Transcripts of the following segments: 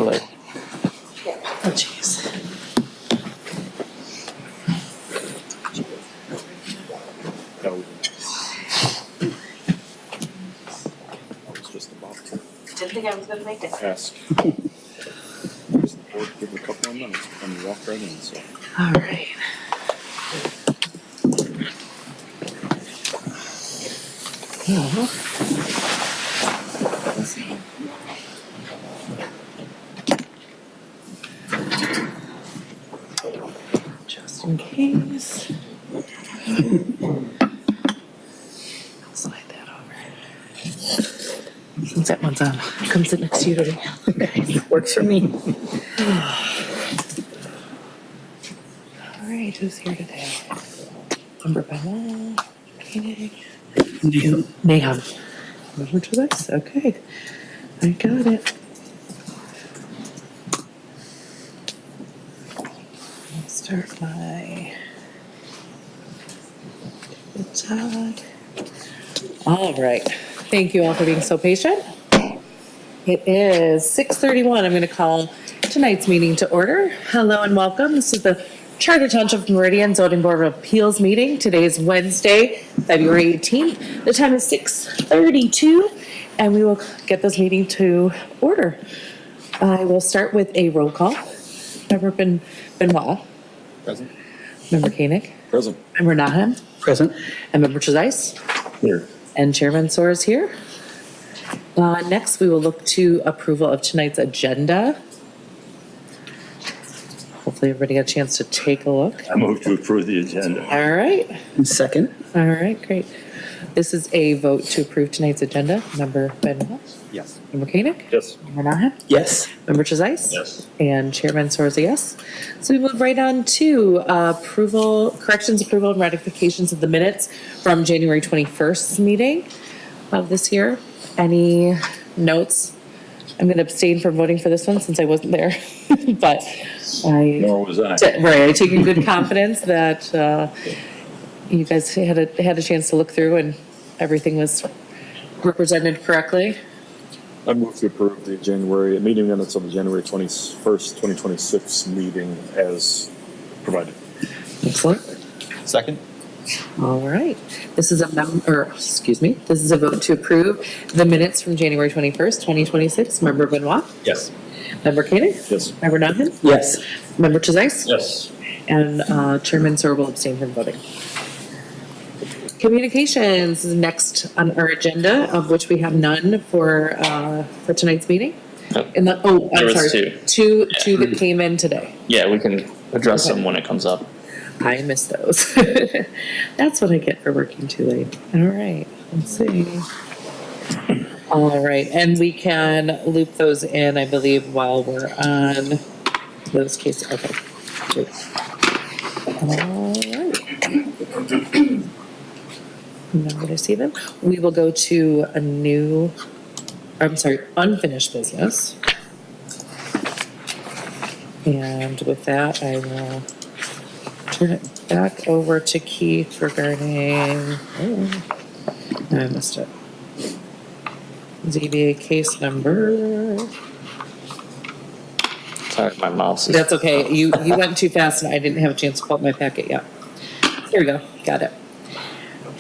what I. Oh, jeez. I was just about to Didn't think I was gonna make it. ask. Just the board give it a couple of minutes and we walk right in, so. All right. Let's see. Just in case. I'll slide that over. Since that one's on, come sit next to you today. Works for me. All right, who's here today? Member Benoit, Koenig, Nahum. Member Trevise, okay. I got it. I'll start by Todd. All right. Thank you all for being so patient. It is 6:31. I'm going to call tonight's meeting to order. Hello and welcome. This is the Charter Township Meridian Zoning Board of Appeals meeting. Today is Wednesday, February 18th. The time is 6:32, and we will get this meeting to order. I will start with a roll call. Member Benoit. Present. Member Koenig. Present. Member Nahum. Present. And Member Trezise. Here. And Chairman Soar is here. Next, we will look to approval of tonight's agenda. Hopefully everybody got a chance to take a look. I move to approve the agenda. All right. Second. All right, great. This is a vote to approve tonight's agenda. Member Benoit. Yes. Member Koenig. Yes. Member Nahum. Yes. Member Trezise. Yes. And Chairman Soar is a yes. So we move right on to corrections, approval, and ratifications of the minutes from January 21st meeting of this year. Any notes? I'm going to abstain from voting for this one since I wasn't there, but Nor was I. I take in good confidence that you guys had a chance to look through and everything was represented correctly. I move to approve the meeting minutes of the January 21st, 2026 meeting as provided. Excellent. Second? All right. This is a vote to approve the minutes from January 21st, 2026. Member Benoit. Yes. Member Koenig. Yes. Member Nahum. Yes. Member Trezise. Yes. And Chairman Soar will abstain from voting. Communications is next on our agenda, of which we have none for tonight's meeting. There was Two that came in today. Yeah, we can address them when it comes up. I missed those. That's what I get for working too late. All right, let's see. All right, and we can loop those in, I believe, while we're on those cases. Okay, great. All right. Now that I see them, we will go to unfinished business. And with that, I will turn it back over to Keith regarding, I missed it. ZBA case number. Sorry, my mouse is. That's okay. You went too fast and I didn't have a chance to pull up my packet yet. Here we go. Got it.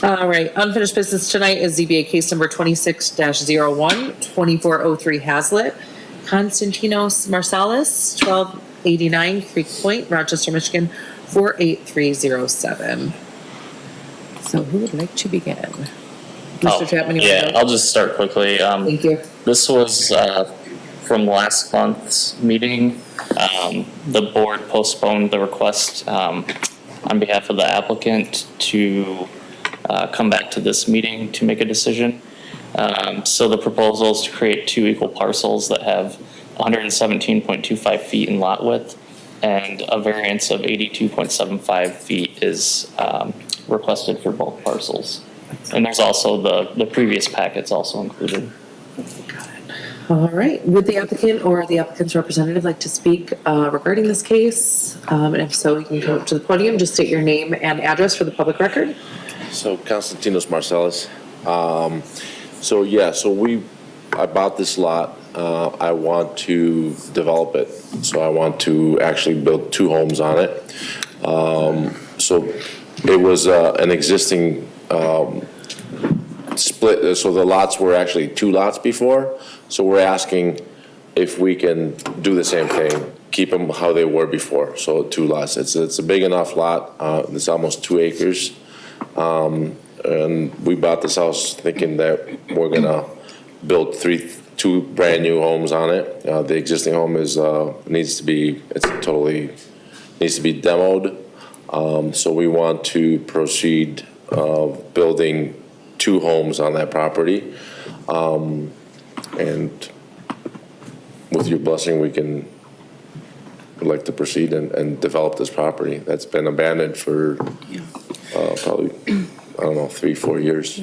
All right. Unfinished business tonight is ZBA case number 26-01, 2403 Hazlitt. Constantinos Marsalis, 1289 Creek Point, Rochester, Michigan, 48307. So who would like to begin? Mr. Chapman, you Yeah, want to go? I'll just start quickly. Thank you. This was from last month's meeting. The board postponed the request on behalf of the applicant to come back to this meeting to make a decision. So the proposal is to create two equal parcels that have 117.25 feet in lot width, and a variance of 82.75 feet is requested for both parcels. And there's also the previous packets also included. All right. Would the applicant or the applicant's representative like to speak regarding this case? And if so, you can come up to the podium. Just state your name and address for the public record. So Constantinos Marsalis. I bought this lot I want to develop it. So I want to actually build 2 homes on it. So it was an existing split, so the lots were actually 2 lots before. So we're asking if we can do the same thing, keep them how they were before, so 2 lots. It's a big enough lot, it's almost 2 acres. And we bought this house thinking that we're gonna build 2 brand-new homes on it. The existing home needs to be demoed. So we want to proceed building 2 homes on that property. And with your blessing, we'd like to proceed and develop this property that's been abandoned for probably, I don't know, 3-4 years.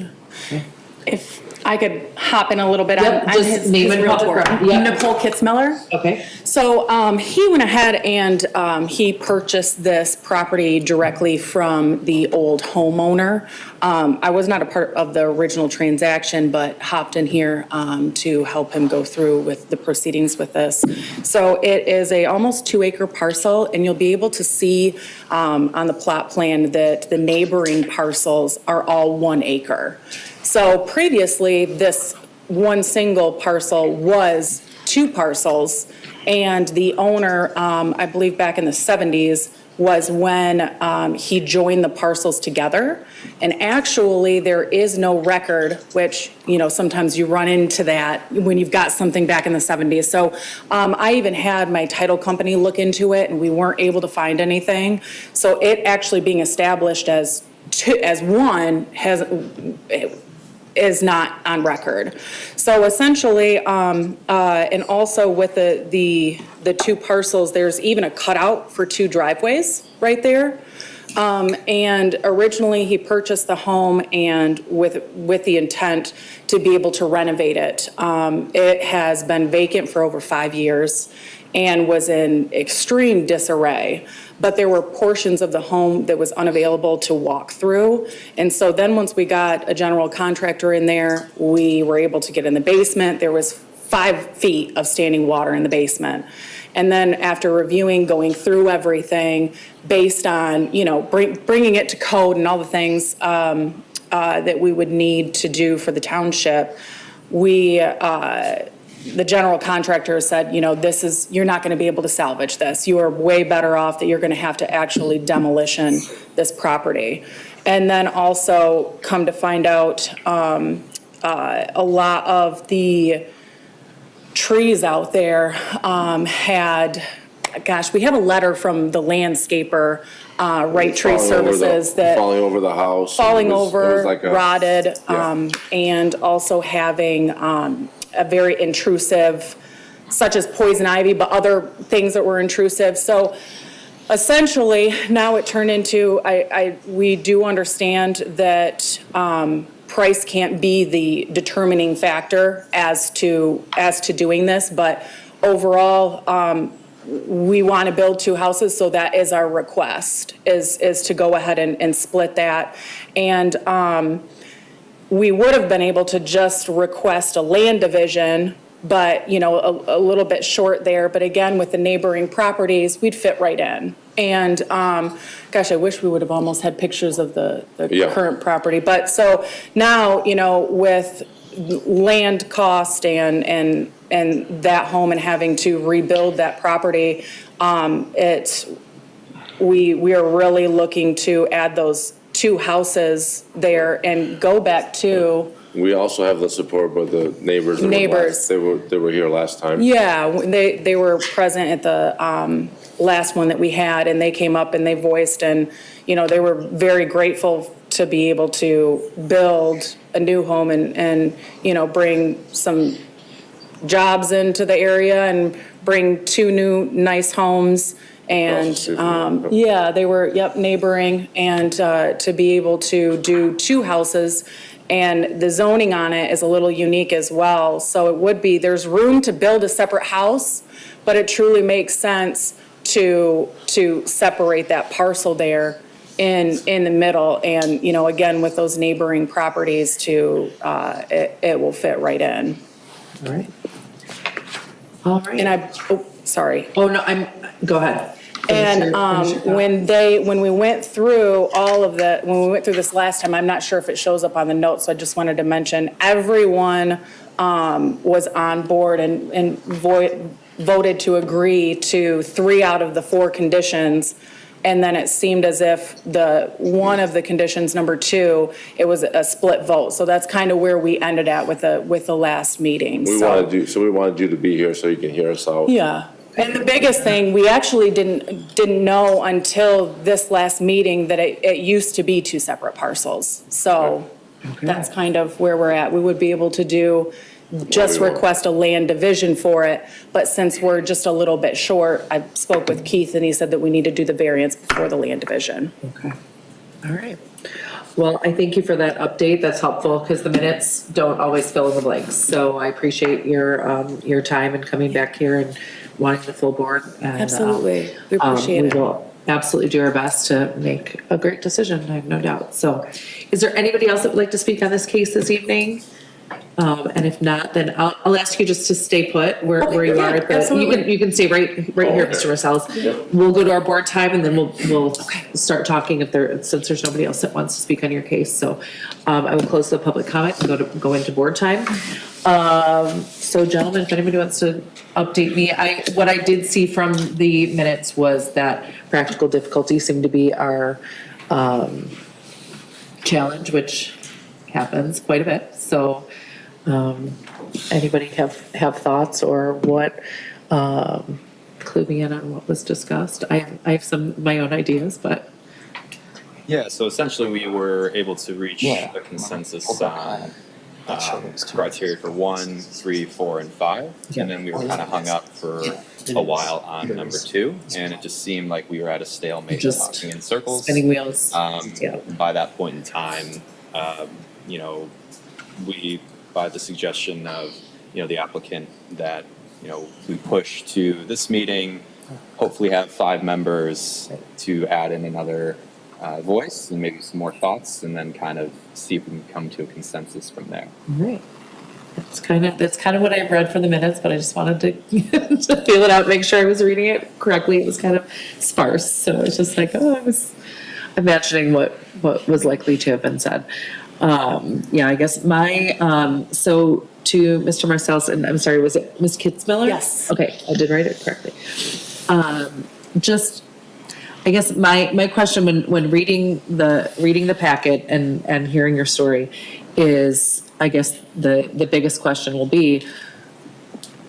If I could hop in a little bit. Yep, I'm just his name and realtor. public record. Yep. Nicole Kitzmiller. Okay. So he went ahead and he purchased this property directly from the old homeowner. I was not a part of the original transaction, but hopped in here to help him go through with the proceedings with this. So it is a almost 2-acre parcel, and you'll be able to see on the plot plan that the neighboring parcels are all 1 acre. So previously, this one single parcel was 2 parcels, and the owner, I believe back in the 70s, was when he joined the parcels together. And actually, there is no record, which, sometimes you run into that when you've got something back in the 70s. So I even had my title company look into it, and we weren't able to find anything. So it actually being established as one is not on record. So essentially, and also with the 2 parcels, there's even a cutout for 2 driveways right there. And originally, he purchased the home and with the intent to be able to renovate it. It has been vacant for over 5 years and was in extreme disarray. But there were portions of the home that was unavailable to walk through. And so then once we got a general contractor in there, we were able to get in the basement. There was 5 feet of standing water in the basement. And then after reviewing, going through everything based on, bringing it to code and all the things that we would need to do for the township, the general contractor said, you're not going to be able to salvage this. You are way better off that you're going to have to actually demolition this property. And then also come to find out a lot of the trees out there we have a letter from the landscaper, Right Tree Services, that falling over the house. falling It over, was like rotted, yeah. And also having a very intrusive, such as poison ivy, but other things that were intrusive. So essentially, now it turned into, we do understand that price can't be the determining factor as to doing this, but overall, we want to build 2 houses, so that is our request, is to go ahead and split that. And we would have been able to just request a land division, but, a little bit short there. But again, with the neighboring properties, we'd fit right in. And, I wish we would have almost had pictures of the Yeah. current property. But so now, with land cost and that home and having to rebuild that property, we are really looking to add those 2 houses there and go back to. We also have the support by the neighbors. They were here last time. Yeah, they were present at the last one that we had, and they came up and they voiced, and, they were very grateful to be able to build a new home and bring some jobs into the area and bring 2 new nice homes. And, they were, neighboring, and to be able to do 2 houses. And the zoning on it is a little unique as well. So it would be, there's room to build a separate house, but it truly makes sense to separate that parcel there in the middle. And, again, with those neighboring properties it will fit right in. All right. All right. And sorry. Oh, no, go ahead. And Finish your thought. when we went through when we went through this last time, I'm not sure if it shows up on the notes, so I just wanted to mention, everyone was on board and voted to agree to 3 out of the 4 conditions. And then it seemed as if one of the conditions, number 2, it was a split vote. So that's kind of where we ended at with the last meeting. We wanted you to be here so you can hear us out. Yeah. And the biggest thing, we actually didn't know until this last meeting that it used to be 2 separate parcels. So that's kind of where we're at. We would be able to just request a land division for it, but since we're just a little bit short, I spoke with Keith and he said that we need to do the variance before the land division. Okay. All right. Well, I thank you for that update. That's helpful because the minutes don't always fill in the blanks. So I appreciate your time and coming back here and wanting the full board. And, Absolutely. We appreciate it. We will absolutely do our best to make a great decision. I have no doubt. So is there anybody else that would like to speak on this case this evening? And if not, then I'll ask you just to stay put where you are. You can stay right here, Mr. Marcellus. We'll go to our board time and then we'll start talking since there's nobody else that wants to speak on your case. So I will close the public comment and go into board time. So gentlemen, if anybody wants to update me, what I did see from the minutes was that practical difficulty seemed to be our challenge, which happens quite a bit. So anybody have thoughts or what, clue me in on what was discussed? I have some my own ideas, but. Yeah, so essentially we were able to reach a consensus on criteria for 1, 3, 4, and 5. Yeah. And then we were kind of hung up for a while on number 2. And it just seemed like we were at a stalemate, Just talking in circles. Spinning wheels. By that point in time, by the suggestion of, the applicant that, we push to this meeting, hopefully have 5 members to add in another voice and maybe some more thoughts, and then kind of see if we can come to a consensus from there. Right. That's kind of what I've read from the minutes, but I just wanted to, to feel it out, make sure I was reading it correctly. It was kind of sparse, so it's just like, I was imagining what was likely to have been said. I guess so to Mr. Marcellus, and I'm sorry, was it Ms. Kitzmiller? Yes. Okay, I did write it correctly. I guess my question when reading the packet and hearing your story is, I guess the biggest question will be,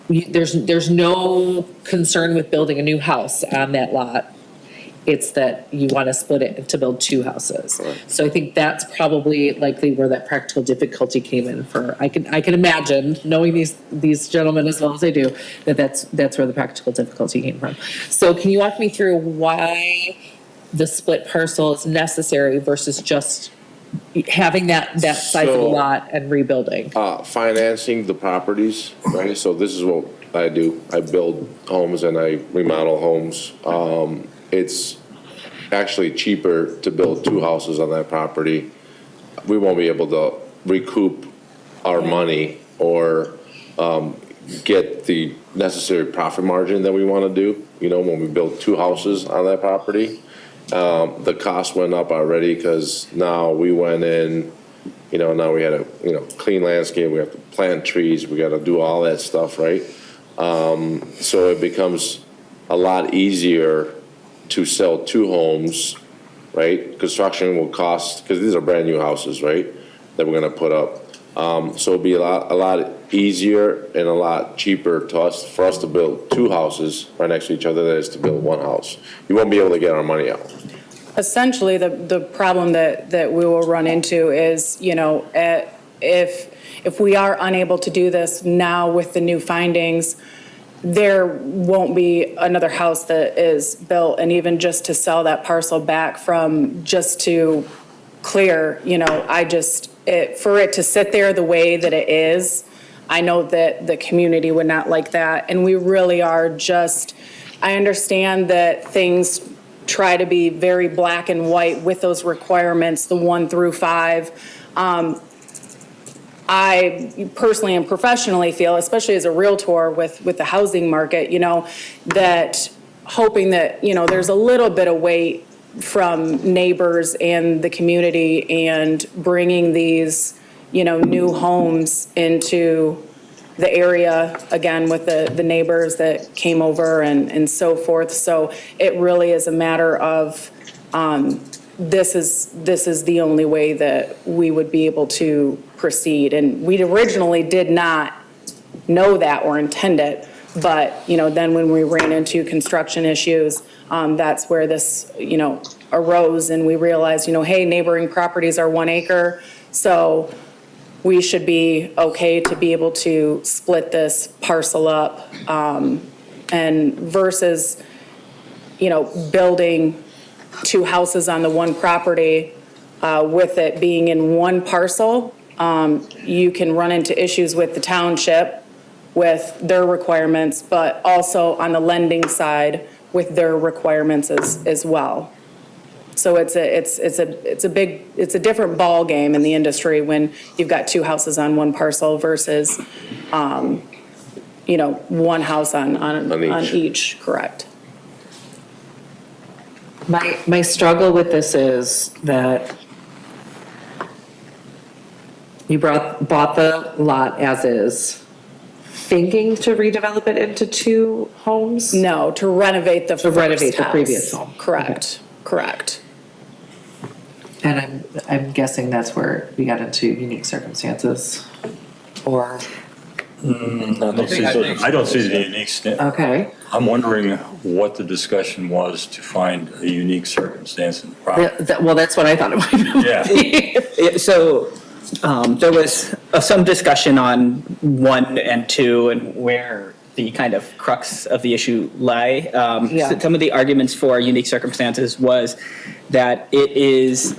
there's no concern with building a new house on that lot. It's that you want to split it to build 2 houses. Right. So I think that's probably likely where that practical difficulty came in for, I can imagine, knowing these gentlemen as well as I do, that's where the practical difficulty came from. So can you walk me through why the split parcel is necessary versus just having that size of a lot and rebuilding? Financing the properties, right? So this is what I do. I build homes and I remodel homes. It's actually cheaper to build 2 houses on that property. We won't be able to recoup our money or get the necessary profit margin that we want to do, when we build 2 houses on that property. The cost went up already because now we went in, now we had to, clean landscape, we have to plant trees, we got to do all that stuff, right? So it becomes a lot easier to sell 2 homes, right? Construction will cost, because these are brand new houses, right, that we're gonna put up. So it'll be a lot easier and a lot cheaper for us to build 2 houses right next to each other than it is to build 1 house. You won't be able to get our money out. Essentially, the problem that we will run into is, if we are unable to do this now with the new findings, there won't be another house that is built, and even just to sell that parcel back from just to clear, for it to sit there the way that it is, I know that the community would not like that, and we really are I understand that things try to be very black and white with those requirements, the 1 through 5. I personally and professionally feel, especially as a Realtor with the housing market, that hoping that, there's a little bit of weight from neighbors and the community and bringing these, new homes into the area, again, with the neighbors that came over and so forth. So it really is a matter of, this is the only way that we would be able to proceed. And we originally did not know that or intend it, but, then when we ran into construction issues, that's where this, arose, and we realized, hey, neighboring properties are 1 acre, so we should be okay to be able to split this parcel up, and versus, building 2 houses on the one property, with it being in one parcel, you can run into issues with the township with their requirements, but also on the lending side with their requirements as well. So it's a different ball game in the industry when you've got 2 houses on one parcel versus, 1 house on each, correct? My struggle with this is that you bought the lot as is, thinking to redevelop it into 2 homes? No, to renovate the first renovate the house. previous home. Correct, correct. And I'm guessing that's where we got into unique circumstances, or, I don't see the unique, okay. I'm wondering what the discussion was to find a unique circumstance in the property. Well, that's what I thought it might be. Yeah. So there was some discussion on 1 and 2 and where the kind of crux of the issue lie. Yeah. Some of the arguments for unique circumstances was that it is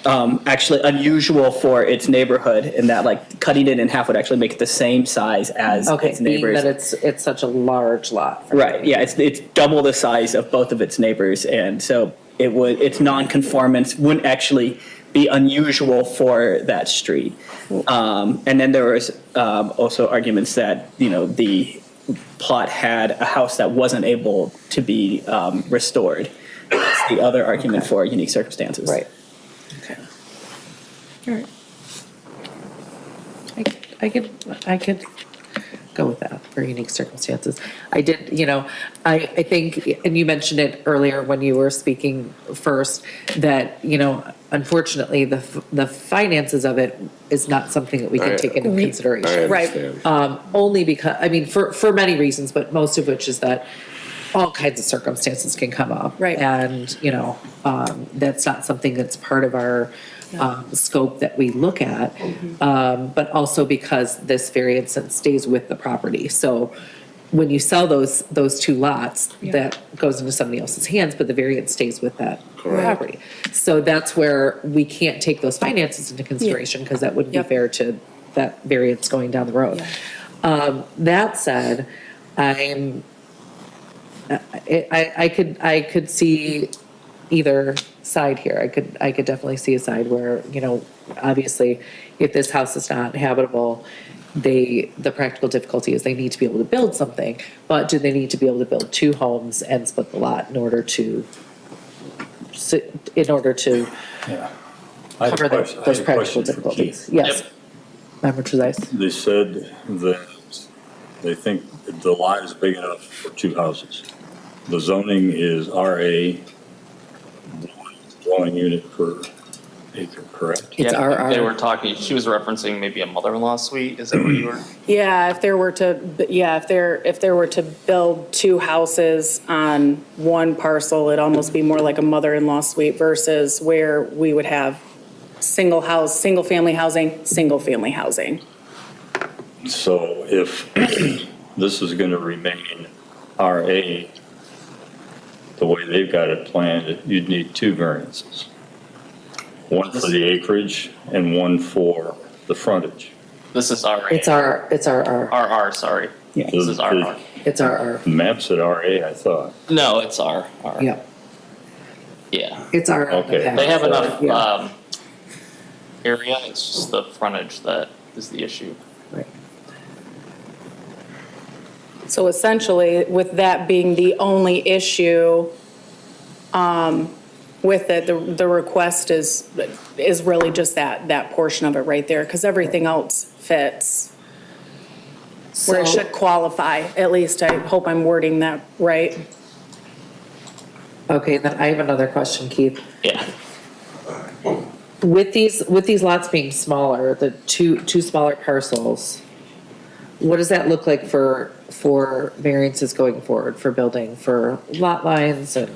actually unusual for its neighborhood, in that like cutting it in half would actually make it the same size as Okay, its being neighbors. that it's such a large lot. Right, yeah, it's double the size of both of its neighbors, and so its non-conformance wouldn't actually be unusual for that street. And then there was also arguments that, the plot had a house that wasn't able to be restored. That's the other argument for unique circumstances. Right. Okay. All right. I could go with that for unique circumstances. I did, I think, and you mentioned it earlier when you were speaking first, that, unfortunately, the finances of it is not something that we can take into consideration. Right. Only because, for many reasons, but most of which is that all kinds of circumstances can come up. Right. And, that's not something that's part of our scope that we look at. But also because this variance stays with the property. So when you sell those 2 lots, that goes into somebody else's hands, but the variance stays with that property. So that's where we can't take those finances into consideration, because that wouldn't be fair to that variance going down the road. That said, I could see either side here. I could definitely see a side where, obviously, if this house is not habitable, the practical difficulty is they need to be able to build something, but do they need to be able to build 2 homes and split the lot in order to Yeah. I had a cover question- I those had a practical question for difficulties? Keith. Yes. Member Trezise? They said that they think that the lot is big enough for 2 houses. The zoning is RA, dwelling unit per acre, correct? It's Yeah, RR. they were talking, she was referencing maybe a mother-in-law suite, is that what you were? Yeah, if there were to build 2 houses on one parcel, it'd almost be more like a mother-in-law suite versus where we would have single-family housing. So if this is going to remain RA, the way they've got it planned, you'd need 2 variances. One for the acreage and one for the frontage. This is RA. It's RR. RR, sorry. Yeah. This is RR. It's RR. The map said RA, I thought. No, it's RR. Yeah, Yeah. it's RR. Okay. They have enough, Yeah. area, it's just the frontage that is the issue. Right. So essentially, with that being the only issue with it, the request is really just that portion of it right there, because everything else fits where it So- should qualify. At least I hope I'm wording that right. Okay, then I have another question, Keith. Yeah. With these lots being smaller, the two smaller parcels, what does that look like for variances going forward, for building, for lot lines and?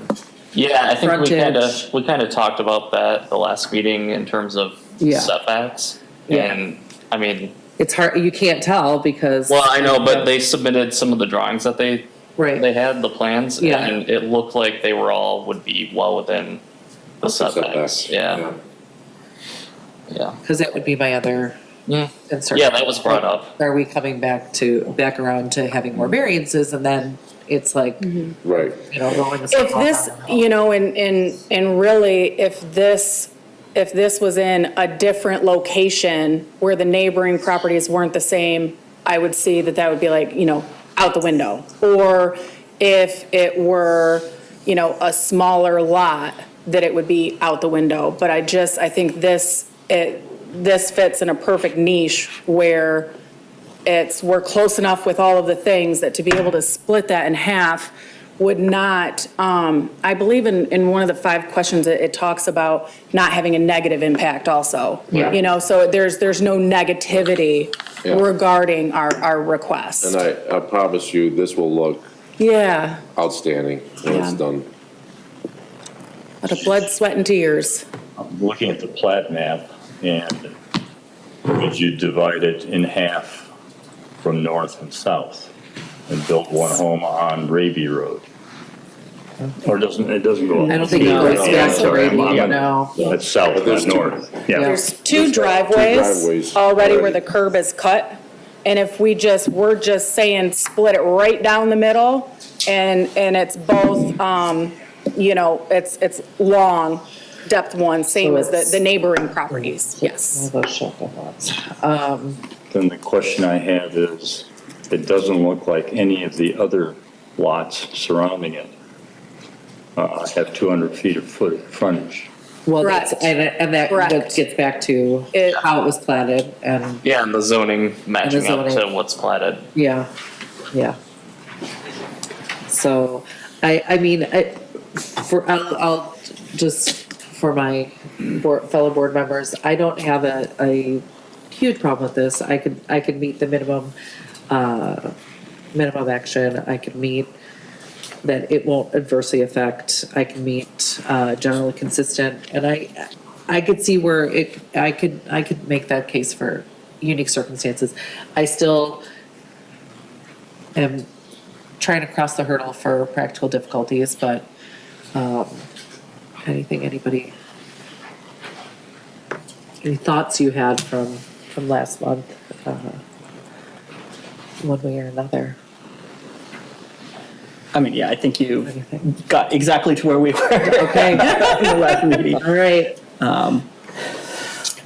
Yeah, I think Frontage. we kind of talked about that the last meeting in terms of Yeah. setbacks. Yeah. And I mean, It's hard, you can't tell because. well, I know, but they submitted some of the drawings that they Right. had, the plans, Yeah. and it looked like they were would be well within the setbacks. Setbacks, Yeah. Yeah. Because that would be my other concern. Yeah, that was brought up. Are we coming back around to having more variances and then it's like, Right. rolling the. If this, and really, if this was in a different location where the neighboring properties weren't the same, I would see that would be like, out the window. Or if it were, a smaller lot, that it would be out the window. But I think this fits in a perfect niche where we're close enough with all of the things that to be able to split that in half would not, I believe in one of the 5 questions, it talks about not having a negative impact also. Yeah. So there's no negativity Yeah. regarding our request. And I promise you, this will look Yeah, outstanding when it's Yeah. done. out of blood, sweat, and tears. I'm looking at the plat map, and would you divide it in half from north and south and build one home on Raby Road? Or it doesn't go? I don't think it No, goes no, back I'm to sorry, Raby, I'm- no. It's south, But there's not two. north. Yeah. There's two driveways driveways already where already. the curb is cut. And if we're just saying split it right down the middle and it's both, it's long, depth one, same So as it's- the neighboring properties, yes. All those shotgun lots. Then the question I have is, it doesn't look like any of the other lots surrounding it have 200 feet of frontage. Well, that's, Correct. and that Correct. gets back to It- how it was platted and, Yeah, and the zoning matching up to zoning. what's platted. yeah. So, I'll just, for my fellow board members, I don't have a huge problem with this. I could meet the minimum action. I could meet that it won't adversely affect. I can meet generally consistent, and I could see where I could make that case for unique circumstances. I still am trying to cross the hurdle for practical difficulties, but any thoughts you had from last month, one way or another? I mean, yeah, I think you Anything? got exactly to where we were. Okay. In the last meeting. All right.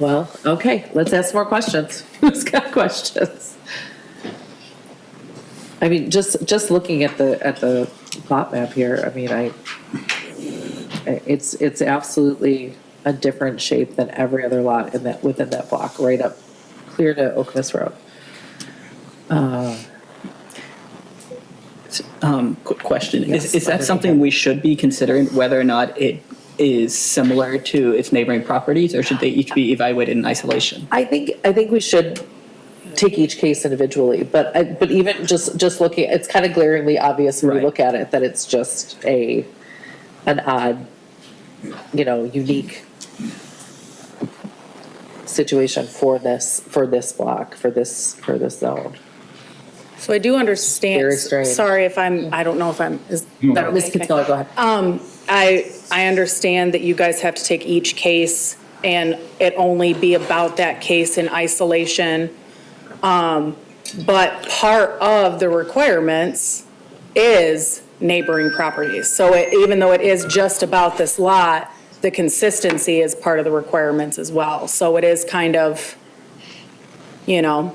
Well, okay, let's ask more questions. Who's got questions? I mean, just looking at the plot map here, I mean, it's absolutely a different shape than every other lot within that block, right up clear to Oakness Road. Quick question. Yes. Is that something we should be considering, whether or not it is similar to its neighboring properties, or should they each be evaluated in isolation? I think we should take each case individually, but even just looking, it's kind of glaringly obvious when you Right. look at it that it's just an odd, unique situation for this block, for this zone. So I do understand, Very strange. sorry if I don't know if is that okay? Ms. Kinsella, go ahead. I understand that you guys have to take each case and it only be about that case in isolation. But part of the requirements is neighboring properties. So even though it is just about this lot, the consistency is part of the requirements as well. So it is kind of, you know.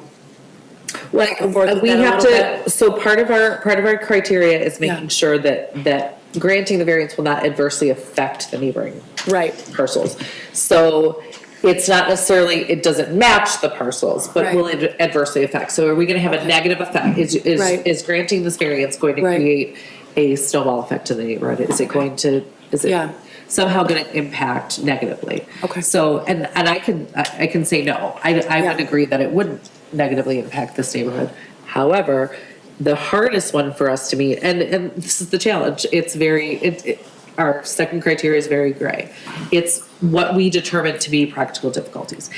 Like, and forth with we that a have little to, so part of our criteria is making Yeah. sure that granting the variance will not adversely affect the neighboring Right, parcels. So it's not necessarily, it doesn't match the parcels, but will Right. it adversely affect? So are we gonna have a negative effect? Right. Is granting this variance going to Right. create a snowball effect to the neighborhood? Is it going to, is it Yeah. somehow gonna impact negatively? Okay. So, and I can say no. I would Yeah. agree that it wouldn't negatively impact this neighborhood. However, the hardest one for us to meet, and this is the challenge, it's very, our second criteria is very gray. It's what we determine to be practical difficulties.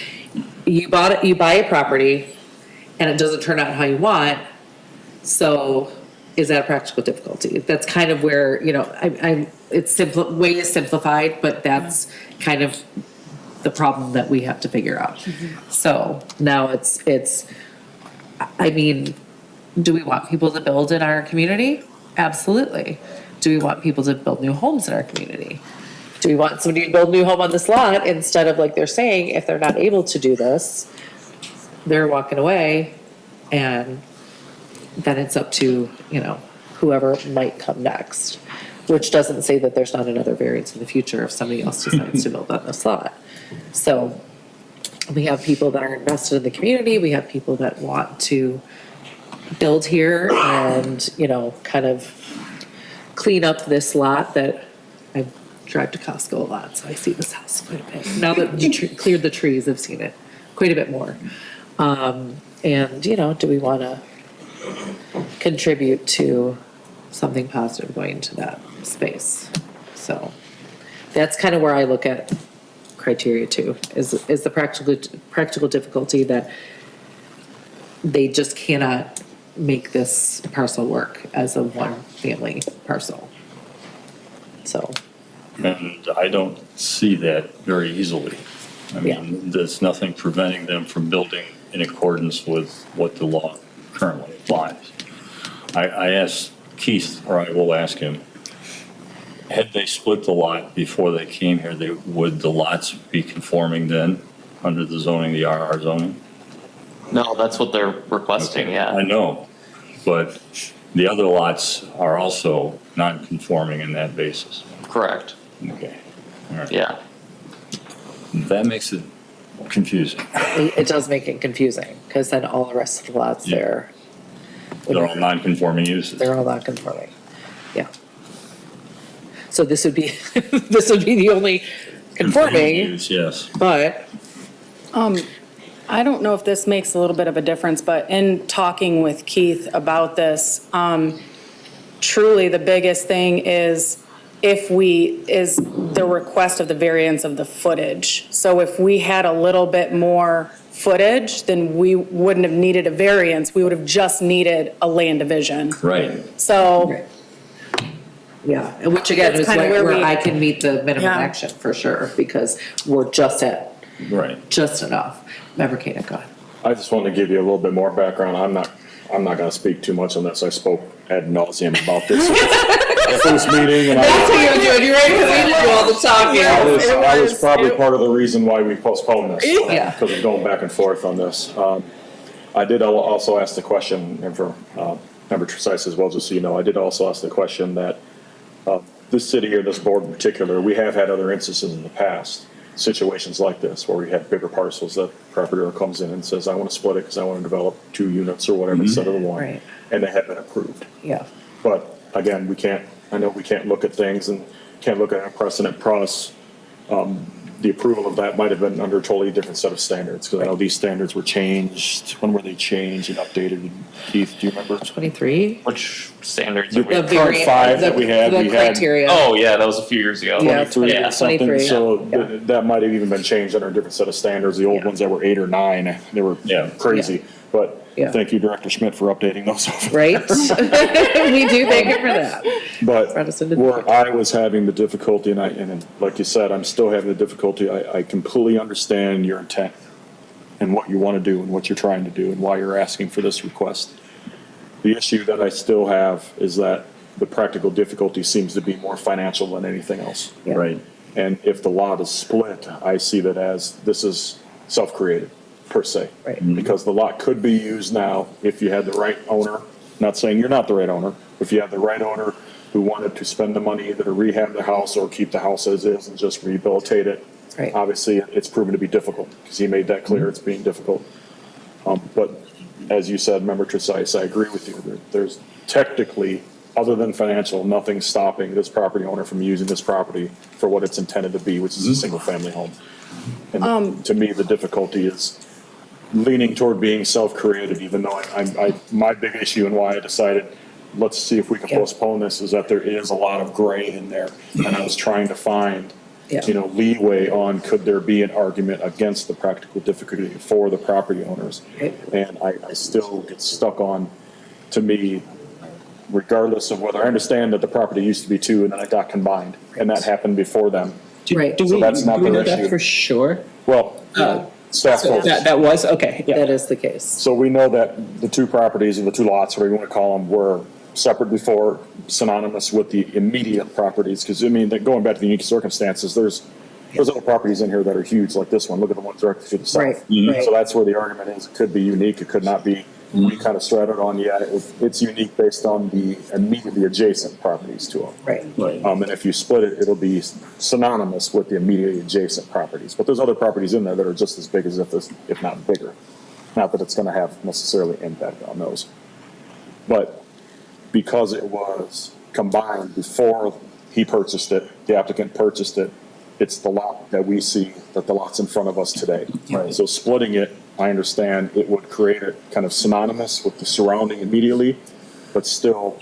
You buy a property and it doesn't turn out how you want, so is that a practical difficulty? That's kind of where, it's way simplified, but that's kind of the problem that we have to figure out. So now I mean, do we want people to build in our community? Absolutely. Do we want people to build new homes in our community? Do we want somebody to build a new home on this lot instead of, like they're saying, if they're not able to do this, they're walking away, and then it's up to, whoever might come next, which doesn't say that there's not another variance in the future if somebody else decides to build on this lot. So we have people that are invested in the community, we have people that want to build here and, kind of clean up this lot that I drive to Costco a lot, so I see this house quite a bit. Now that you cleared the trees, I've seen it quite a bit more. And, do we want to contribute to something positive going into that space? So that's kind of where I look at criteria too, is the practical difficulty that they just cannot make this parcel work as a one-family parcel. So, And I don't see that very easily. I Yeah. mean, there's nothing preventing them from building in accordance with what the law currently applies. I asked Keith, or I will ask him, had they split the lot before they came here, would the lots be conforming then under the zoning, the RR zoning? No, that's what they're requesting, I yeah. know, but the other lots are also non-conforming in that basis. Correct, Okay, all right. yeah. That makes it confusing. it does make it confusing, because then all the rest of the lots Yeah. there, They're all non-conforming uses. they're all not conforming. Yeah. So this would be, this would be the only conforming, Use, yes. but, I don't know if this makes a little bit of a difference, but in talking with Keith about this, truly the biggest thing is the request of the variance of the footage. So if we had a little bit more footage, then we wouldn't have needed a variance, we would have just needed a land division. Right. So, yeah, and which again That's is kinda where where we- I can meet the minimum Yeah. action for sure, because we're just at Right. just enough. Member Kata, go ahead. I just wanted to give you a little bit more background. I'm not gonna speak too much on this. I spoke ad nauseum about this at the first meeting, and That's what you're doing, you're right, because we do all the talking. I was probably part of the reason why we postponed this. Yeah. Because of going back and forth on this. I did also ask the question, and for Member Tresice as well, just so you know, I did also ask the question that this city or this board in particular, we have had other instances in the past, situations like this, where we have bigger parcels that property owner comes in and says, I want to split it because I want to develop 2 units or whatever instead of the one. Right. And they have been approved. Yeah, But again, I know we can't look at things and can't look at a precedent process. The approval of that might have been under a totally different set of standards, because I know these standards were changed. When were they changed and updated? Keith, do you remember? 23? Which standards are we? The current variant, 5 that we had, the we had- criteria. Oh, yeah, that was a few years ago. Yeah, 23 Yeah. or something, 23, so yeah. that might have even been changed under a different set of standards. The old Yeah. ones that were 8 or 9, they were Yeah. crazy. But Yeah. thank you, Director Schmidt, for updating those. Right? We do thank you for that. Brought us into But the where future. I was having the difficulty, and like you said, I'm still having the difficulty, I completely understand your intent and what you want to do and what you're trying to do and why you're asking for this request. The issue that I still have is that the practical difficulty seems to be more financial than anything else. Yeah. Right. And if the lot is split, I see that as this is self-created. per se. Right. Because the lot could be used now if you had the right owner, not saying you're not the right owner, if you have the right owner who wanted to spend the money either to rehab the house or keep the house as is and just rehabilitate it. Right. Obviously, it's proven to be difficult, because he made that clear, it's being difficult. But as you said, Member Tresice, I agree with you. There's technically, other than financial, nothing stopping this property owner from using this property for what it's intended to be, which is a single-family home. And to me, the difficulty is leaning toward being self-created, even though my big issue and why I decided, let's see if we can Yeah. postpone this, is that there is a lot of gray in there. And I was trying to find, Yeah. leeway on, could there be an argument against the practical difficulty for the property owners? Right. And I still get stuck on, to me, regardless of whether, I understand that the property used to be two and then it got combined, and that happened before them. Right. So that's not Do we their know that issue. for sure? Well, staff So goes. that was, okay, yeah. That is the case. So we know that the two properties, or the two lots, whatever you want to call them, were separate before, synonymous with the immediate properties. Because, going back to the unique circumstances, there's other properties in here that are huge, like this one. Look at the one directly to the south. Right, right. So that's where the argument is. It could be unique, it could not be. We kind of straddled on, it's unique based on the immediately adjacent properties to them. Right. And if you split it, it'll be synonymous with the immediately adjacent properties. But there's other properties in there that are just as big as if not bigger. Not that it's going to have necessarily impact on those. But because it was combined before he purchased it, the applicant purchased it, it's the lot that we see, that the lot's in front of us today. Right. So splitting it, I understand it would create it kind of synonymous with the surrounding immediately, but still,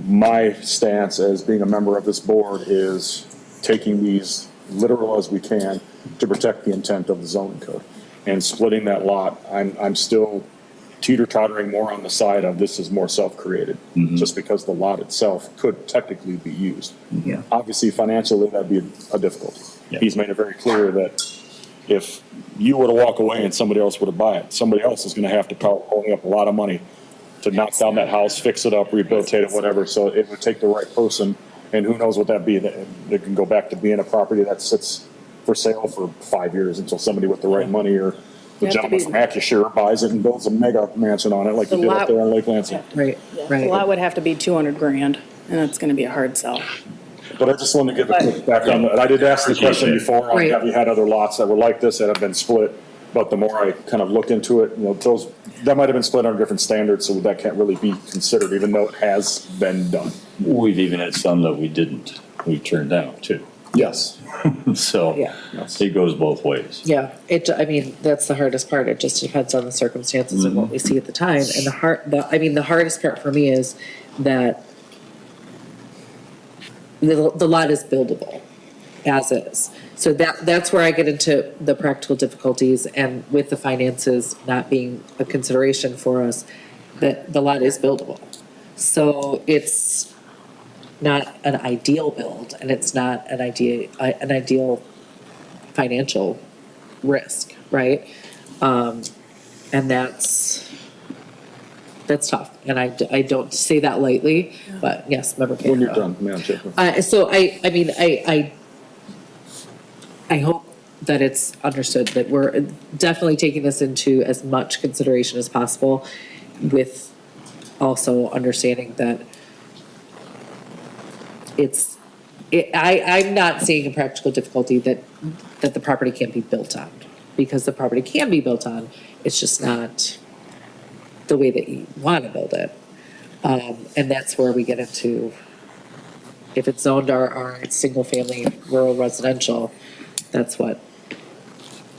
my stance as being a member of this board is taking these literal as we can to protect the intent of the zoning code. And splitting that lot, I'm still teeter-tottering more on the side of this is more self-created, just because the lot itself could technically be used. Yeah. Obviously, financially, that'd be a difficulty. Yeah. He's made it very clear that if you were to walk away and somebody else were to buy it, somebody else is going to have to pony up a lot of money to knock down that house, fix it up, rehabilitate it, whatever. So it would take the right person, and who knows what that'd be. It can go back to being a property that sits for sale for 5 years until somebody with the right money, or the You have to gentleman be- from Acashire buys it and builds a mega mansion on it like he The did up lot- there on Lake Lansing. Right. The lot would have to be 200,000, and that's gonna be a hard sell. But I just wanted to give a quick background. And I did ask the question before, Right. have you had other lots that were like this that have been split? But the more I kind of looked into it, that might have been split under different standards, so that can't really be considered, even though it has been done. We've even had some that we turned down too. Yes. So Yeah. it goes both ways. Yeah, that's the hardest part. It just depends on the circumstances and what we see at the time. And the hardest part for me is that the lot is buildable as is. So that's where I get into the practical difficulties, and with the finances not being a consideration for us, that the lot is buildable. So it's not an ideal build, and it's not an ideal financial risk, right? And that's tough, and I don't say that lightly, but yes, Member Kane. When you're done, Madam Chair. So I hope that it's understood that we're definitely taking this into as much consideration as possible, with also understanding that I'm not seeing a practical difficulty that the property can't be built on, because the property can be built on, it's just not the way that you want to build it. And that's where we get into, if it's zoned our single-family rural residential, that's what,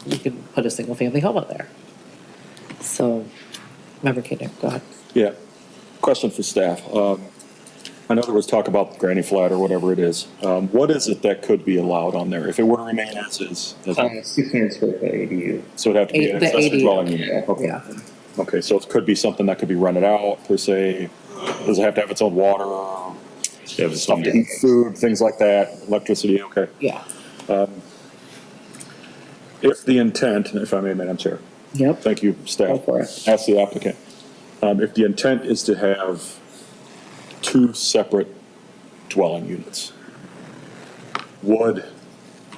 you can put a single-family home on there. So, Member Kidner, go ahead. Yeah. Question for staff. I know there was talk about granny flat or whatever it is. What is it that could be allowed on there if it were to remain as is? 600 square foot ADU. So it'd have to be an The accessory ADU. dwelling unit. Okay. Yeah. Okay, so it could be something that could be rented out, per se. Does it have to have its own water, Yeah, but stuff to eat, food, things like that, electricity? Okay. Yeah. If the intent, if I may, Madam Chair, Yep. thank you, staff. Go for it. Ask the applicant. If the intent is to have two separate dwelling units, would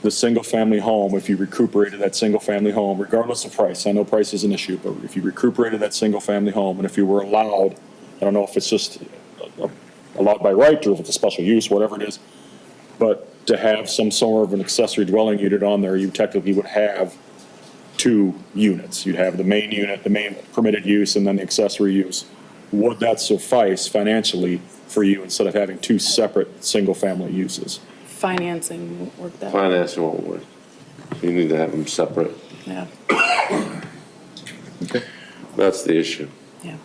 the single-family home, if you recuperated that single-family home, regardless of price, I know price is an issue, but if you recuperated that single-family home, and if you were allowed, I don't know if it's just allowed by right or if it's a special use, whatever it is, but to have some sort of an accessory dwelling unit on there, you technically would have 2 units. You'd have the main unit, the main permitted use, and then the accessory use. Would that suffice financially for you instead of having 2 separate single-family uses? Financing won't work that. Financing won't work. You need to have them separate. Yeah, That's the issue. yeah.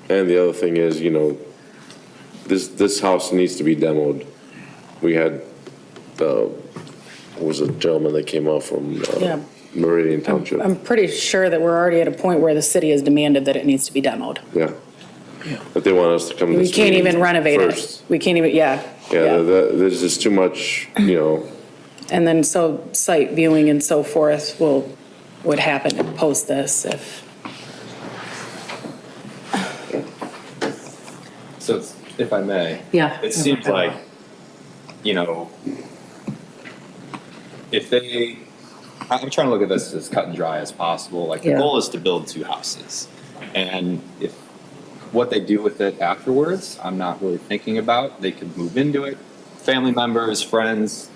And the other thing is, this house needs to be demoed. We had, was a gentleman that came out from Yeah. Meridian Township. I'm pretty sure that we're already at a point where the city has demanded that it needs to be demoed. Yeah. But they want us to come to We this can't meeting even renovate first. it. We can't even, yeah. Yeah, there's just too much, And then so site viewing and so forth would happen post this if, So if I may. Yeah. It seems like, if they, I'm trying to look at this as cut and dry as possible. Like the Yeah. goal is to build 2 houses. And if what they do with it afterwards, I'm not really thinking about. They could move into it, family members, friends,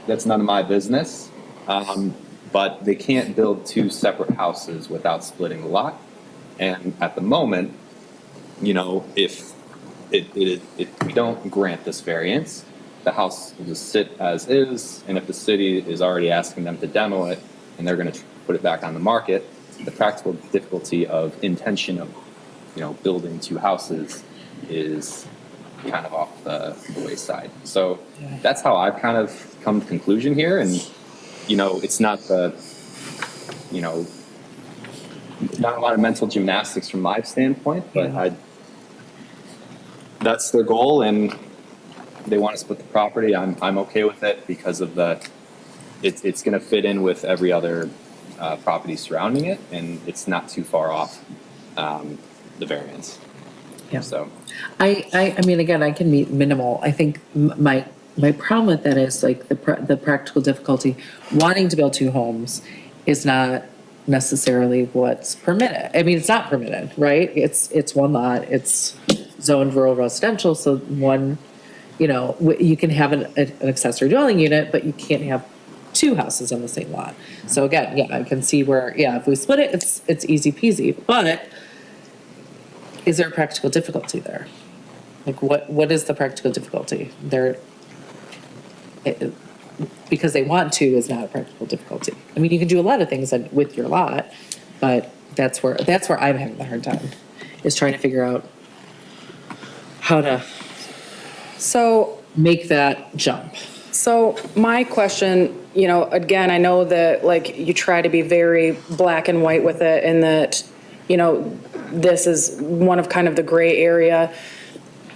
that's none of my business. But they can't build 2 separate houses without splitting the lot. And at the moment, if we don't grant this variance, the house will just sit as is, and if the city is already asking them to demo it, and they're gonna put it back on the market, the practical difficulty of intention of, building 2 houses is kind of off the wayside. So that's how I've kind of come to conclusion here, and, it's not not a lot of mental gymnastics from my standpoint, but that's their goal, and they want to split the property. I'm okay with it because of it's going to fit in with every other property surrounding it, and it's not too far off the variance. Yeah. So I mean, again, I can meet minimal. I think my problem with that is like the practical difficulty. Wanting to build 2 homes is not necessarily what's permitted. I mean, it's not permitted, right? It's 1 lot. It's zoned rural residential, so one, you can have an accessory dwelling unit, but you can't have 2 houses on the same lot. So again, yeah, I can see where, if we split it, it's easy peasy. But is there a practical difficulty there? Like, what is the practical difficulty? Because they want to is not a practical difficulty. I mean, you can do a lot of things with your lot, but that's where I'm having a hard time, is trying to figure out how to so make that jump. So my question, again, I know that like you try to be very black and white with it, and that, this is one of kind of the gray area.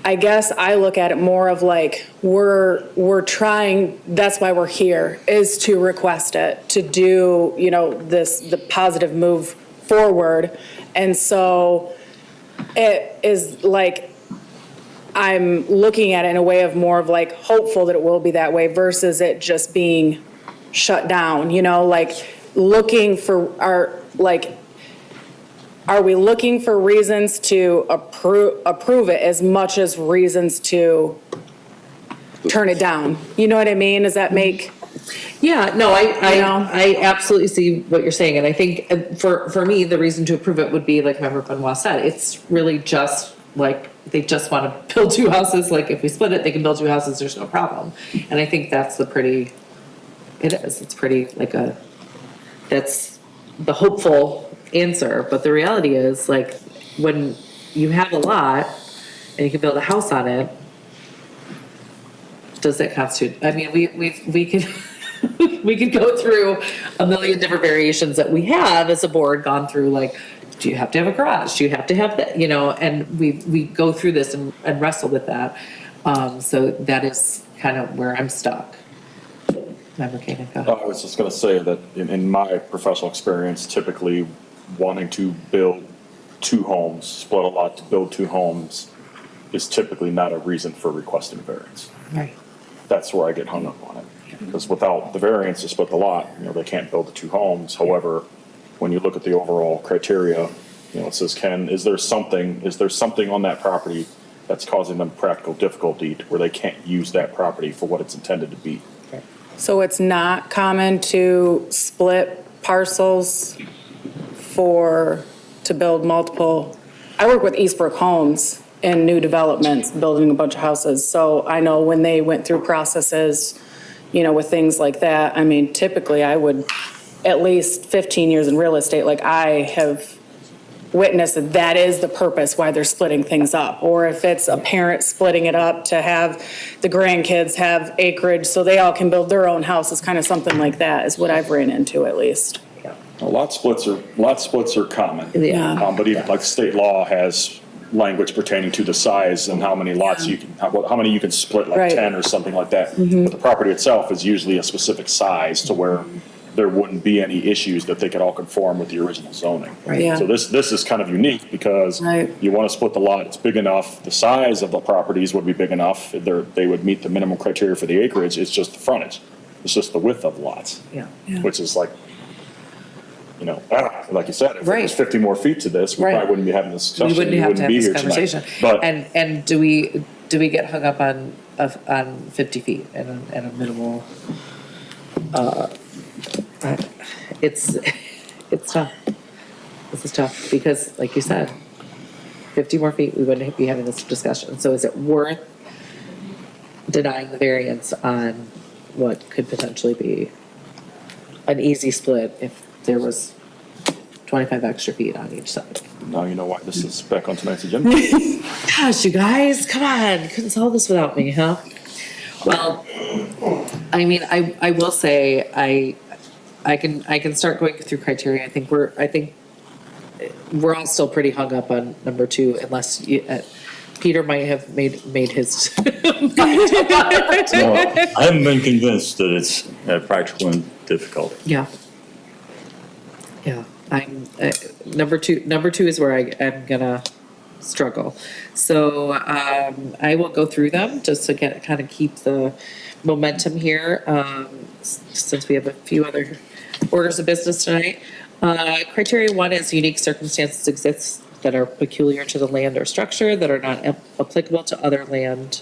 I guess I look at it more of like we're trying, that's why we're here, is to request it, to do, the positive move forward. And so it is like, I'm looking at it in a way of more of like hopeful that it will be that way versus it just being shut down, like looking for are we looking for reasons to approve it as much as reasons to turn it down? You know what I mean? Does that make? Yeah, no, know? I absolutely see what you're saying. And I think for me, the reason to approve it would be like Member Benoit said, it's really just like, they just want to build 2 houses. Like if we split it, they can build 2 houses, there's no problem. And I think that's it's pretty like that's the hopeful answer. But the reality is, like, when you have a lot and you can build a house on it, does that constitute? I mean, we could we could go through a million different variations that we have as a board gone through. Like, do you have to have a garage? Do you have to have that? And we go through this and wrestle with that. So that is kind of where I'm stuck. Member Koenig, go ahead. I was just going to say that in my professional experience, typically wanting to build 2 homes, split a lot to build 2 homes, is typically not a reason for requesting variance. Right. that's where I get hung up on it. Because without the variance to split the lot, they can't build the two homes. However, when you look at the overall criteria, it says, is there something on that property that's causing them practical difficulty to where they can't use that property for what it's intended to be? So it's not common to split parcels to build multiple. I work with Eastbrook Homes in new developments, building a bunch of houses. So I know when they went through processes, with things like that, I mean, typically I would, at least 15 years in real estate, like I have witnessed that is the purpose why they're splitting things up. Or if it's a parent splitting it up to have the grandkids have acreage so they all can build their own house, it's kind of something like that is what I've ran into at least. Lot splits are common. Yeah. But even like state law has language pertaining to the size and how many lots how many you can split, like Right. 10 or something like that. But the property itself is usually a specific size to where there wouldn't be any issues that they could all conform with the original zoning. Right. Yeah. So this is kind of unique because Right. you want to split the lot, it's big enough, the size of the properties would be big enough, they would meet the minimum criteria for the acreage, it's just the frontage. It's just the width of the lots. Yeah. Which is like, like you said, if Right. there's 50 more feet to this, we Right. probably wouldn't be having this discussion. We wouldn't You have to have be this here tonight. conversation. But And do we get hung up on 50 feet and a minimal, it's tough. This is tough because like you said, 50 more feet, we wouldn't be having this discussion. So is it worth denying the variance on what could potentially be an easy split if there was 25 extra feet on each side? now you know why this is back on tonight's agenda. Gosh, you guys, come on, couldn't solve this without me, huh? Well, I mean, I will say, I can start going through criteria. I think we're all still pretty hung up on number 2, unless Peter might have made his mind up. No, I haven't been convinced that it's practical and difficult. Yeah. Yeah, I'm, number two is where I'm gonna struggle. So, I will go through them just to kind of keep the momentum here, since we have a few other orders of business tonight. Criteria 1 is unique circumstances exist that are peculiar to the land or structure that are not applicable to other land.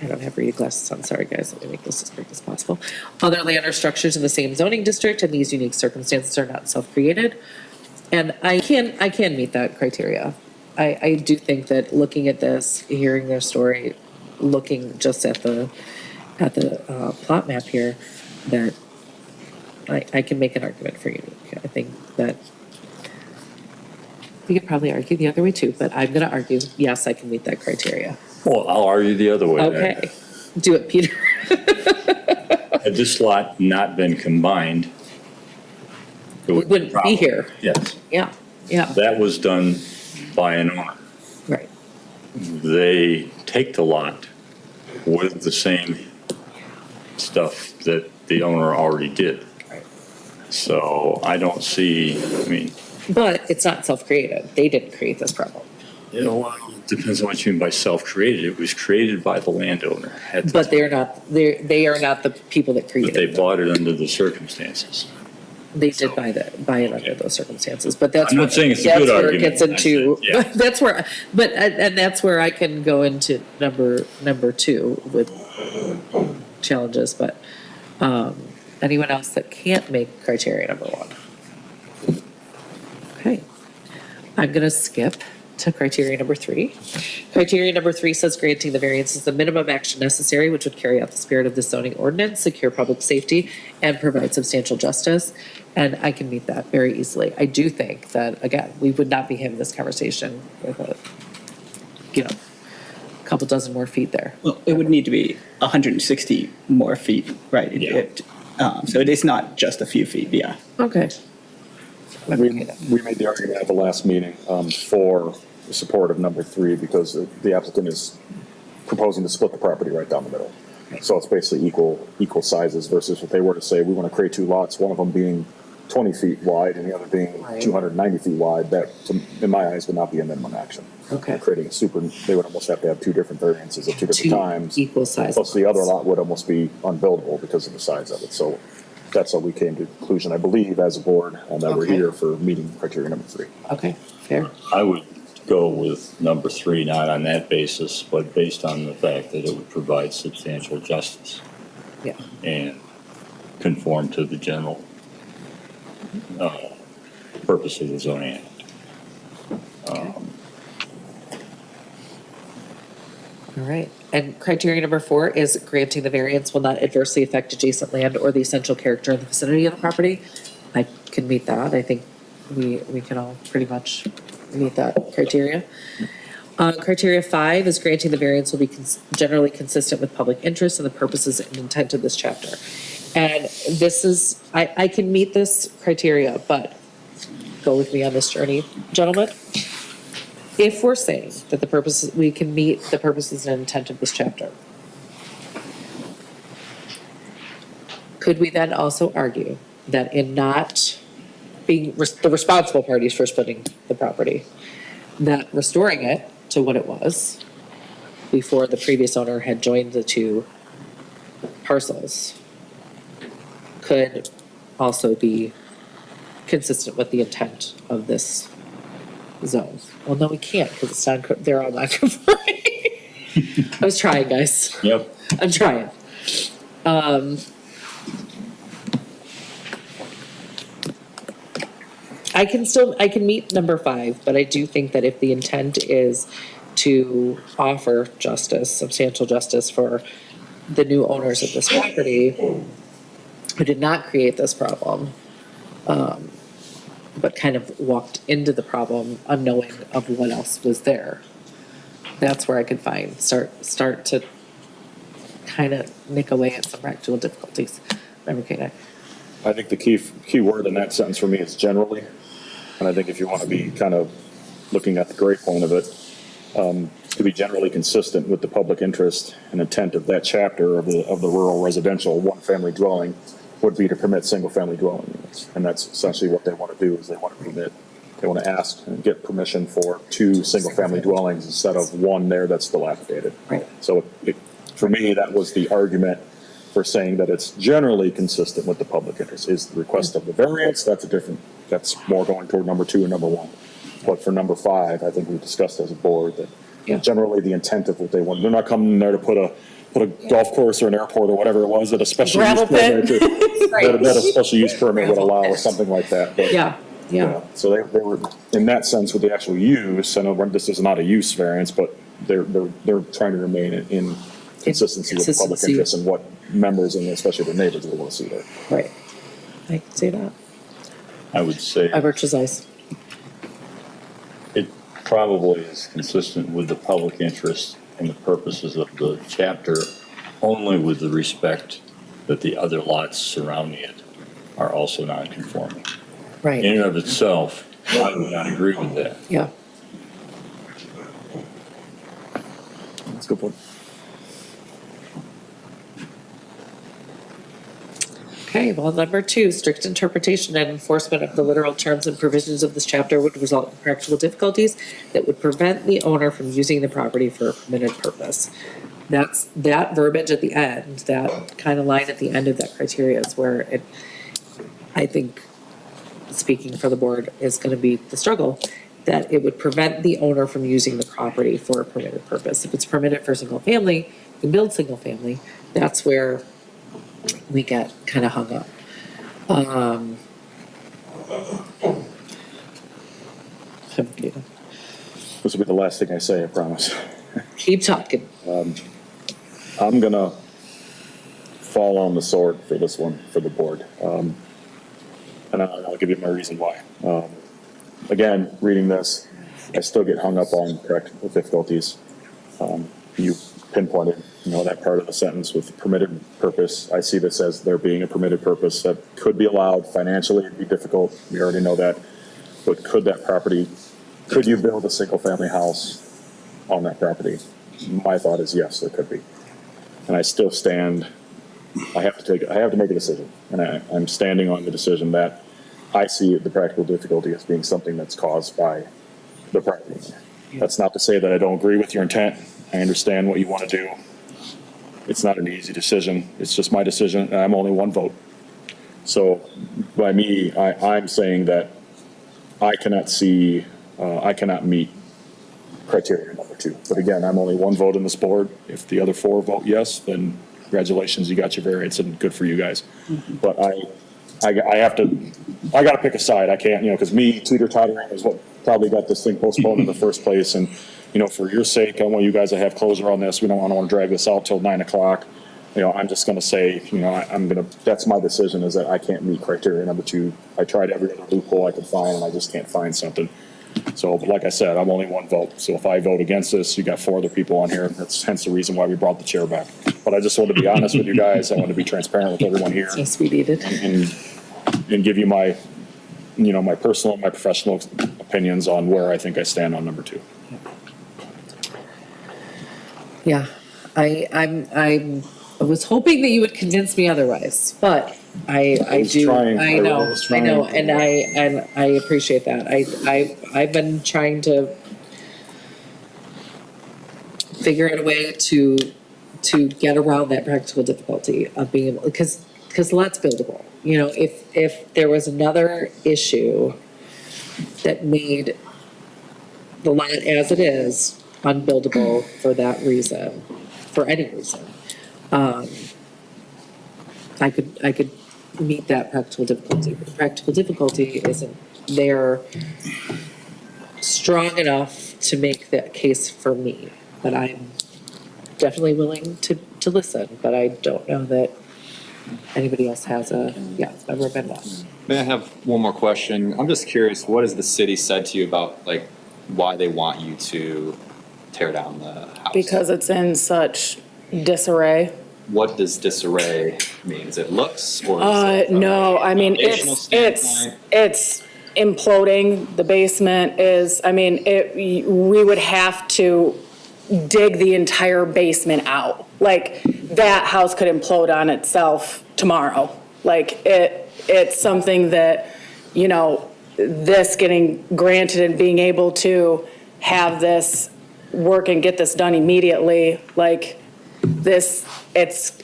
I don't have reading glasses on, sorry guys, let me make this as quick as possible. Other land or structures in the same zoning district, and these unique circumstances are not self-created. And I can meet that criteria. I do think that looking at this, hearing their story, looking just at the plot map here, that I can make an argument for unique. I think that we could probably argue the other way too, but I'm gonna argue, yes, I can meet that criteria. Well, I'll argue the other way. then. Okay, do it, Peter. Had this lot not been combined, it We would wouldn't be probably- here. Yes, Yeah, yeah, that was done by an owner. right. They take the lot with the same stuff that the owner already did. Right. So I don't see, I mean, But it's not self-created. They didn't create this problem. it depends on what you mean by self-created. It was created by the landowner. But they are not the people that But created they it. bought it under the circumstances. They did buy it under those circumstances, but that's I'm not where- saying it's a that's good where it argument. gets into, I said, yeah. that's where I can go into number 2 with challenges, but, anyone else that can't make criteria number 1? Okay, I'm gonna skip to criteria number 3. Criteria number 3 says granting the variance is the minimum action necessary which would carry out the spirit of the zoning ordinance, secure public safety, and provide substantial justice. And I can meet that very easily. I do think that, again, we would not be having this conversation with a couple dozen more feet there. Well, it would need to be 160 more feet, right? Yeah. So it is not just a few feet, yeah. Okay. We made the argument at the last meeting for the support of number 3 because the applicant is proposing to split the property right down the middle. So it's basically equal sizes versus if they were to say, we want to create 2 lots, one of them being 20 feet wide and the other being Right. 290 feet wide, that, in my eyes, would not be a minimum action. Okay. Creating they would almost have to have two different variances at two different Two times. equal size Plus the other lots. lot would almost be unbuildable because of the size of it. So that's how we came to the conclusion, I believe, as a board, that we're Okay. here for meeting criteria number 3. Okay, fair. I would go with number 3, not on that basis, but based on the fact that it would provide substantial justice Yeah. and conform to the general purpose of the zoning act. All right. And criteria number 4 is granting the variance will not adversely affect adjacent land or the essential character of the vicinity of the property. I can meet that. I think we can all pretty much meet that criteria. Criteria 5 is granting the variance will be generally consistent with public interest and the purposes and intent of this chapter. And this is, I can meet this criteria, but go with me on this journey, gentlemen. If we're saying that the purposes, we can meet the purposes and intent of this chapter, could we then also argue that in not being the responsible parties for splitting the property, that restoring it to what it was before the previous owner had joined the two parcels could also be consistent with the intent of this zone? Well, no, we can't because it's not, they're all non-conforming. I was trying, guys. Yep. I'm trying. I can meet number 5, but I do think that if the intent is to offer justice, substantial justice for the new owners of this property who did not create this problem, but kind of walked into the problem unknowing of what else was there, that's where I could start to kind of nick away at some practical difficulties. Remember, Kate? I think the key word in that sentence for me is generally. And I think if you want to be kind of looking at the gray point of it, to be generally consistent with the public interest and intent of that chapter of the rural residential one-family dwelling would be to permit single-family dwelling units. And that's essentially what they want to do, is they want to ask and get permission for 2 single-family dwellings instead of one there that's dilapidated. Right. So for me, that was the argument for saying that it's generally consistent with the public interest. Is the request of the variance, that's more going toward number 2 and number 1. But for number 5, I think we discussed as a board that generally the intent of what they want, they're not coming there to put a golf course or an airport or whatever it was that a special use Gravel permit, pit. that a special use permit would allow or something like that. But, Yeah. so they were, in that sense, with the actual use, I know this is not a use variance, but they're trying to remain in consistency with the public Consistency. interest and what members and especially the neighbors will want to see there. Right. I can say that. I would say I purchase ice. it probably is consistent with the public interest and the purposes of the chapter, only with the respect that the other lots surrounding it are also non-conforming. Right. In and of itself, I would not agree with that. Yeah. That's a good point. Okay, well, number 2, strict interpretation and enforcement of the literal terms and provisions of this chapter would result in practical difficulties that would prevent the owner from using the property for a permitted purpose. That's that verbiage at the end, that kind of line at the end of that criteria is where I think, speaking for the board, is going to be the struggle, that it would prevent the owner from using the property for a permitted purpose. If it's permitted for single family, you can build single family, that's where we get kind of hung up. This will be the last thing I say, I promise. Keep talking. I'm gonna fall on the sword for this one, for the board. And I'll give you my reason why. Again, reading this, I still get hung up on practical difficulties. You pinpointed, that part of the sentence with permitted purpose. I see this as there being a permitted purpose that could be allowed. Financially, it'd be difficult. We already know that. But could you build a single family house on that property? My thought is yes, there could be. And I still stand, I have to make a decision. And I'm standing on the decision that I see the practical difficulty as being something that's caused by the property owner. That's not to say that I don't agree with your intent. I understand what you want to do. It's not an easy decision. It's just my decision, and I'm only one vote. So by me, I'm saying that I cannot meet criteria number 2. But again, I'm only one vote in this board. If the other 4 vote yes, then congratulations, you got your variance and good for you guys. But I got to pick a side. I can't, because me teeter-tottering is what probably got this thing postponed in the first place. And, for your sake, I want you guys to have closure on this. I don't want to drag this out till 9 o'clock. I'm just going to say, that's my decision, is that I can't meet criteria number 2. I tried every other loophole I could find, and I just can't find something. So, but like I said, I'm only one vote. So if I vote against this, you got 4 other people on here. That's hence the reason why we brought the chair back. But I just wanted to be honest with you guys. I want to be transparent with everyone here. Yes, we needed. And give you my, my personal, my professional opinions on where I think I stand on number 2. Yeah, I was hoping that you would convince me otherwise, but I was do. trying. I I know, was I know, trying. and I appreciate that. I've been trying to figure out a way to get around that practical difficulty of being able, because lots buildable. If there was another issue that made the lot as it is unbuildable for that reason, for any reason, I could meet that practical difficulty. But the practical difficulty isn't there strong enough to make that case for me. But I'm definitely willing to listen, but I don't know that anybody else has it's never been one. May I have one more question? I'm just curious, what has the city said to you about, like, why they want you to tear down the house? Because it's in such disarray. What does disarray mean? Is it looks, or is it No, I mean, foundational standpoint? it's imploding. The basement is, we would have to dig the entire basement out. Like, that house could implode on itself tomorrow. Like, it's something that, this getting granted and being able to have this work and get this done immediately, like, this, it's,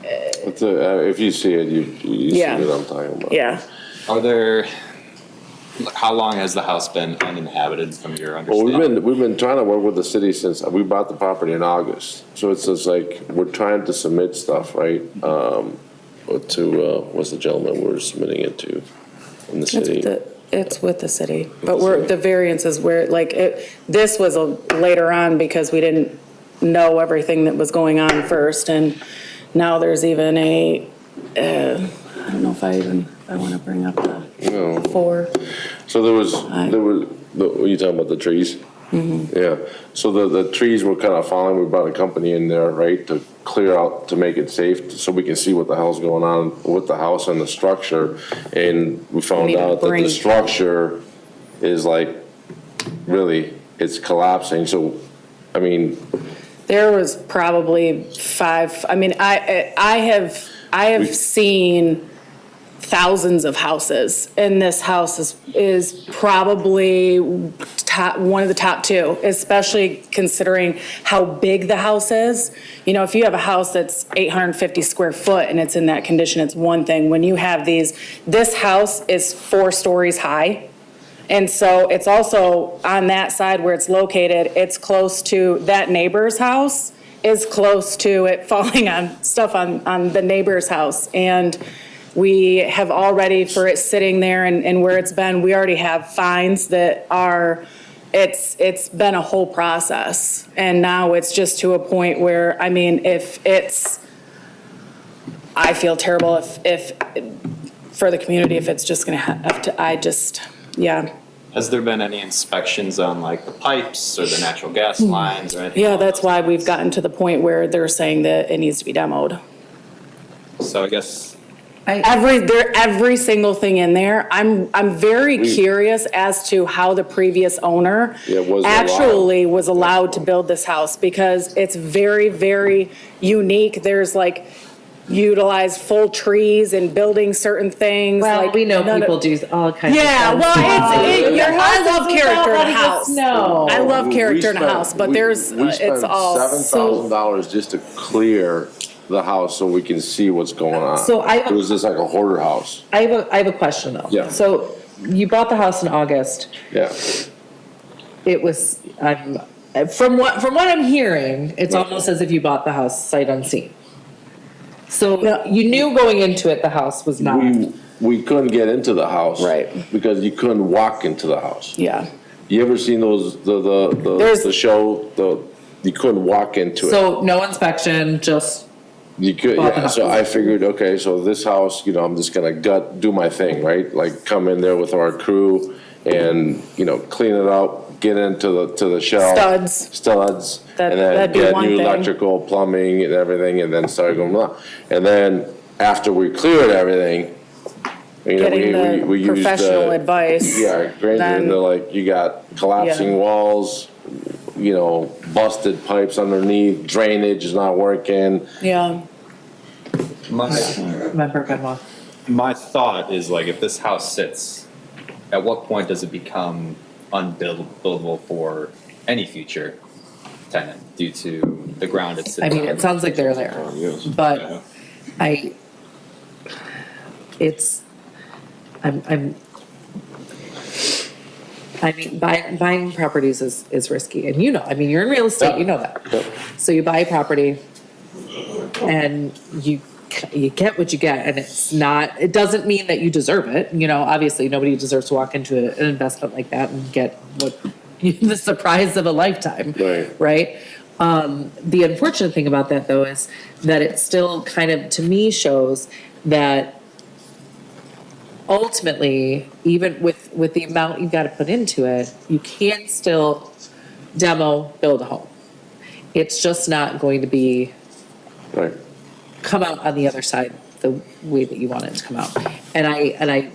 If you see it, you see Yeah. what I'm talking about. yeah. How long has the house been uninhabited from your Well, understanding? we've been trying to work with the city since we bought the property in August. So it's just like, we're trying to submit stuff, right? What's the gentleman we're submitting it to in the city? It's with the city, the but city. the variance is where, like, this was later on because we didn't know everything that was going on first, and now there's even I don't know if I want to bring up No. the 4. So there was, were you talking about the trees? Mm-hmm. Yeah, so the trees were kind of falling, we brought a company in there, right, to clear out, to make it safe, so we can see what the hell's going on with the house and the structure. And we found need to out that bring- the structure is like, really, it's collapsing, so, There was probably 5, I have seen thousands of houses, and this house is probably one of the top 2, especially considering how big the house is. If you have a house that's 850 square foot and it's in that condition, it's one thing. When you have this house is 4 stories high. And so it's also on that side where it's located, it's close to that neighbor's house, is close to it falling on stuff on the neighbor's house. And we have already, for it sitting there and where it's been, we already have fines that are, it's been a whole process. And now it's just to a point where, I feel terrible if for the community, if it's just gonna have to, yeah. Has there been any inspections on, like, the pipes or the natural gas lines or anything? Yeah, along that's those why lines? we've gotten to the point where they're saying that it needs to be demoed. So I guess, Every single thing in there, I'm very curious as to how the previous owner Yeah, was actually allowed. was allowed to build this house, because it's very, very unique. There's like utilize full trees and building certain things. Well, like we know none of- people do all kinds of Yeah, stuff. well, Your house I love is without character in a letting us house. know. I love We character in a spent- house, but we- there's, we spent it's all. $7,000 just to clear the house so we can see what's going on. So I- It was just like a hoarder house. I have a question though. Yeah. So you bought the house in August. Yeah. It was, from what I'm hearing, it's almost as if you bought the house sight unseen. So you knew going into it, the house was not. We couldn't get into the house. Right. Because you couldn't walk into the house. Yeah. You ever seen those, There's- the show, you couldn't walk into it? So no inspection, just, You could, bought the yeah, so house. I figured, okay, so this house, I'm just gonna do my thing, right? Like come in there with our crew and, clean it out, get into the shell. Studs. That- And then that'd be get one new thing. electrical, plumbing and everything, and then start going, blah. And then after we cleared everything, Getting the we used, professional advice. Yeah, Granger, then- and they're like, you got collapsing Yeah. walls, busted pipes underneath, drainage is not working. Yeah. remember Benoit. My thought is like, if this house sits, at what point does it become unbuildable for any future tenant due to the ground it's I sitting mean, on? it sounds like they're there, but I, it's, I mean, buying properties is risky, and I mean, you're in real estate, you know that. So you buy a property, and you get what you get, and it doesn't mean that you deserve it. Obviously, nobody deserves to walk into an investment like that and get the surprise of a lifetime, right? The unfortunate thing about that, though, is that it still kind of, to me, shows that ultimately, even with the amount you've got to put into it, you can still build a home. It's just not going to be Right. come out on the other side the way that you want it to come out. And I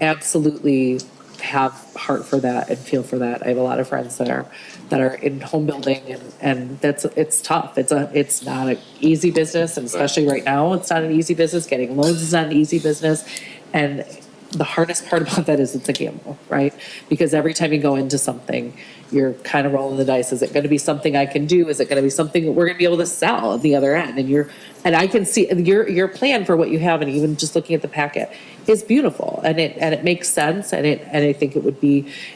absolutely have heart for that and feel for that. I have a lot of friends that are in home building, and it's tough. It's not an easy business, and especially right now, it's not an easy business. Getting loans is not an easy business. And the hardest part about that is it's a gamble, right? Because every time you go into something, you're kind of rolling the dice. Is it going to be something I can do? Is it going to be something that we're going to be able to sell at the other end? And I can see your plan for what you have, and even just looking at the packet is beautiful, and it makes sense, and I think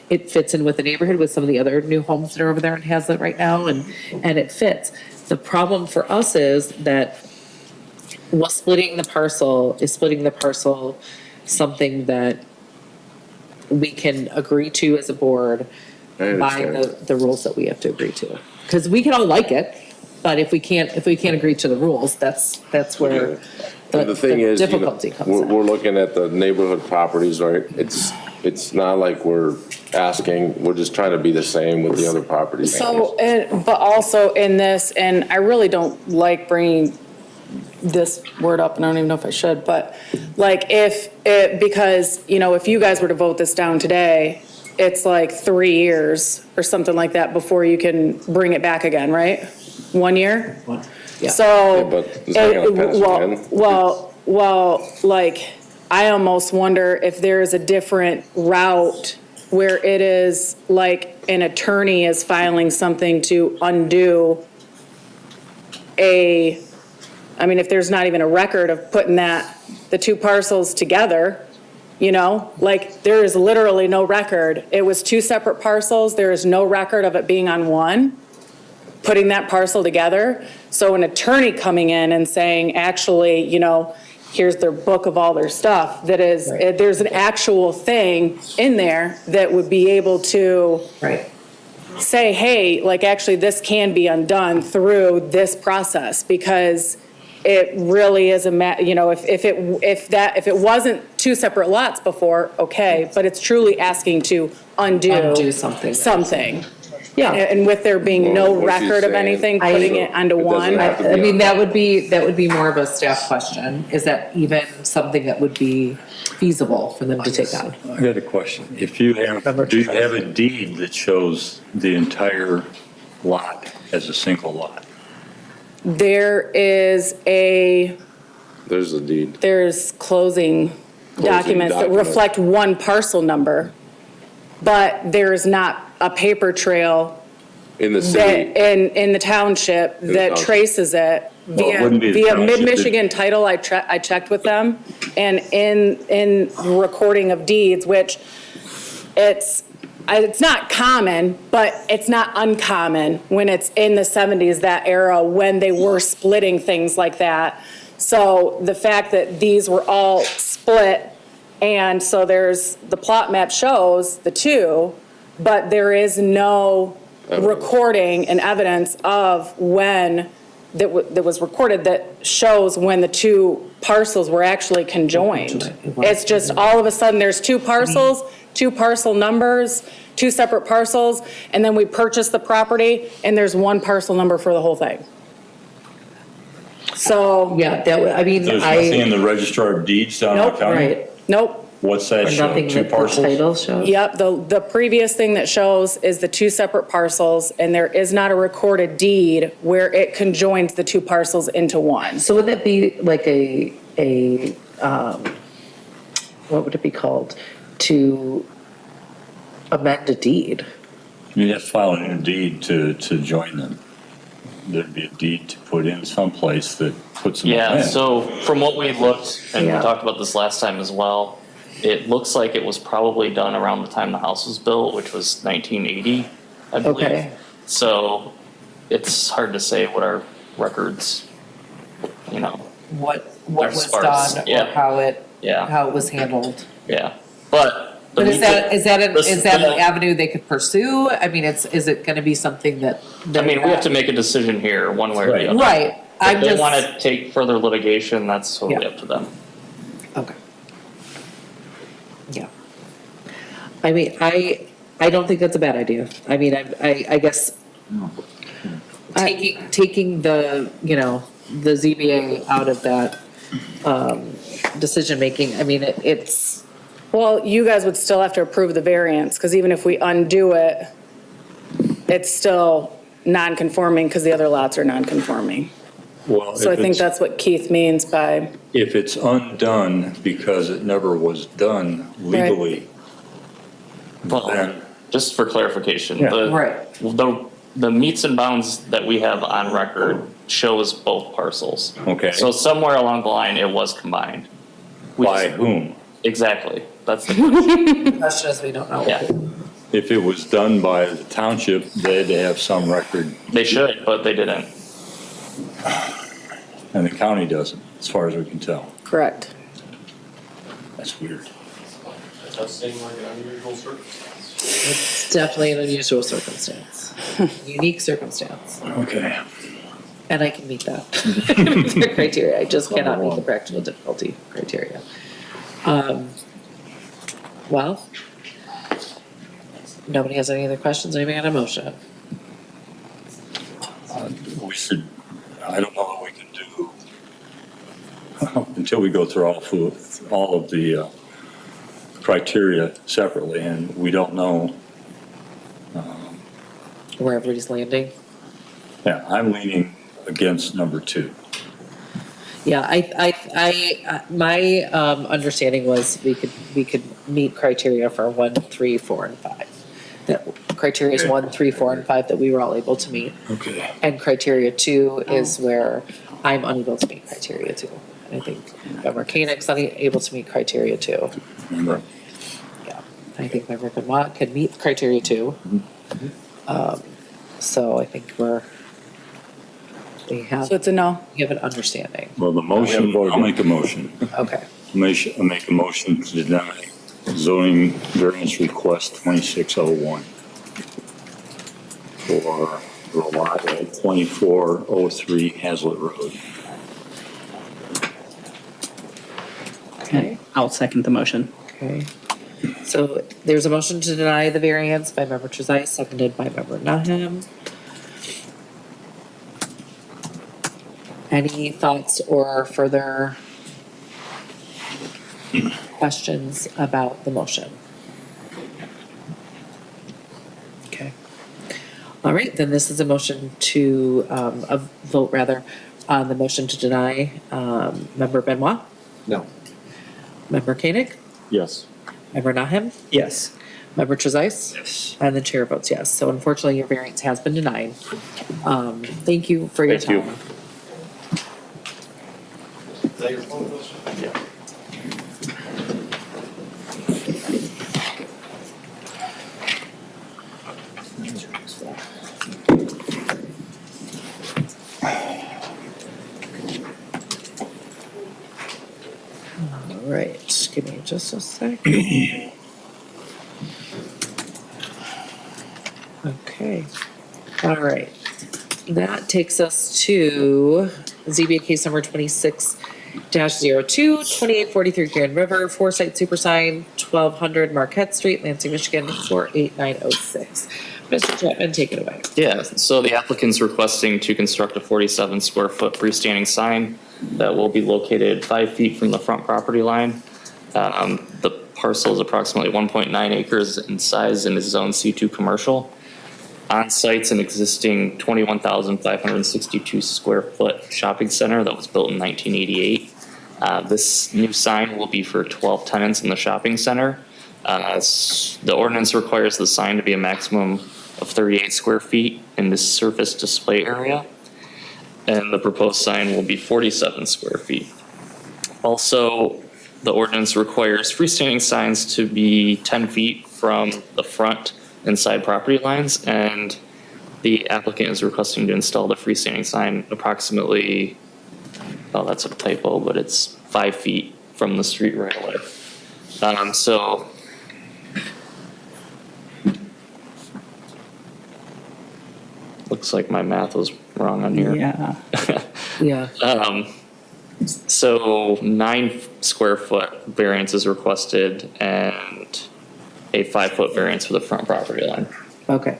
it fits in with the neighborhood with some of the other new homes that are over there in Hazlet right now, and it fits. The problem for us is that splitting the parcel something that we can agree to as a board by the rules that we have to agree to. Because we can all like it, but if we can't agree to the rules, that's where The thing is, difficulty comes in. we're looking at the neighborhood properties, right? It's not like we're asking, we're just trying to be the same with the other properties. So, but also in this, and I really don't like bringing this word up, and I don't even know if I should, but like because, if you guys were to vote this down today, it's like 3 years or something like that before you can bring it back again, right? 1 year? Yeah. So. Yeah, but is that gonna pass again? Well, like, I almost wonder if there is a different route where it is like an attorney is filing something to undo if there's not even a record of putting the two parcels together, like there is literally no record. It was two separate parcels. There is no record of it being on one, putting that parcel together. So an attorney coming in and saying, actually, here's their book of all their stuff, there's an actual thing in there that would be able to say, hey, like actually this can be undone through this process, because it really is if it wasn't two separate lots before, okay, but it's truly asking to undo something. something. Yeah. And with there being no Well, what she's record of saying- anything, putting it onto It doesn't one. have to I be mean, on- that would be more of a staff question. Is that even something that would be feasible for them to take on? I got a question. Do you have a deed that shows the entire lot as a single lot? There is a There's a deed. There's closing documents that documents. reflect one parcel number, but there's not a paper trail In the that, city. in the township the that township. traces it Well, it wouldn't be the via township, Mid-Michigan Title. I checked with them, and in recording of deeds, which it's not common, but it's not uncommon when it's in the 70s, that era, when they were splitting things like that. So the fact that these were all split, and so there's, the plot map shows the two, but there is no recording and evidence of when that was recorded that shows when the two parcels were actually conjoined. It's just all of a sudden, there's two parcels, two parcel numbers, two separate parcels, and then we purchase the property, and there's one parcel number for the whole thing. So, Yeah, I mean, There's nothing in the registrar of deeds down in the nope, county? right. nope. What's that Or show, nothing two that the parcels? title shows? Yep, the previous thing that shows is the two separate parcels, and there is not a recorded deed where it conjoins the two parcels into one. So would that be like what would it be called? To amend a deed? You'd have to file a new deed to join them. There'd be a deed to put in someplace that puts them in. Yeah, so from what we looked, and we Yeah. talked about this last time as well, it looks like it was probably done around the time the house was built, which was 1980, I believe. Okay. So it's hard to say what our records, What There's was sparse, done or yeah. how it yeah, was handled? yeah. But. But is that an the- avenue they could pursue? I mean, is it gonna be something that? I mean, we have to make a decision here, one way or the other. Right, I'm If they just. want to take further litigation, that's totally Yeah. up to them. Okay. Yeah. I mean, I don't think that's a bad idea. I mean, I guess taking the, the ZBA out of that, decision-making, I mean, it's, Well, you guys would still have to approve the variance, because even if we undo it, it's still non-conforming because the other lots are non-conforming. Well, So I think that's what Keith means by, if it's undone because it never was done legally, Well, then, just for clarification, Yeah. Right. the meets and bounds that we have on record shows both parcels. okay, So somewhere along the line, it was combined. We by just- whom? Exactly, that's the question, question is, we don't know. yeah. If it was done by the township, they'd have some record, They should, but they didn't. and the county doesn't, as far as we can tell. correct. That's weird. It's definitely an unusual circumstance, unique circumstance, Okay. and I can meet that. The criteria, I just cannot meet the practical difficulty criteria. Well, nobody has any other questions, anybody got a motion? We should, I don't know what we can do until we go through all of the criteria separately, and we don't know. Where everybody's landing? Yeah, I'm leaning against number 2. Yeah, my understanding was we could meet criteria for 1, 3, 4, and 5. That criteria is Okay. 1, 3, 4, and 5 that we were all able to meet. Okay. And criteria 2 is where I'm unable to meet criteria 2. I think Member Koenig's unable to meet criteria 2. Remember, Yeah, I think Member Benoit can meet criteria 2. So I think we have So it's a no. an understanding. well, the motion, I'll make a motion. Okay. I'll make a motion to deny zoning variance request 2601 for the lot at 2403 Hazlet Road. Okay. I'll second the motion. Okay. So there's a motion to deny the variance by Member Trezise, seconded by Member Nahum. Any thoughts or further questions about the motion? Okay. All right, then this is a motion to, a vote rather, On the motion to deny, Member Benoit, No. Member Koenig, Yes. Member Nahem, Yes. Member Trezise? Yes. And the chair votes yes. So unfortunately, your variance has been denied. Thank you for your Thank you. time. All right, give me just a sec. Okay, all right. That takes us to ZBA case number 26-02, 2843 Grand River, Foresight Super Sign, 1200 Marquette Street, Lansing, Michigan, 48906. Mr. Chapman, take it away. Yeah, so the applicant's requesting to construct a 47 square foot freestanding sign that will be located 5 feet from the front property line. The parcel is approximately 1.9 acres in size and is zone C2 commercial. On site's an existing 21,562 square foot shopping center that was built in 1988. This new sign will be for 12 tenants in the shopping center. The ordinance requires the sign to be a maximum of 38 square feet in the surface display area. And the proposed sign will be 47 square feet. Also, the ordinance requires freestanding signs to be 10 feet from the front and side property lines, and the applicant is requesting to install the freestanding sign approximately, oh, that's a typo, but it's 5 feet from the street right away. So looks like my math was wrong on here. Yeah. Yeah. So 9 square foot variance is requested and a 5 foot variance for the front property line. Okay.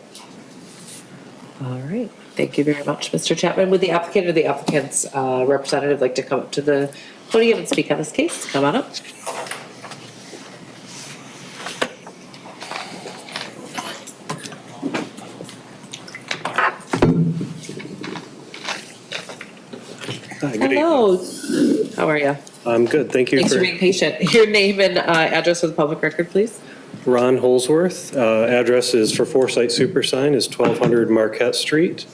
All right. Thank you very much, Mr. Chapman. Would the applicant or the applicant's representative like to come up to the podium and speak on this case? Come on up. Hi, good evening. Hello. How are you? I'm good, thank you. Thanks for being patient. Your name and address for the public record, please. Ron Holsworth. Address is for Foresight Super Sign is 1200 Marquette Street,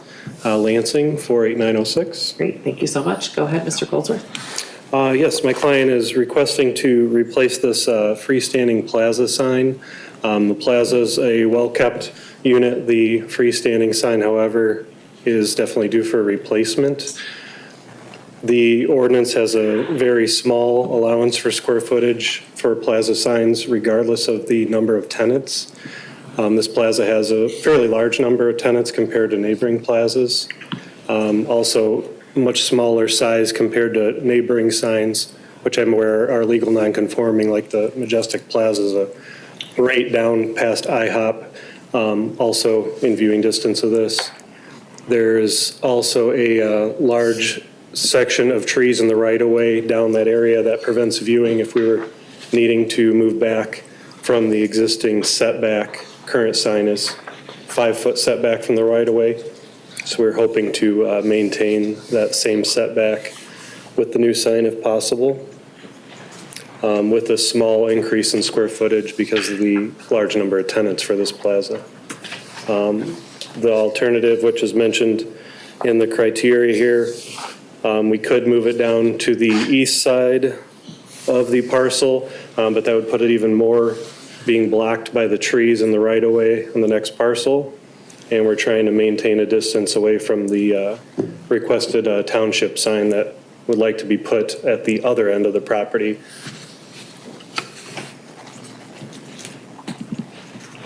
Lansing, 48906. Great. Thank you so much. Go ahead, Mr. Goldsworth. Yes, my client is requesting to replace this freestanding plaza sign. The plaza is a well-kept unit. The freestanding sign, however, is definitely due for replacement. The ordinance has a very small allowance for square footage for plaza signs regardless of the number of tenants. This plaza has a fairly large number of tenants compared to neighboring plazas. Also, much smaller size compared to neighboring signs, which I'm aware are legal non-conforming, like the Majestic Plaza is a right down past IHOP, also in viewing distance of this. There's also a large section of trees in the right-of-way down that area that prevents viewing if we were needing to move back from the existing setback. Current sign is 5 foot setback from the right-of-way. So we're hoping to maintain that same setback with the new sign if possible, with a small increase in square footage because of the large number of tenants for this plaza. The alternative, which is mentioned in the criteria here, we could move it down to the east side of the parcel, but that would put it even more being blocked by the trees in the right-of-way on the next parcel. And we're trying to maintain a distance away from the requested township sign that would like to be put at the other end of the property.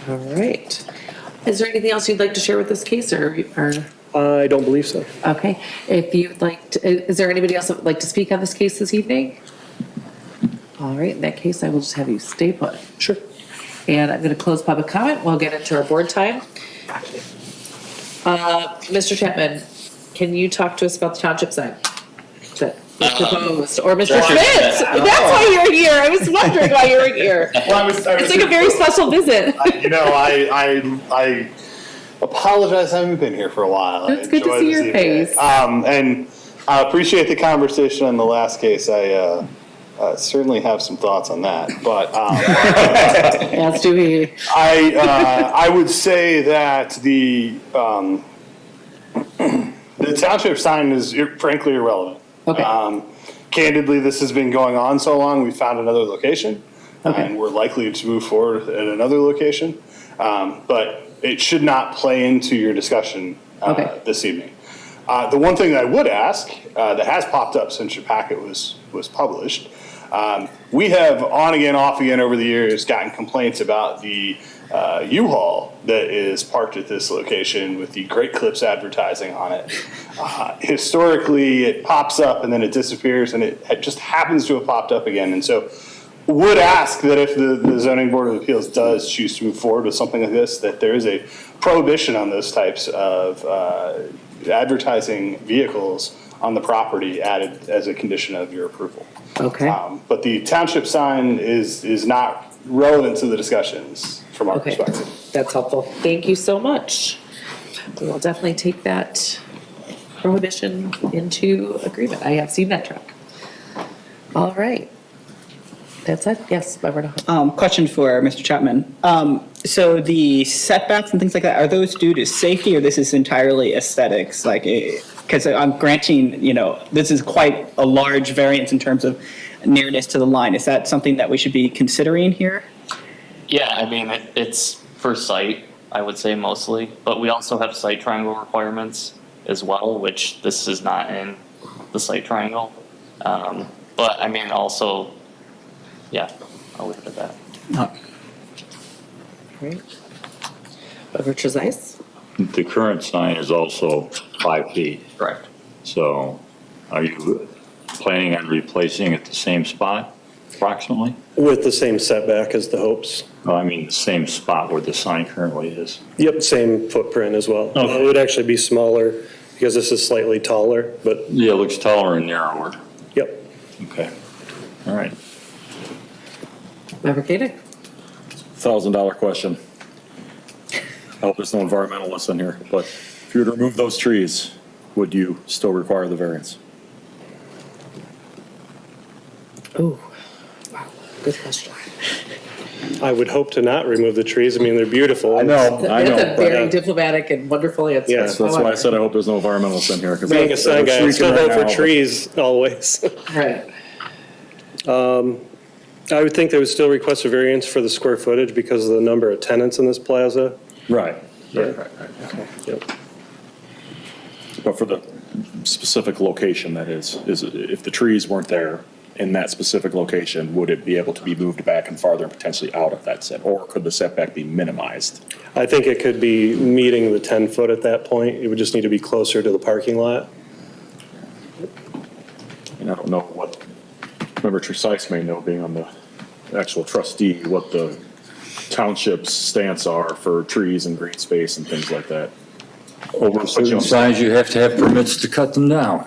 All right. Is there anything else you'd like to share with this case or? I don't believe so. Okay. If you'd like to, is there anybody else that would like to speak on this case this evening? All right. In that case, I will just have you stay put. Sure. And I'm going to close public comment. We'll get into our board time. Mr. Chapman, can you talk to us about the township sign that was proposed? Or Mr. Schmidt? That's why you're here. I was wondering why you were here. Well, It's like a very special visit. I apologize. I haven't been here for a while. It's good to see your face. And I appreciate the conversation on the last case. I certainly have some thoughts on that, but As do we. I would say that the township sign is frankly irrelevant. Okay. Candidly, this has been going on so long, we found another location, Okay. and we're likely to move forward at another location. But it should not play into your discussion Okay. this evening. The one thing that I would ask that has popped up since your packet was published, we have on again, off again over the years gotten complaints about the U-Haul that is parked at this location with the Great Clips advertising on it. Historically, it pops up and then it disappears, and it just happens to have popped up again. And so would ask that if the Zoning Board of Appeals does choose to move forward with something like this, that there is a prohibition on those types of advertising vehicles on the property added as a condition of your approval. Okay. But the township sign is not relevant to the discussions from our Okay. perspective. That's helpful. Thank you so much. We will definitely take that prohibition into agreement. I have seen that truck. All right. That's it? Yes, Member Nahum. Question for Mr. Chapman. So the setbacks and things like that, are those due to safety, or this is entirely aesthetics? Like, because I'm granting, this is quite a large variance in terms of nearness to the line. Is that something that we should be considering here? Yeah, I mean, it's for site, I would say mostly, but we also have site triangle requirements as well, which this is not in the site triangle. But I mean, also, yeah, I'll leave it at that. Great. Member Trezise? The current sign is also 5 feet. Correct. So are you planning on replacing at the same spot approximately? With the same setback as the Hopes. No, I mean, the same spot where the sign currently is. Yep, same footprint as well. Okay. It would actually be smaller because this is slightly taller, but Yeah, it looks taller and narrower. yep. Okay. All right. Member Koenig? $1,000 question. I hope there's no environmentalists in here, but if you were to remove those trees, would you still require the variance? Ooh, wow, good question. I would hope to not remove the trees. I mean, they're beautiful. That's a very but, diplomatic and wonderful answer. Yeah, so that's why I said I hope there's no environmentalists in here. 'Cause Being a sign guy, I they're still shrieking vote right for now, trees always. Right. I would think they would still request a variance for the square footage because of the number of tenants in this plaza. but- Right. Yeah. Right. Yep. But for the specific location that is if the trees weren't there in that specific location, would it be able to be moved back and farther and potentially out of that set? Or could the setback be minimized? I think it could be meeting the 10-foot at that point. It would just need to be closer to the parking lot. And I don't know what, Member Trezise may know, being on the actual trustee, what the township's stance are for trees and green space and things like that. Over certain signs, you have to have permits to cut them down.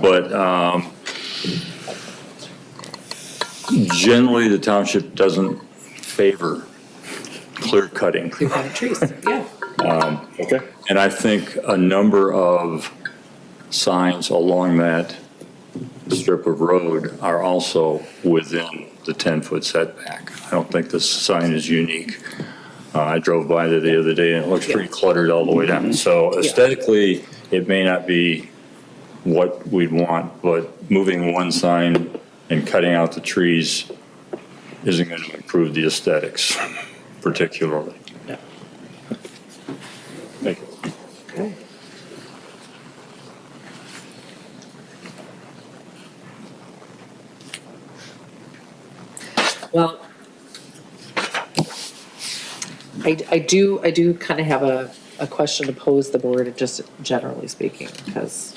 But generally, the township doesn't favor clear cutting. Clear cutting trees, yeah. Okay. And I think a number of signs along that strip of road are also within the 10-foot setback. I don't think this sign is unique. I drove by there the other day and it looks pretty cluttered all the way down. So aesthetically, it may not be what we'd want, but moving one sign and cutting out the trees isn't going to improve the aesthetics particularly. Thank you. Okay. Well, I do kind of have a question to pose the board, just generally speaking, because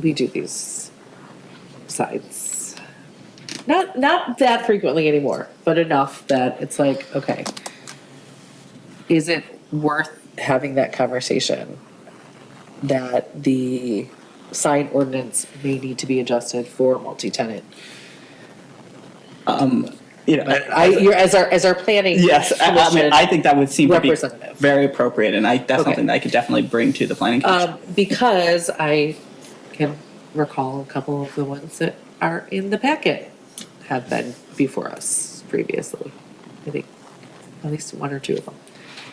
we do these sites. Not that frequently anymore, but enough that it's like, okay, is it worth having that conversation that the sign ordinance may need to be adjusted for multi-tenant? You're as our planning. Yes, I mean, commission I think that would seem to be representative. very appropriate, and that's Okay. something that I could definitely bring to the planning commission. Because I can recall a couple of the ones that are in the packet have been before us previously. I think at least one or two of them.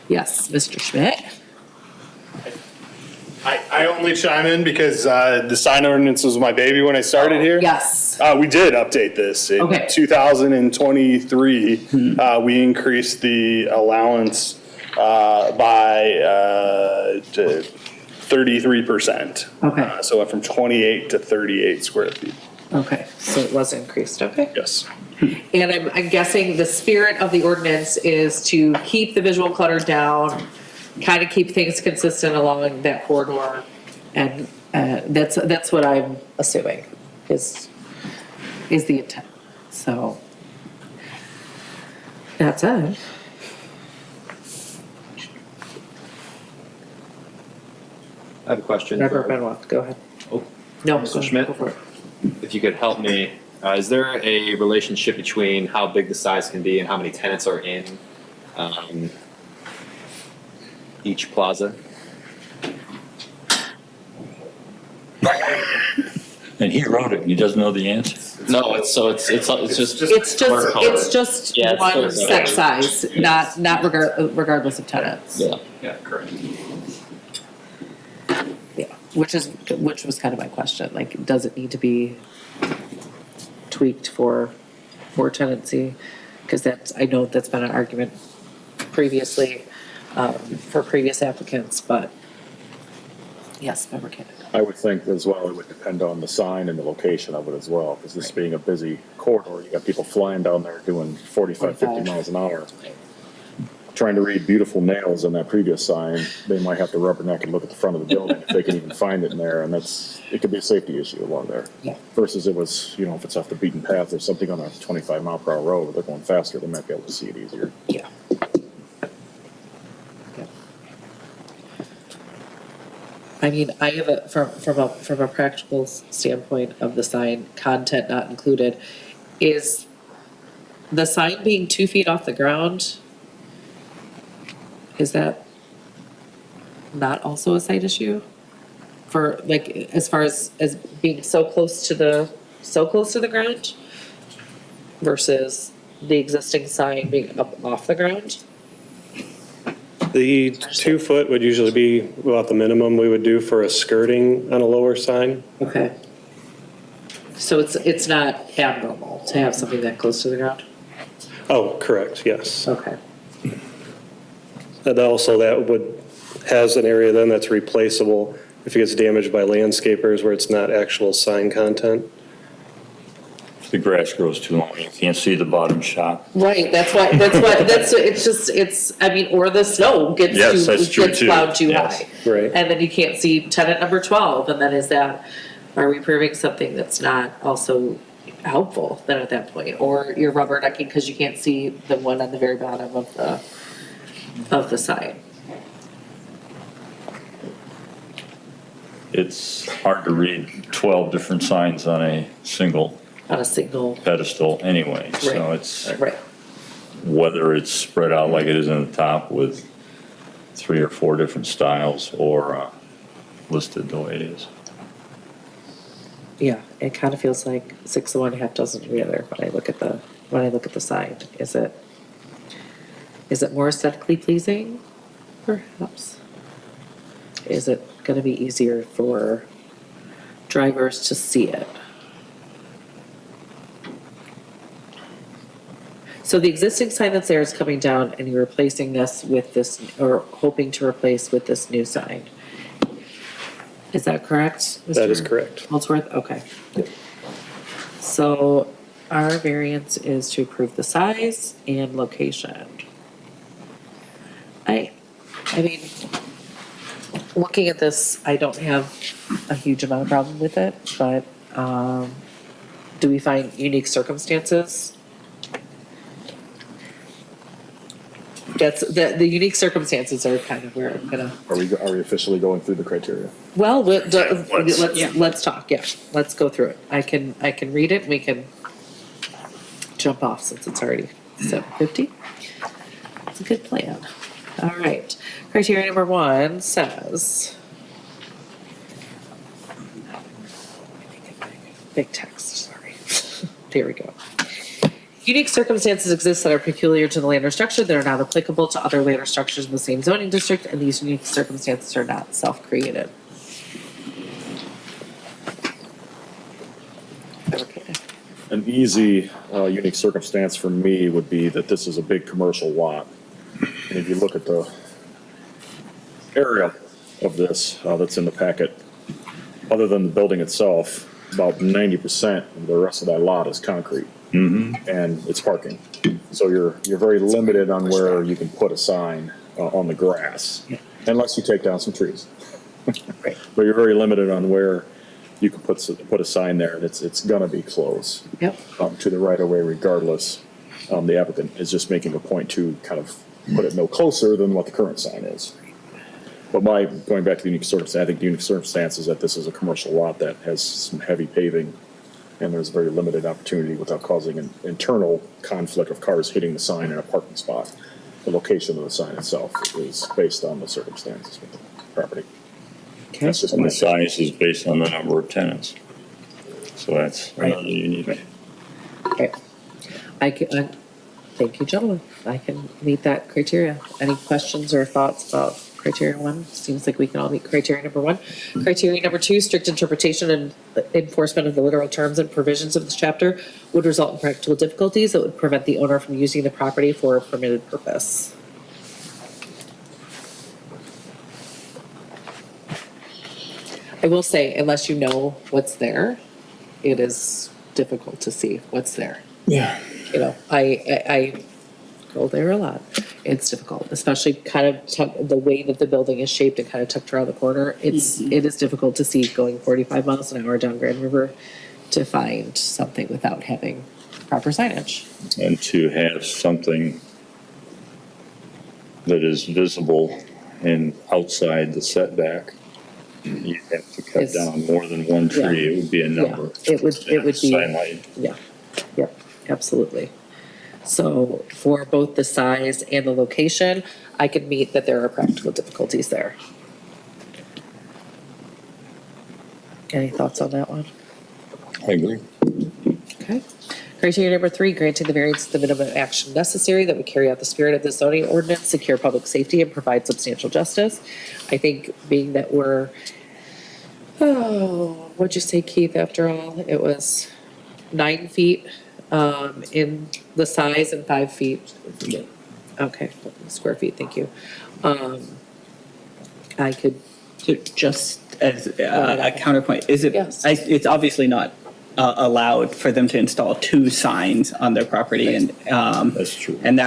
Yes, Mr. Schmidt? I only chime in because the sign ordinance was my baby when I started here. Yes. We did update this. In Okay. 2023, we increased the allowance by 33%. Okay. So it went from 28 to 38 square feet. Okay, so it was increased, okay. Yes. And I'm guessing the spirit of the ordinance is to keep the visual clutter down, kind of keep things consistent along that corridor. And that's what I'm assuming is the intent. So that's it. I have a question. Never for- been walked, go ahead. Oh, No, Mr. go- Schmidt? go for it. If you could help me, is there a relationship between how big the size can be and how many tenants are in each plaza? And he wrote it, and he doesn't know the answer. No, it's just. It's just Yeah, it's one clear set color. size, not regardless of tenants. Yeah. Yeah, correct. Yeah, which was kind of my question, like, does it need to be tweaked for tenancy? Because I know that's been an argument previously, for previous applicants, but yes, Member Kennedy. I would think as well, it would depend on the sign and the location of it as well, because this being a busy corridor, you got people flying down there doing 45, 50 miles an hour. Trying to read beautiful nails on that previous sign, they might have to rubberneck and look at the front of the building if they can even find it in there, and it could be a safety issue along there. Yeah. Versus it was, if it's off the beaten path, there's something on a 25-mile-per-hour road, they're going faster, they might be able to see it easier. Yeah. I mean, I have from a practical standpoint of the sign, content not included, is the sign being 2 feet off the ground, is that not also a site issue? For, like, as far as being so close to the ground versus the existing sign being up off the ground? The 2 foot would usually be about the minimum we would do for a skirting on a lower sign. Okay. So it's not abnormal to have something that close to the ground? Oh, correct, yes. Okay. And also has an area then that's replaceable if it gets damaged by landscapers where it's not actual sign content. If the grass grows too long, you can't see the bottom shot. Right, or the snow Yes, that's true gets too. plowed too Yes. high. Right. And then you can't see tenant number 12, and then are we proving something that's not also helpful then at that point? Or you're rubbernecking because you can't see the one on the very bottom of the sign? It's hard to read 12 different signs on a single On a single, pedestal anyway. So Right. it's right, whether it's spread out like it is in the top with 3 or 4 different styles or listed the way it is. yeah, it kind of feels like 6 of one, half dozen of the other when I look at the sign. Is it more aesthetically pleasing? Perhaps. Is it gonna be easier for drivers to see it? So the existing sign that's there is coming down and you're replacing this with this, or hoping to replace with this new sign. Is that correct? That is Mr. correct. Holdsworth, okay. So our variance is to approve the size and location. I mean, looking at this, I don't have a huge amount of problem with it, but, do we find unique circumstances? That's, the unique circumstances are kind of where I'm gonna, Are we officially going through the criteria? well, let's talk, yeah, let's go through it. I can read it, we can jump off since it's already 7:50. It's a good plan. All right, criteria number 1 says big text, sorry. There we go. Unique circumstances exist that are peculiar to the land or structure that are not applicable to other land or structures in the same zoning district, and these unique circumstances are not self-created. Okay. An easy, unique circumstance for me would be that this is a big commercial lot. And if you look at the area of this, that's in the packet, other than the building itself, about 90% of the rest of that lot is concrete. And it's parking. So you're very limited on where you can put a sign on the grass, unless you take down some trees. Right. But you're very limited on where you can put a sign there, and it's gonna be close. Yep. To the right of way regardless. The applicant is just making a point to kind of put it no closer than what the current sign is. But going back to the unique circumstance, I think the unique circumstance is that this is a commercial lot that has some heavy paving, and there's very limited opportunity without causing an internal conflict of cars hitting the sign in a parking spot. The location of the sign itself is based on the circumstances with the property. Okay. That's just And my the size is based on the number of tenants. So that's another unique. Okay. Thank you, gentlemen. I can meet that criteria. Any questions or thoughts about criteria 1? Seems like we can all meet criteria number 1. Criteria number 2, strict interpretation and enforcement of the literal terms and provisions of this chapter would result in practical difficulties that would prevent the owner from using the property for a permitted purpose. I will say, unless you know what's there, it is difficult to see what's there. Yeah. You know, I go there a lot. It's difficult, especially kind of the way that the building is shaped and kind of tucked around the corner. It is difficult to see going 45 miles an hour down Grand River to find something without having proper signage. And to have something that is visible and outside the setback, you have to cut down more than one tree. It would be a number. It would be. Sign light. Yeah, absolutely. So for both the size and the location, I could meet that there are practical difficulties there. Any thoughts on that one? I agree. Okay. Criteria number 3, granting the variance is the minimum action necessary that would carry out the spirit of the zoning ordinance, secure public safety, and provide substantial justice. I think being that we're, what'd you say, Keith, after all? It was 9 feet in the size and 5 feet. Okay, square feet, thank you. I could. Just as a counterpoint, is it, Yes. it's obviously not allowed for them to install 2 signs on their property, and That's true. and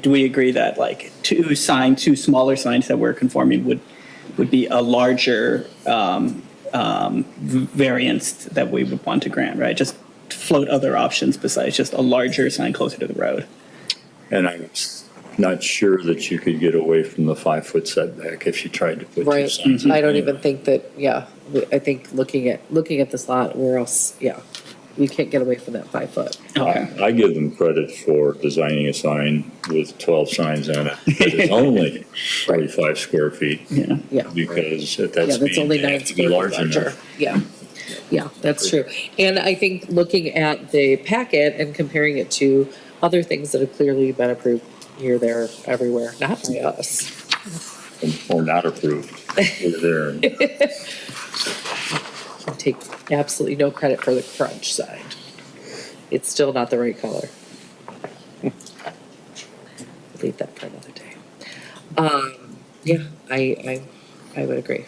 do we agree that like 2 smaller signs that we're conforming would be a larger variance that we would want to grant, right? Just float other options besides just a larger sign closer to the road. And I'm not sure that you could get away from the 5-foot setback if you tried to put 2 Right. signs. I don't even think that, I think looking at this lot, where else, we can't get away from that 5 foot. Okay. I give them credit for designing a sign with 12 signs on it. But it's only 45 square feet. Yeah. Yeah. Because at that Yeah, that's speed, only they 9 have to be square feet large larger. enough. Yeah, that's true. And I think looking at the packet and comparing it to other things that have clearly been approved here, there, everywhere, not by us. Or not approved. We're there. I take absolutely no credit for the crunch side. It's still not the right color. Leave that for another day. I would agree.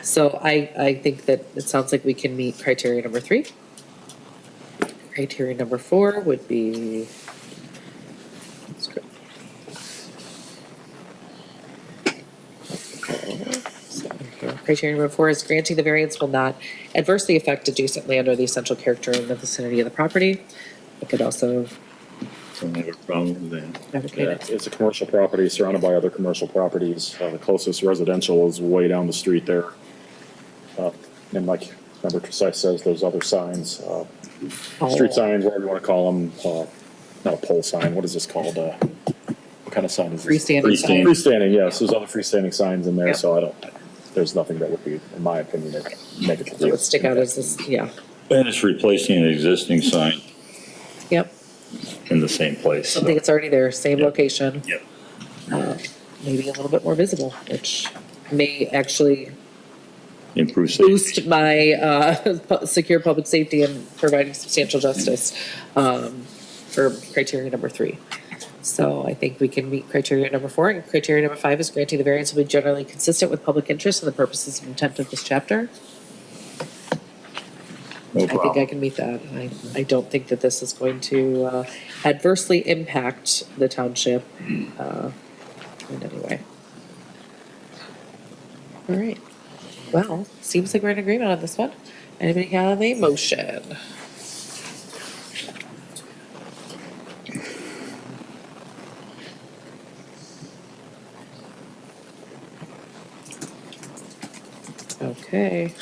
So I think that it sounds like we can meet criteria number 3. Criteria number 4 would be. Criteria number 4 is granting the variance will not adversely affect adjacent land or the essential character in the vicinity of the property. It could also. Don't have a problem with that. Yeah, it's a commercial property surrounded by other commercial properties. The closest residential is way down the street there. And like Member Tresice says, there's other signs, street signs, whatever you want to call them. Not a pole sign, what is this called? What kind of sign is this? Freestanding sign. Freestanding, yes, there's other freestanding signs in there, Yep. so there's nothing that would be, in my opinion, negative. That would stick out as this, yeah, And it's replacing an existing sign yep. in the same place. so- Something that's already there, same location, Yep. maybe a little bit more visible, which may actually Improve safety. boost my secure public safety and providing substantial justice for criteria number 3. So I think we can meet criteria number 4. And criteria number 5 is granting the variance will be generally consistent with public interest and the purposes and intent of this chapter. No I think I problem. can meet that. I don't think that this is going to adversely impact the township in any way. All right. Well, seems like we're in agreement on this one. Anybody have a motion? Okay.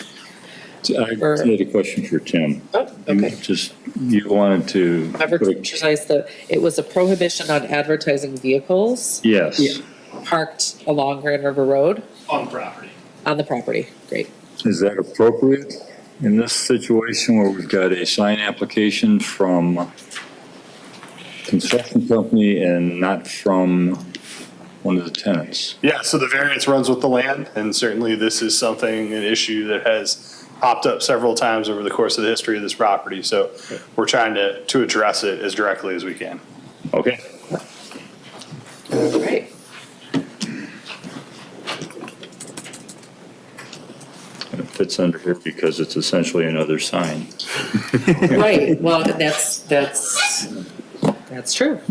I had a question for Tim. Oh, okay. You wanted to. Remember to emphasize that it was a prohibition on advertising vehicles Yes. parked along Grand River Road On property. on the property. Great. Is that appropriate in this situation where we've got a sign application from construction company and not from one of the tenants? Yeah, so the variance runs with the land, and certainly this is something, an issue that has popped up several times over the course of the history of this property. So we're trying to address it as directly as we can. Okay. All right. And it fits under here because it's essentially another sign. Right. Well, that's true.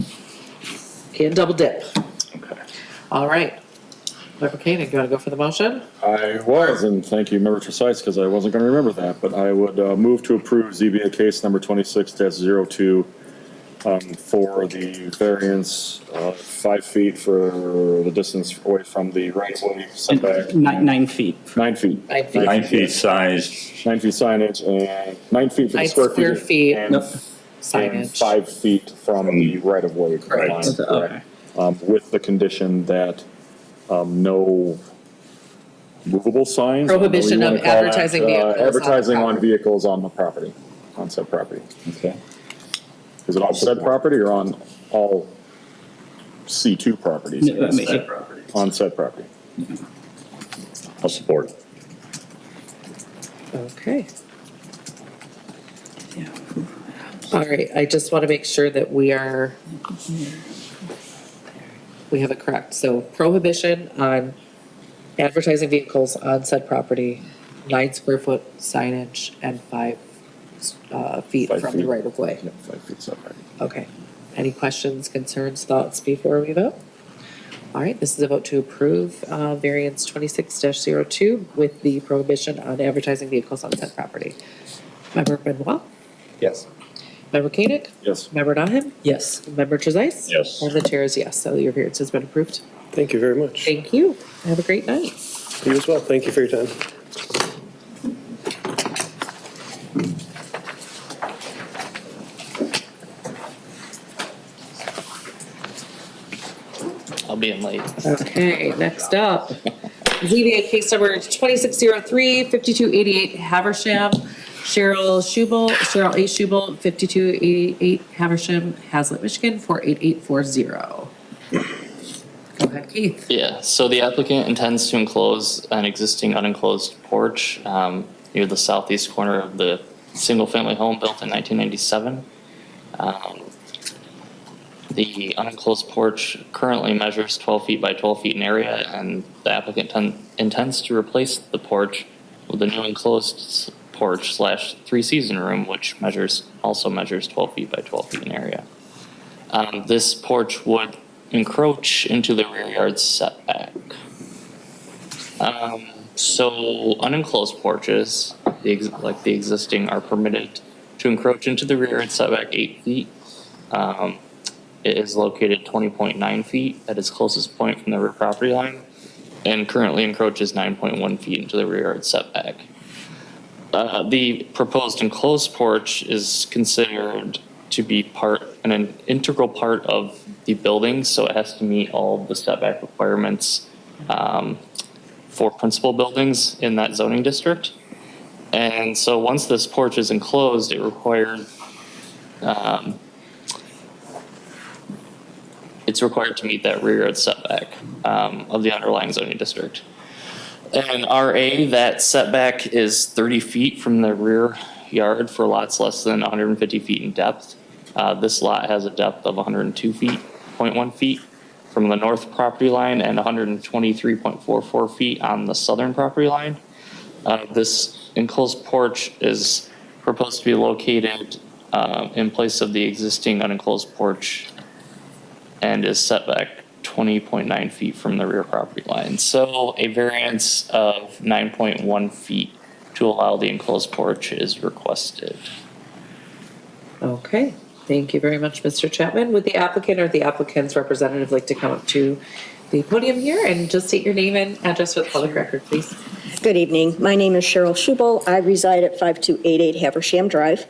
Can't double dip. Okay. All right. Member Koenig, you want to go for the motion? I was, and thank you, Member Trezise, because I wasn't going to remember that, but I would move to approve ZBA case number 26-02 for the variance 5 feet for the distance away from the right-of-way setback. 9 feet. 9 feet. 9 feet. 9 feet sized, 9 feet signage and 9 feet for the 9 square feet. square feet. And Nope. and Signage. 5 feet from the right-of-way. Correct. line, Okay. correct. With the condition that no movable signs. Prohibition whatever you of wanna call advertising that, vehicles on the Advertising on property. vehicles on the property, on said property. okay. Is it on said property or on all C2 properties? No, that makes it- On said property. I'll support it. Okay. All right, I just want to make sure that we have it correct. So prohibition on advertising vehicles on said property, 9 square foot signage and 5 feet 5 from the feet. right of way. Yeah, 5 feet setback. Okay. Any questions, concerns, thoughts before we vote? All right, this is a vote to approve variance 26-02 with the prohibition on advertising vehicles on said property. Member Benoit? Yes. Member Koenig? Yes. Member Nahem? Yes. Member Trezise? Yes. And the chair is yes, so your variance has been approved. Thank you very much. Thank you. Have a great night. You as well. Thank you for your time. I'll be in late. Okay, next up, ZBA case number 2603, 5288 Haversham, Cheryl A. Schubel, 5288 Haversham, Hazlet, Michigan, 48840. Go ahead, Keith. Yeah, so the applicant intends to enclose an existing unenclosed porch near the southeast corner of the single-family home built in 1997. The unenclosed porch currently measures 12 feet by 12 feet in area, and the applicant intends to replace the porch with a new enclosed porch / three-season room, which also measures 12 feet by 12 feet in area. This porch would encroach into the rear yard setback. So unenclosed porches, like the existing, are permitted to encroach into the rear yard setback 8 feet. It is located 20.9 feet at its closest point from the rear property line, and currently encroaches 9.1 feet into the rear yard setback. The proposed enclosed porch is considered to be an integral part of the building, so it has to meet all the setback requirements four principal buildings in that zoning district. And so once this porch is enclosed, it required, it's required to meet that rear yard setback of the underlying zoning district. And RA, that setback is 30 feet from the rear yard for lots less than 150 feet in depth. This lot has a depth of 102 feet, 0.1 feet from the north property line and 123.44 feet on the southern property line. This enclosed porch is proposed to be located in place of the existing unenclosed porch and is set back 20.9 feet from the rear property line. So a variance of 9.1 feet to allow the enclosed porch is requested. Okay, thank you very much, Mr. Chapman. Would the applicant or the applicant's representative like to come up to the podium here and just state your name and address for the public record, please? Good evening. My name is Cheryl Schubel. I reside at 5288 Haversham Drive.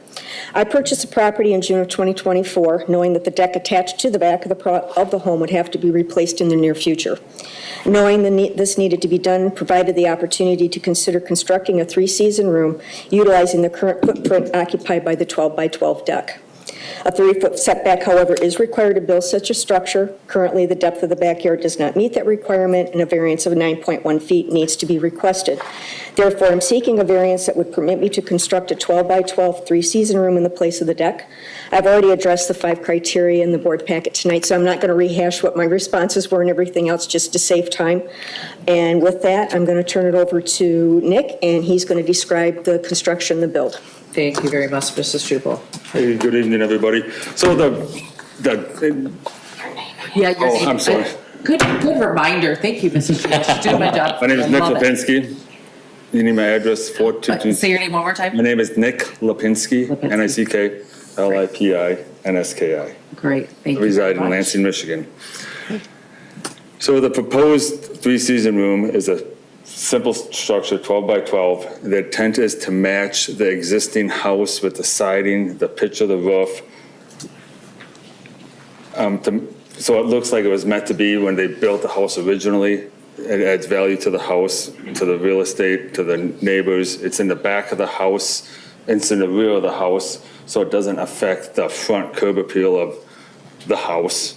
I purchased the property in June of 2024, knowing that the deck attached to the back of the home would have to be replaced in the near future. Knowing this needed to be done provided the opportunity to consider constructing a three-season room utilizing the current footprint occupied by the 12-by-12 deck. A 30-foot setback, however, is required to build such a structure. Currently, the depth of the backyard does not meet that requirement, and a variance of 9.1 feet needs to be requested. Therefore, I'm seeking a variance that would permit me to construct a 12-by-12 three-season room in the place of the deck. I've already addressed the 5 criteria in the board packet tonight, so I'm not going to rehash what my responses were and everything else just to save time. And with that, I'm going to turn it over to Nick, and he's going to describe the construction, the build. Thank you very much, Mrs. Schubel. Hey, good evening, everybody. So Yeah, your name. I'm sorry. Good reminder. Thank you, Mrs. Schubel. She's doing my job. My name is I Nick love it. Lipinski. You need my address, 422. Say your name one more time. My name is Nick Lipinski, Lipinski. Nicklipinnski. Great, thank I you. reside very in much. Lansing, Michigan. So the proposed three-season room is a simple structure, 12-by-12. The intent is to match the existing house with the siding, the pitch of the roof. So it looks like it was meant to be when they built the house originally. It adds value to the house, to the real estate, to the neighbors. It's in the back of the house. It's in the rear of the house, so it doesn't affect the front curb appeal of the house.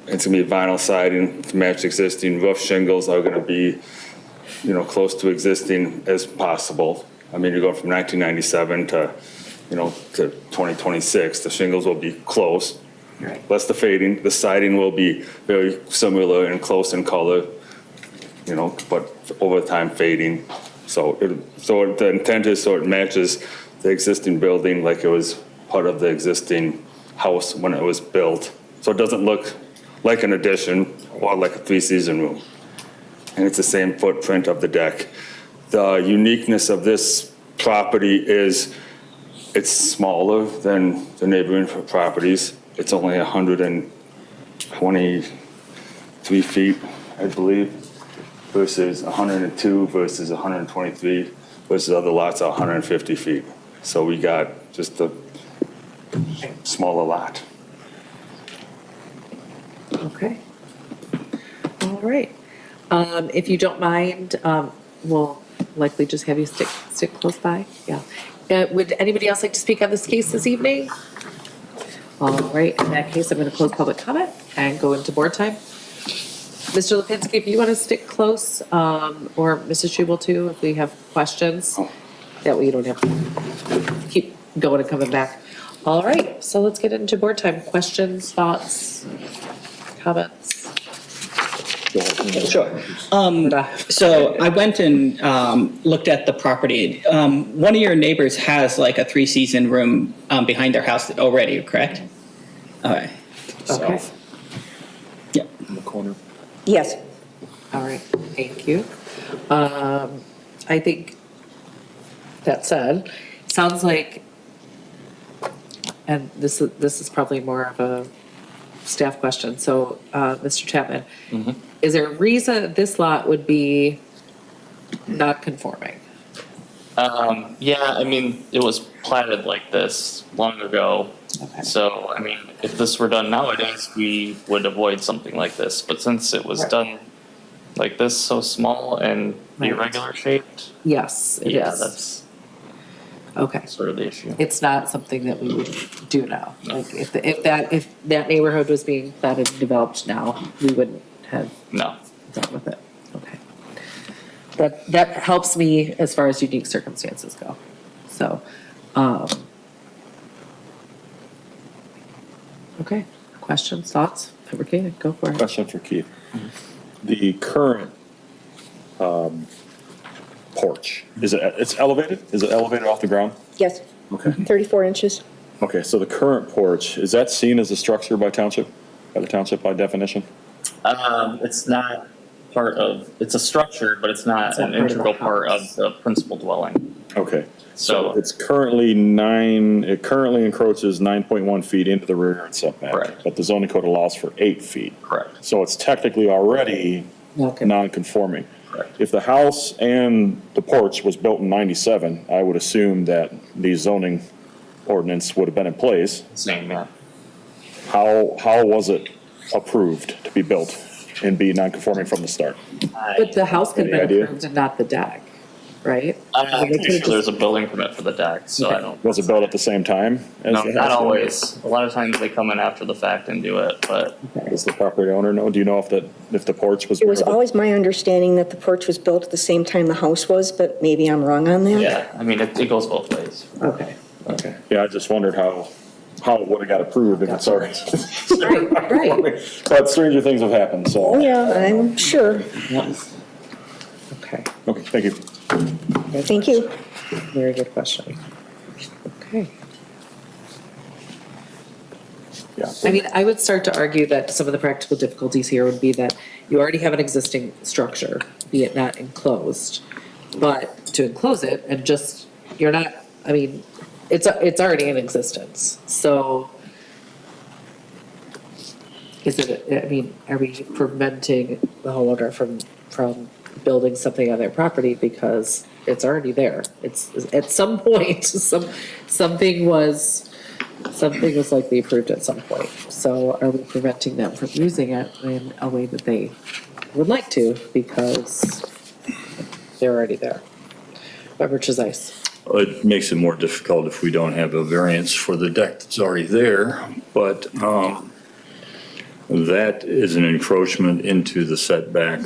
It's gonna be vinyl siding to match existing. Roof shingles are gonna be, close to existing as possible. I mean, you're going from 1997 to 2026. The shingles will be close. Right. Less the fading. The siding will be very similar and close in color, but over time fading. So the intent is so it matches the existing building like it was part of the existing house when it was built. So it doesn't look like an addition or like a three-season room. And it's the same footprint of the deck. The uniqueness of this property is it's smaller than the neighboring properties. It's only 123 feet, I believe, versus 102 versus 123 versus other lots are 150 feet. So we got just a smaller lot. Okay. All right. If you don't mind, we'll likely just have you stick close by. Yeah. Would anybody else like to speak on this case this evening? All right. In that case, I'm going to close public comment and go into board time. Mr. Lipinski, if you want to stick close, or Mrs. Schubel too, if we have questions, that way you don't have to keep going and coming back. All right. So let's get into board time. Questions, thoughts, comments? Sure. So I went and looked at the property. One of your neighbors has like a three-season room behind their house already, correct? All right. Okay. Yeah. In the corner. Yes. All right, thank you. I think that said, sounds like, and this is probably more of a staff question. So, Mr. Chapman, is there a reason this lot would be not conforming? Yeah, I mean, it was platted like this long ago. Okay. So, I mean, if this were done nowadays, we would avoid something like this. But since it was Right. done like this so small and Right. irregular shaped, Yes, it is. yeah, that's Okay. sort of the issue. It's not something that we would do now. Like if that neighborhood was being platted and developed now, we wouldn't have No. done with it. Okay. That helps me as far as unique circumstances go. So, okay, questions, thoughts? Okay, go for it. Question for Keith. The current porch, it's elevated? Is it elevated off the ground? Yes, Okay. 34 inches. Okay, so the current porch, is that seen as a structure by the township by definition? It's not part of, it's a structure, but it's not It's not an part of the integral part house. of the principal dwelling. Okay. So- It's currently it currently encroaches 9.1 feet into the rear yard setback. Correct. But the zoning code allows for 8 feet. Correct. So it's technically already Okay. non-conforming. Correct. If the house and the porch was built in 97, I would assume that the zoning ordinance would have been in place. Same, yeah. How was it approved to be built and be non-conforming from the start? But the house could have Any been idea? approved and not the deck, right? I'm pretty sure there's a building permit for the deck, so I don't. Was it built at the same time? as No, the not house? always. A lot of times they come in after the fact and do it, but Does the property owner know? Do you know if the porch was? It was always my understanding that the porch was built at the same time the house was, but maybe I'm wrong on that. yeah, I mean, it goes both ways. Okay. Okay, yeah, I just wondered how it would have got approved if it's already. Right, right. But stranger things have happened, so. Oh, yeah, I'm sure. Okay, Okay, thank you. Thank you. very good question. Okay. Yeah. I mean, I would start to argue that some of the practical difficulties here would be that you already have an existing structure, be it not enclosed. But to enclose it and just, you're not, I mean, it's already in existence, so is it, I mean, are we preventing the homeowner from building something on their property because it's already there? It's, at some point, something was likely approved at some point. So are we preventing them from using it in a way that they would like to because they're already there? Member Trezise. It makes it more difficult if we don't have a variance for the deck that's already there, but that is an encroachment into the setback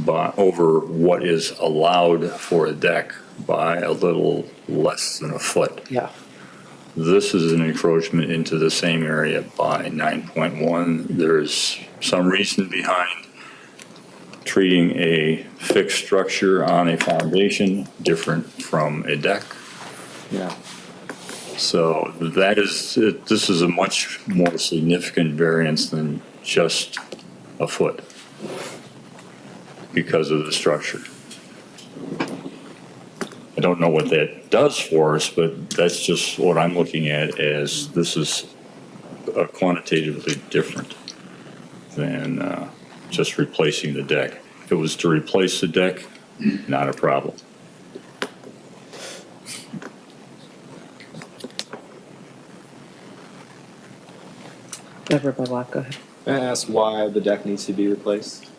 over what is allowed for a deck by a little less than a foot. Yeah. This is an encroachment into the same area by 9.1. There's some reason behind treating a fixed structure on a foundation different from a deck. Yeah. So this is a much more significant variance than just a foot because of the structure. I don't know what that does for us, but that's just what I'm looking at as this is quantitatively different than just replacing the deck. If it was to replace the deck, not a problem. Member Belloc, go ahead. May I ask why the deck needs to be replaced?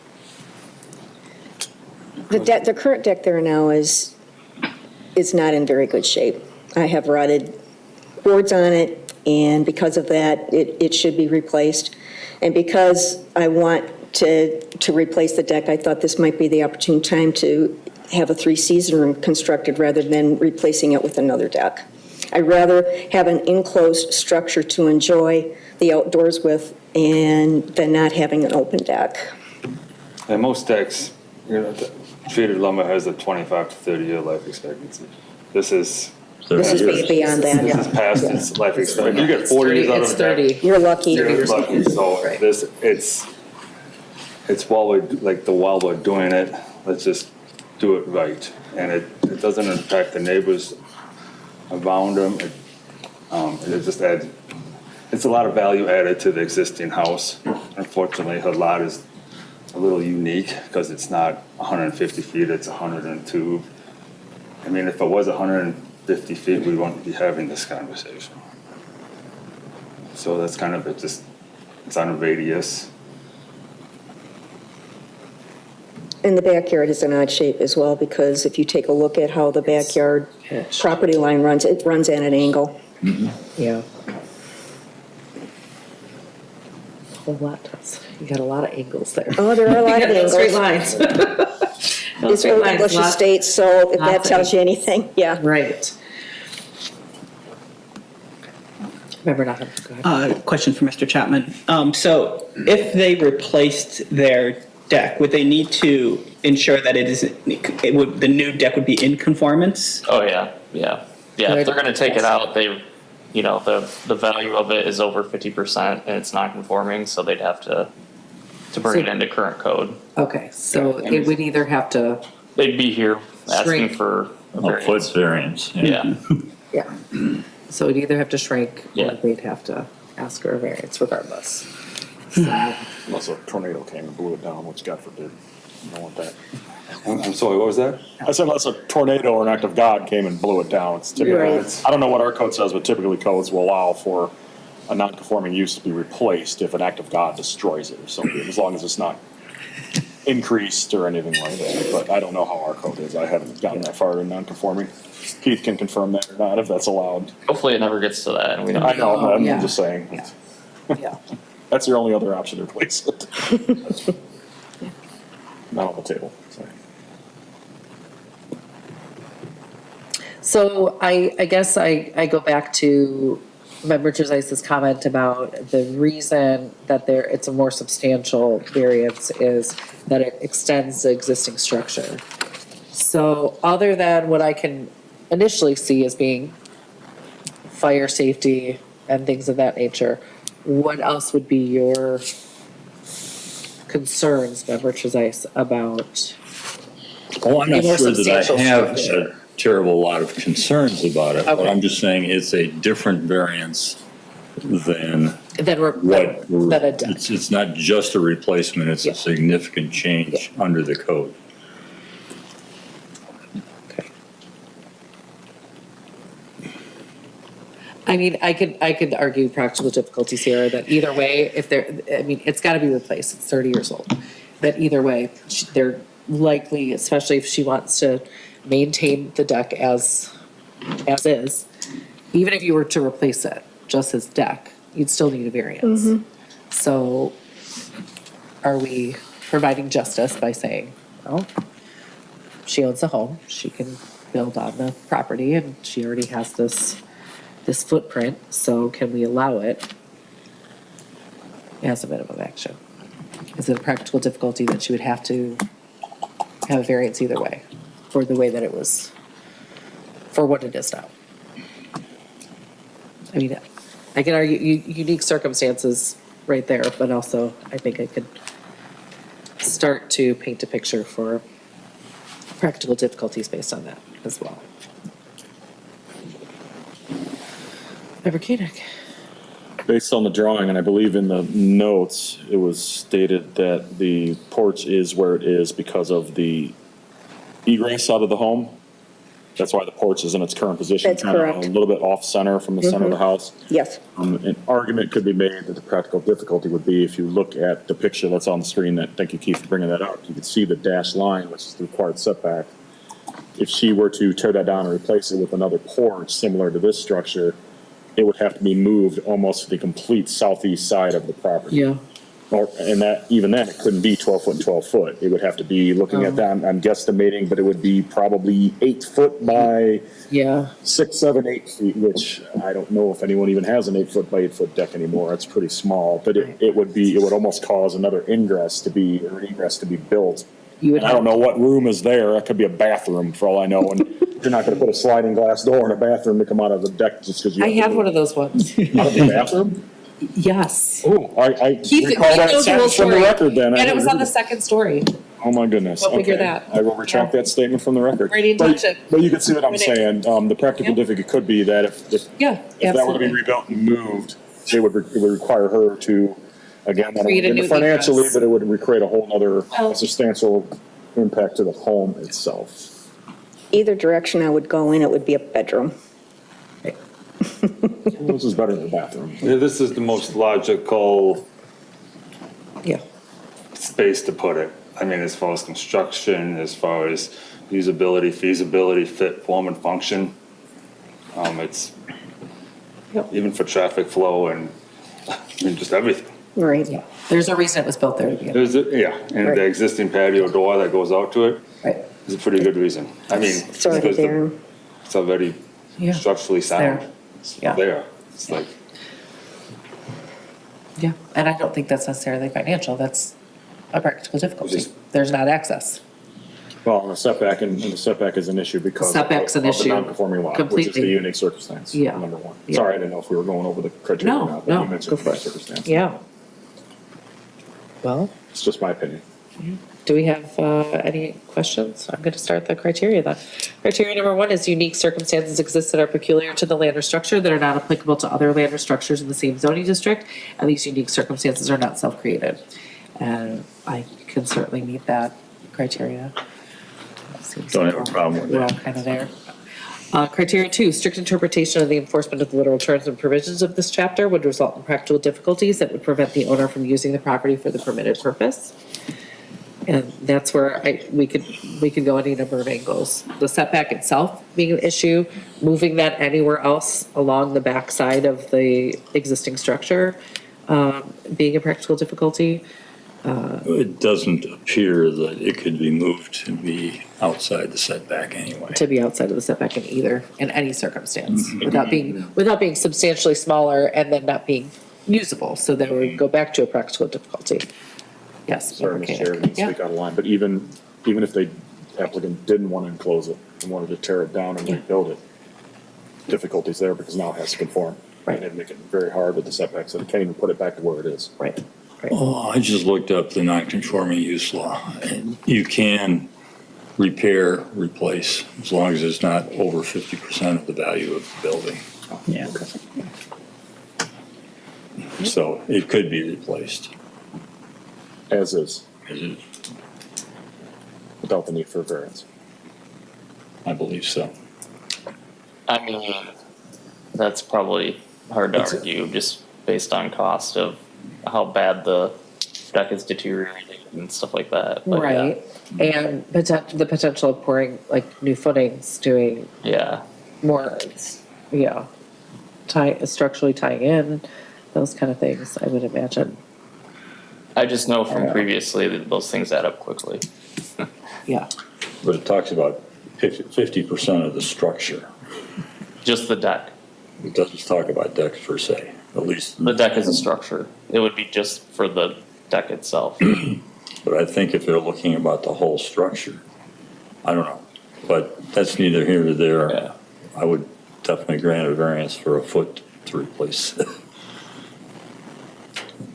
The current deck there now is not in very good shape. I have rotted boards on it, and because of that, it should be replaced. And because I want to replace the deck, I thought this might be the opportune time to have a three-season room constructed rather than replacing it with another deck. I'd rather have an enclosed structure to enjoy the outdoors with and than not having an open deck. And most decks, treated lumber has a 25 to 30-year life expectancy. This is This is way beyond that, This is yeah. past its life expectancy. You get 40 years out It's of a deck. 30. You're lucky. You're lucky. So Right. it's while we're doing it, let's just do it right. And it doesn't impact the neighbors around them. It just adds, it's a lot of value added to the existing house. Unfortunately, her lot is a little unique because it's not 150 feet, it's 102. I mean, if it was 150 feet, we wouldn't be having this conversation. So that's kind of it's on a radius. And the backyard is an odd shape as well, because if you take a look at how the backyard property line runs, it runs at an angle. Yeah. Whole lot does. You got a lot of angles there. Oh, there are a lot of angles. Straight lines. It's Old English Estate, so if that Lots of tells you anything, yeah. Right. Remember not, go ahead. Question for Mr. Chapman. So if they replaced their deck, would they need to ensure that the new deck would be in conformance? Oh, yeah. If they're gonna take it out, the value of it is over 50% and it's non-conforming, so they'd have to bring it into current code. Okay, so it would either have to, They'd be here asking Shrink. for a A foot variance. variance. Yeah. yeah. So it'd either have to shrink or Yeah. they'd have to ask for a variance regardless. Unless a tornado came and blew it down, which God forbid. You don't want that. I'm sorry, what was that? I said unless a tornado or an act of God came and blew it down. It's typically, Right. I don't know what our code says, but typically codes will allow for a non-conforming use to be replaced if an act of God destroys it or something, as long as it's not increased or anything like that. But I don't know how our code is. I haven't gotten that far in non-conforming. Keith can confirm that or not, if that's allowed. Hopefully it never gets to that and we don't. I know, but I'm Yeah. just saying. Yeah. Yeah. That's your only other option to replace it. Not on the table, sorry. So I guess I go back to Member Trezis's comment about the reason that it's a more substantial variance is that it extends the existing structure. So other than what I can initially see as being fire safety and things of that nature, what else would be your concerns, Member Trezis, about? Well, I'm not A more sure that substantial I have structure. a terrible lot of concerns about it, but Okay. I'm just saying it's a different variance than That we're, what, that a deck. it's not just a replacement, it's Yeah. a significant change under the code. Okay. I mean, I could argue practical difficulties here that either way, it's gotta be replaced, it's 30 years old. That either way, they're likely, especially if she wants to maintain the deck as is, even if you were to replace it, just as deck, you'd still need a variance. So are we providing justice by saying, well, she owns the home, she can build on the property and she already has this footprint, so can we allow it as a minimum action? Is it a practical difficulty that she would have to have a variance either way for the way that it was, for what it is now? I mean, I can argue unique circumstances right there, but also I think I could start to paint a picture for practical difficulties based on that as well. Member Koenig. Based on the drawing, and I believe in the notes, it was stated that the porch is where it is because of the egress out of the home. That's why the porch is in its current position. That's kind of correct. A little bit off center from the center of the house. Yes. An argument could be made that the practical difficulty would be if you look at the picture that's on the screen, that, thank you, Keith, for bringing that up. You can see the dashed line, which is the required setback. If she were to tear that down and replace it with another porch similar to this structure, it would have to be moved almost to the complete southeast side of the property. Yeah. And that, even then, it couldn't be 12 foot and 12 foot. It would have to be, looking at that, I'm guesstimating, but it would be probably 8 foot by Yeah. 6, 7, 8 feet, which I don't know if anyone even has an 8 foot by 8 foot deck anymore. It's pretty small, but it would almost cause another ingress to be, or an egress to be built. You would And I don't know what room is there. It could be a bathroom for all I know. And you're not gonna put a sliding glass door in a bathroom to come out of the deck just because you. I have one of those ones. Out of the bathroom? Yes. Oh, I Keith recall that knows the whole sentence from the story. record then. And it was on the second story. Oh, my goodness. We'll figure Okay. that. I will retract that statement from the record. Meridian But- Township. But you can see what I'm Meridian. saying. The practical Yeah. difficulty could be that if Yeah, that were to be absolutely. rebuilt and moved, it would require her to, again, not Create a only new financially, egress. but it would create a whole other Well- substantial impact to the home itself. Either direction I would go in, it would be a bedroom. This is better than the bathroom. Yeah, this is the most logical Yeah. space to put it. I mean, as far as construction, as far as usability, feasibility, fit, form, and function. It's, even for traffic flow and, I mean, just everything. Right. Yeah, there's a reason it was built there to begin with. And Right. the existing patio door that goes out to it Right. is a pretty good reason. I mean, It's already because there. it's already Yeah. structurally sound. there. It's Yeah. there. It's like, Yeah, and I don't think that's necessarily financial, that's a practical difficulty. Just- There's not access. Well, and the setback, and the setback is an issue because of Setback's an the issue. non-conforming lot, which is the Completely. unique circumstance, Yeah. number one. Yeah. Sorry, I didn't know if we were going over the criteria or No, not, but no, you mentioned go for unique it. circumstance. Yeah. Well, It's just my opinion. do we have any questions? I'm going to start the criteria then. Criteria number 1 is unique circumstances exist that are peculiar to the land or structure that are not applicable to other land or structures in the same zoning district, and these unique circumstances are not self-created. And I can certainly meet that criteria. Seems Don't like have a problem with we're all that. kind of there. Criteria 2, strict interpretation of the enforcement of the literal terms and provisions of this chapter would result in practical difficulties that would prevent the owner from using the property for the permitted purpose. And that's where we could go any number of angles. The setback itself being an issue, moving that anywhere else along the backside of the existing structure, being a practical difficulty. It doesn't appear that it could be moved to be outside the setback anyway. To be outside of the setback in any circumstance, without being substantially smaller and then not being usable. So then we go back to a practical difficulty. Yes. Sorry, Member Mr. Chair, I didn't Koenig. speak out of line, but even if the applicant didn't want to enclose it and wanted to tear it down and rebuild it, difficulties there because now it has to conform. Right. And it'd make it very hard with the setbacks, and it can't even put it back to where it is. Right. Oh, I just looked up the non-conforming use law, and you can repair, replace, as long as it's not over 50% of the value of the building. Yeah. So it could be replaced. As is, Is it? without the need for a variance. I believe so. I mean, that's probably hard to argue just based on cost of how bad the deck is deteriorating and stuff like that. But yeah. Right. And the potential of pouring like new footings, doing Yeah. more, structurally tying in, those kind of things, I would imagine. I just know from previously that those things add up quickly. Yeah. But it talks about 50% of the structure. Just the deck. It doesn't talk about decks per se, at least. The deck is a structure. It would be just for the deck itself. But I think if they're looking about the whole structure, I don't know. But that's neither here nor there. Yeah. I would definitely grant a variance for a foot to replace it.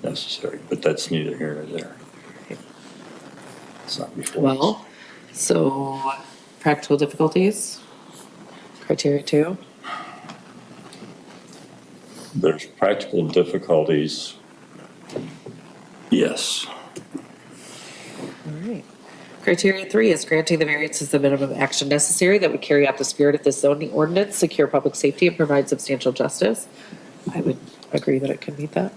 Necessary, but that's neither here nor there. It's not before us. Well, so practical difficulties, criteria 2. There's practical difficulties. Yes. All right. Criteria 3 is granting the variance is the minimum action necessary that would carry out the spirit of this zoning ordinance, secure public safety, and provide substantial justice. I would agree that it can meet that.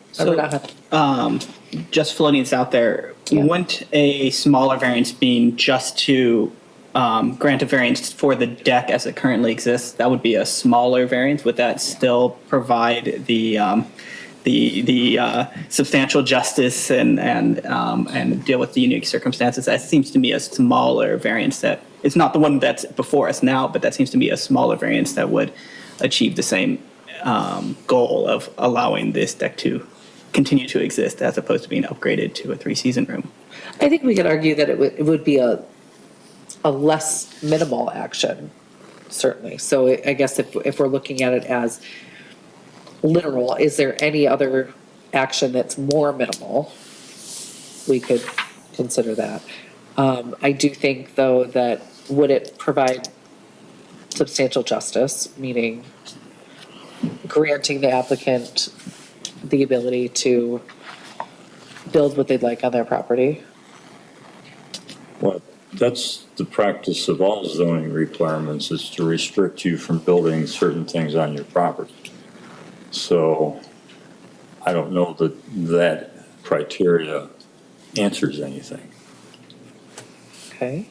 Just floating this out there, wouldn't a smaller variance being just to grant a variance for the deck as it currently exists, that would be a smaller variance? Would that still provide the substantial justice and deal with the unique circumstances? That seems to me a smaller variance that, it's not the one that's before us now, but that seems to be a smaller variance that would achieve the same goal of allowing this deck to continue to exist as opposed to being upgraded to a 3-season room. I think we could argue that it would be a less minimal action, certainly. So I guess if we're looking at it as literal, is there any other action that's more minimal? We could consider that. I do think, though, that would it provide substantial justice, meaning granting the applicant the ability to build what they'd like on their property? Well, that's the practice of all zoning requirements, is to restrict you from building certain things on your property. So I don't know that that criteria answers anything. Okay.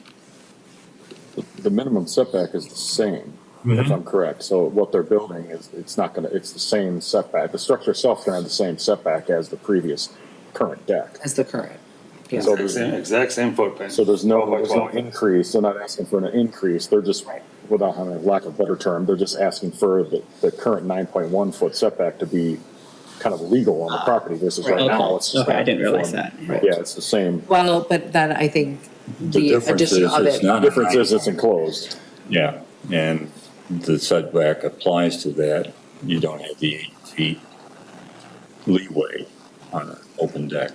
The minimum setback is the same, if I'm correct. So what they're building is, it's the same setback. The structure itself is gonna have the same setback as the previous current deck. As the current. Yeah. So there's, Exact same footprint. so there's no 12 by 12. increase. They're not asking for an increase. They're just, without having a lack of a better term, they're just asking for the current 9.1 foot setback to be kind of legal on the property versus right now. It's just Okay, I didn't realize non-conforming. that. Yeah, it's the same. Well, but then I think the difference addition is of it's it. not- The difference is it's enclosed. Yeah, and the setback applies to that. You don't have the 8 feet leeway on an open deck.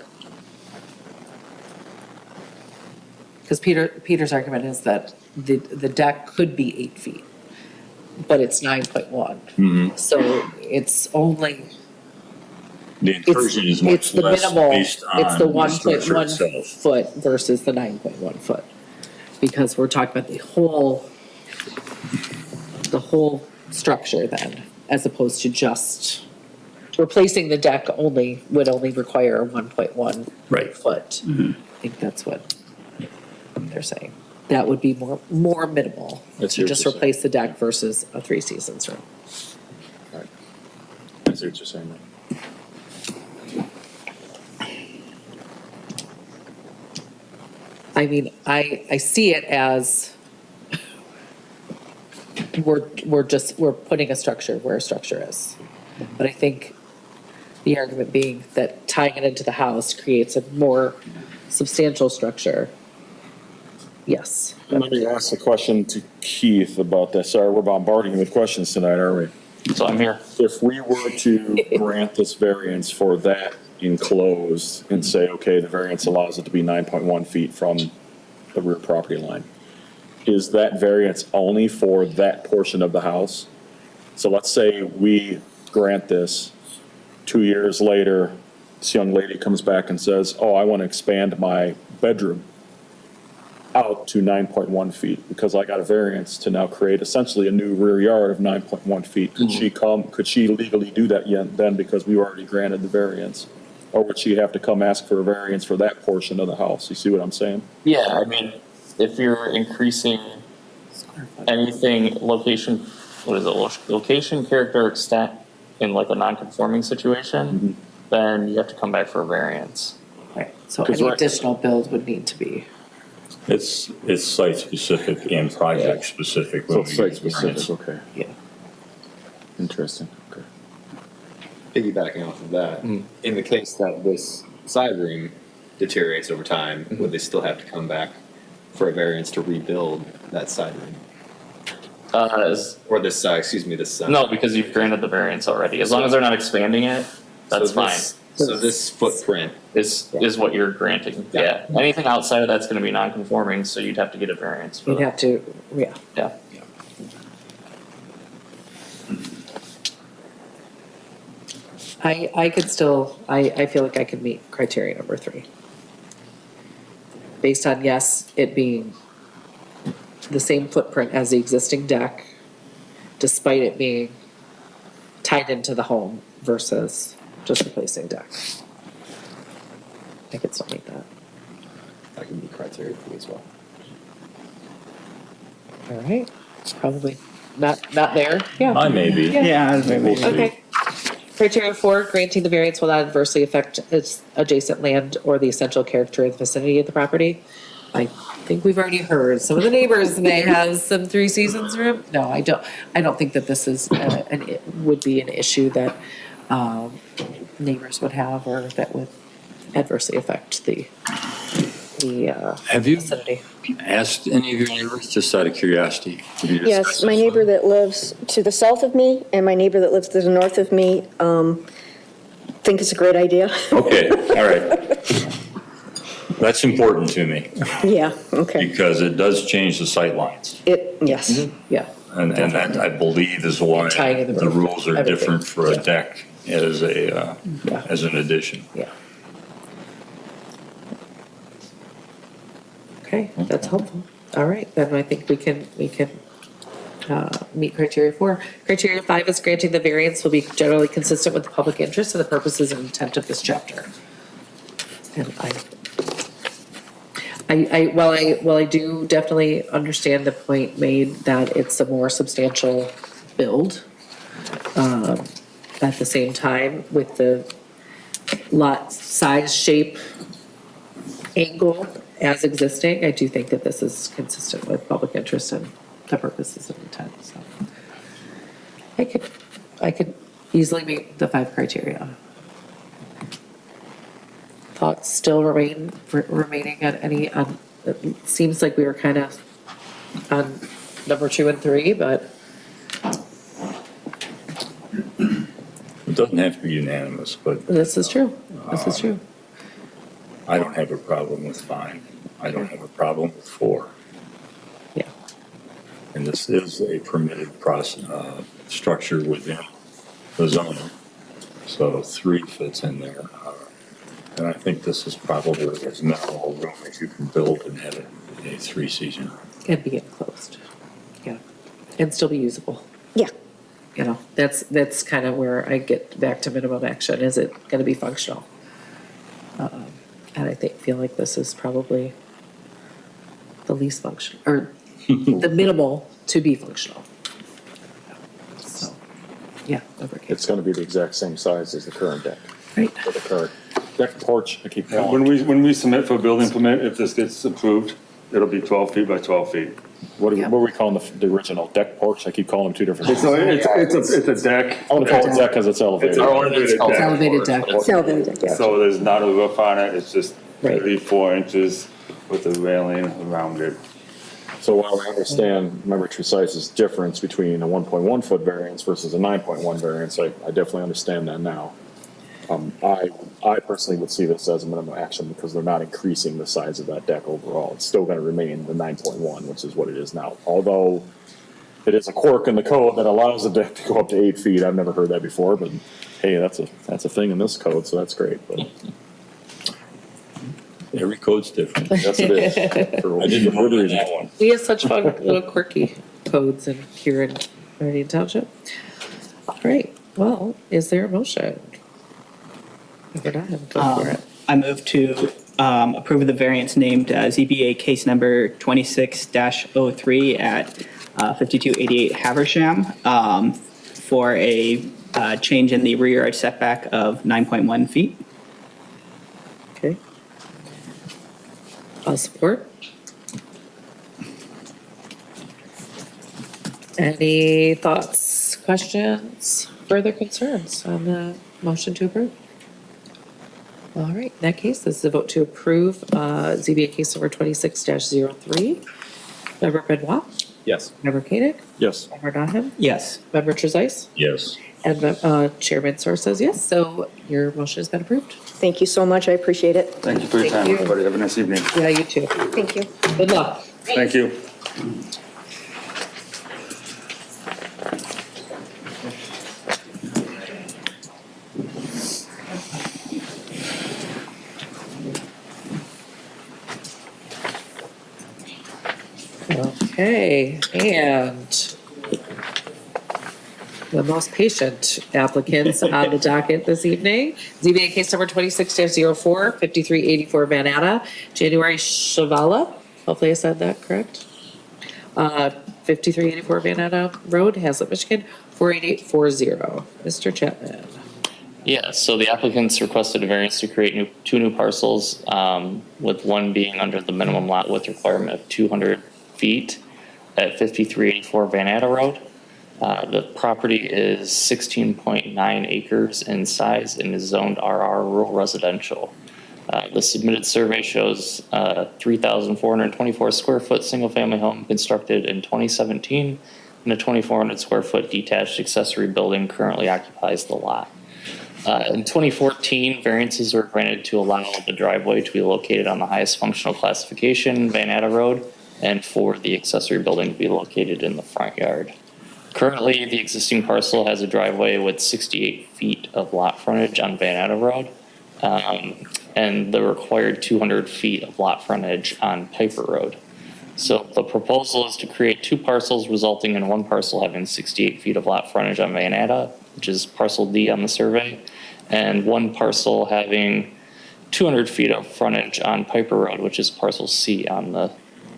Because Peter's argument is that the deck could be 8 feet, but it's 9.1. So it's only, The incursion is much it's the less minimal, based on it's the the structure 1.1 itself. foot versus the 9.1 foot. Because we're talking about the whole structure then, as opposed to just replacing the deck would only require a 1.1 Right. foot. I think that's what they're saying. That would be more minimal That's to what just you're saying. replace the deck versus a Three Seasons room. I see what you're saying. I mean, I see it as we're putting a structure where a structure is. But I think the argument being that tying it into the house creates a more substantial structure. Yes. Let me ask a question to Keith about this. Sorry, we're bombarding you with questions tonight, aren't we? So I'm here. If we were to grant this variance for that enclosed and say, okay, the variance allows it to be 9.1 feet from the rear property line, is that variance only for that portion of the house? So let's say we grant this, 2 years later, this young lady comes back and says, oh, I want to expand my bedroom out to 9.1 feet because I got a variance to now create essentially a new rear yard of 9.1 feet. Could she legally do that yet then because we already granted the variance? Or would she have to come ask for a variance for that portion of the house? You see what I'm saying? Yeah, I mean, if you're increasing anything, location, location, character, extent in like a non-conforming situation, then you have to come back for a variance. Right. So 'Cause any we're- additional build would need to be. It's site specific and project specific. So when it's we site use variance. specific, okay. Yeah. Interesting, okay. Piggybacking off of that, in the case that this side room deteriorates over time, would they still have to come back for a variance to rebuild that side room? Or this, excuse me, this. No, because you've granted the variance already. As long as they're not expanding it, that's so fine. So this footprint, Is what you're granting. Yeah. Anything outside of that's going to be non-conforming, so you'd have to get a variance for You'd that. have to, yeah. Yeah. I could still, I feel like I could meet criteria number 3. Based on, yes, it being the same footprint as the existing deck, despite it being tied into the home versus just replacing deck. I could still meet that. that can be criteria for me as well. All right, probably not there, yeah. I may be. Yeah, maybe. Okay. Criteria 4, granting the variance will not adversely affect its adjacent land or the essential character of the vicinity of the property. I think we've already heard, some of the neighbors may have some Three Seasons room. No, I don't think that this is, would be an issue that neighbors would have or that would adversely affect the Have you vicinity. asked any of your neighbors, just out of curiosity? Have you Yes, discussed my this? neighbor that lives to the south of me and my neighbor that lives to the north of me think it's a great idea. Okay, all right. That's important to me Yeah, okay. because it does change the sight lines. Yes. Yeah, And that, I believe, is why Tying in the the roof, rules are everything. different for a Yeah. deck as Yeah. as an addition. yeah. Okay, that's helpful. All right, then I think we can meet criteria 4. Criteria 5 is granting the variance will be generally consistent with the public interest and the purposes and intent of this chapter. And While I do definitely understand the point made that it's a more substantial build, at the same time, with the lot size, shape, angle as existing, I do think that this is consistent with public interest and the purposes of intent, so. I could easily meet the 5 criteria. Thoughts still remaining at any, it seems like we were kind of on number 2 and 3, but It doesn't have to be unanimous, but this is true. This is true. I don't have a problem with 5. I don't have a problem with 4. Yeah. And this is a permitted process, structure within the zone. So 3 fits in there. And I think this is probably as narrow a room as you can build and have it a 3-season. And be enclosed. Yeah. And still be usable. Yeah. You know, that's kind of where I get back to minimum action. Is it going to be functional? And I feel like this is probably the least functional, or the minimal to be functional. So, yeah. It's gonna be the exact same size as the current deck. Right. Or the current deck porch, I keep calling. When we submit for a building permit, if this gets approved, it'll be 12 feet by 12 feet. What are we calling the original deck porch? I keep calling them 2 different It's things. a deck. I want to call it deck because it's elevated. It's an elevated It's deck. elevated deck. Salvage, yeah. So there's not a roof on it, it's just Right. 34 inches with a railing around it. So while I understand member Tresise's difference between a 1.1 foot variance versus a 9.1 variance, I definitely understand that now. I personally would see this as a minimum action because they're not increasing the size of that deck overall. It's still gonna remain the 9.1, which is what it is now. Although it is a quirk in the code that allows the deck to go up to 8 feet. I've never heard that before, but hey, that's a thing in this code, so that's great. But Every code's different. yes, it is. I didn't know that one. We have such fun little quirky codes here in Meridian Township. All right. Well, is there a motion? If we're not, go for it. I move to approve the variance named ZBA case number 26-03 at 5288 Haversham for a change in the rear yard setback of 9.1 feet. Okay. I'll support. Any thoughts, questions, further concerns on the motion to approve? All right, in that case, this is a vote to approve ZBA case number 26-03. Member Benoit? Yes. Member Koenig? Yes. Member Nahem? Yes. Member Trezise? Yes. And Chairman Sor says yes, so your motion has been approved. Thank you so much. I appreciate it. Thank you for your Thank time, you. everybody. Have a nice evening. Yeah, you too. Thank you. Good luck. Thank you. Okay, and the most patient applicants on the docket this evening. ZBA case number 26-04, 5384 Van Atta, January Shavala. Hopefully I said that correct. 5384 Van Atta Road, Hazlet, Michigan, 48840. Mr. Chapman. Yeah, so the applicants requested a variance to create 2 new parcels, with one being under the minimum lot width requirement of 200 feet at 5384 Van Atta Road. The property is 16.9 acres in size and is zoned RR rural residential. The submitted survey shows 3,424 square foot single-family home constructed in 2017, and a 2,400 square foot detached accessory building currently occupies the lot. In 2014, variances were granted to allow the driveway to be located on the highest functional classification, Van Atta Road, and for the accessory building to be located in the front yard. Currently, the existing parcel has a driveway with 68 feet of lot frontage on Van Atta Road, and the required 200 feet of lot frontage on Piper Road. So the proposal is to create 2 parcels, resulting in 1 parcel having 68 feet of lot frontage on Van Atta, which is parcel D on the survey, and 1 parcel having 200 feet of frontage on Piper Road, which is parcel C on the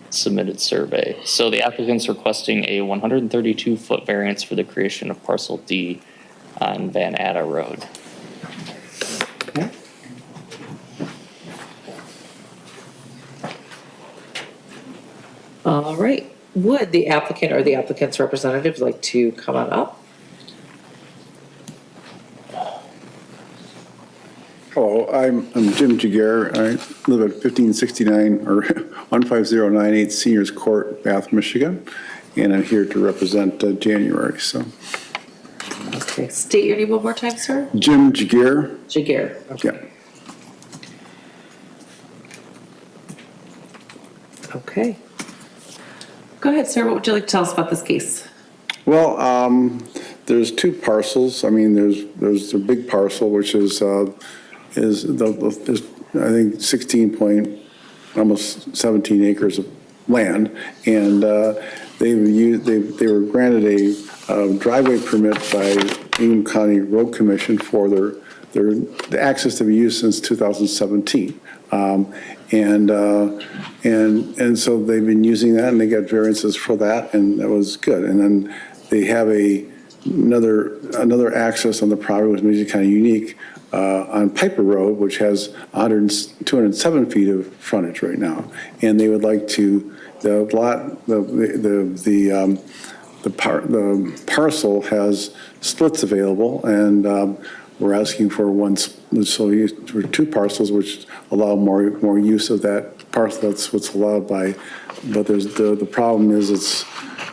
submitted survey. So the applicant's requesting a 132-foot variance for the creation of parcel D on Van Atta Road. Okay. All right. Would the applicant or the applicant's representative like to come on up? Hello, I'm Jim Jaguar. I live at 1569 or 15098 Seniors Court, Bath, Michigan, and I'm here to represent January. So, Okay. State your name one more time, sir. Jim Jaguar. Jaguar. Okay. Yeah. Okay. Go ahead, sir. What would you like to tell us about this case? Well, there's two parcels. I mean, there's a big parcel which is I think 16 point, almost 17 acres of land, and they were granted a driveway permit by Ingham County Road Commission for the access to be used since 2017. And so they've been using that, and they got variances for that, and that was good. And then they have another access on the property, which makes it kind of unique, on Piper Road, which has 207 feet of frontage right now. And they would like to, the parcel has splits available, and we're asking for for two parcels, which allow more use of that parcel. That's what's allowed by, but there's the problem is it's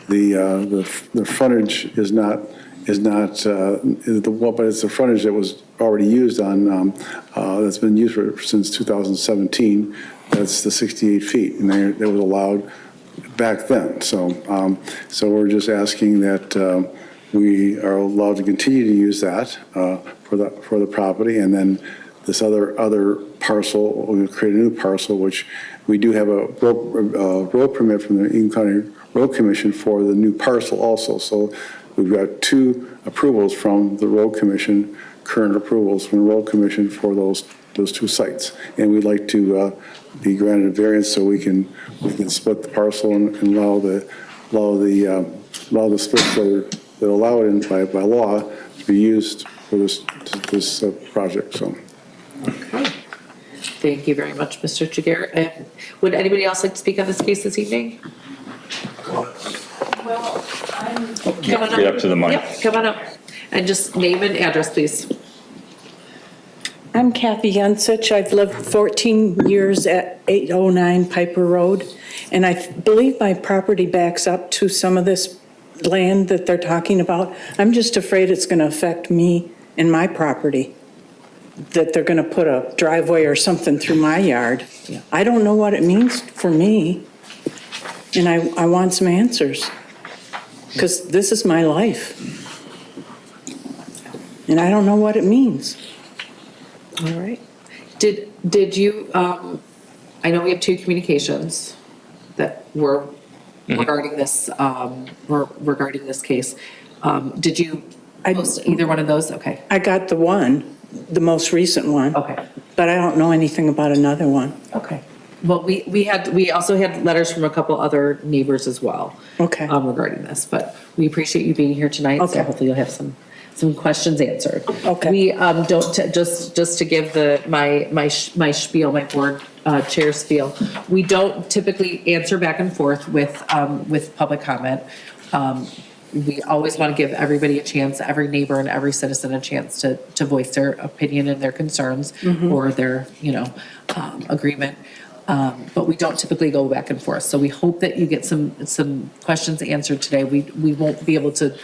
the frontage is not but it's the frontage that was already used on that's been used since 2017. That's the 68 feet, and that was allowed back then. So we're just asking that we are allowed to continue to use that for the property, and then this other parcel, we'll create a new parcel, which we do have a road permit from the Ingham County Road Commission for the new parcel also. So we've got two approvals from the Road Commission, current approvals from the Road Commission for those two sites, and we'd like to be granted a variance so we can split the parcel and allow the splits that allow it by law to be used for this project. So. Okay. Thank you very much, Mr. Jaguar. Would anybody else like to speak on this case this evening? Well, get up to the mic. Yep, come on up. And just name and address, please. I'm Kathy Yensich. I've lived 14 years at 809 Piper Road, and I believe my property backs up to some of this land that they're talking about. I'm just afraid it's going to affect me and my property, that they're going to put a driveway or something through my yard. Yeah. I don't know what it means for me, and I want some answers, because this is my life, and I don't know what it means. All right. Did you, I know we have two communications that were regarding this, regarding this case. Did you post either one of those? Okay. I got the most recent one. Okay. But I don't know anything about another one. Okay. Well, we also had letters from a couple other neighbors as well. Okay. Regarding this, but we appreciate you being here tonight. So Okay. hopefully you'll have some questions answered. Okay. We don't, just to give my spiel, my board chair spiel, we don't typically answer back and forth with public comment. We always want to give everybody a chance, every neighbor and every citizen a chance to voice their opinion and their concerns or their, agreement. But we don't typically go back and forth. So we hope that you get some questions answered today. We won't be able to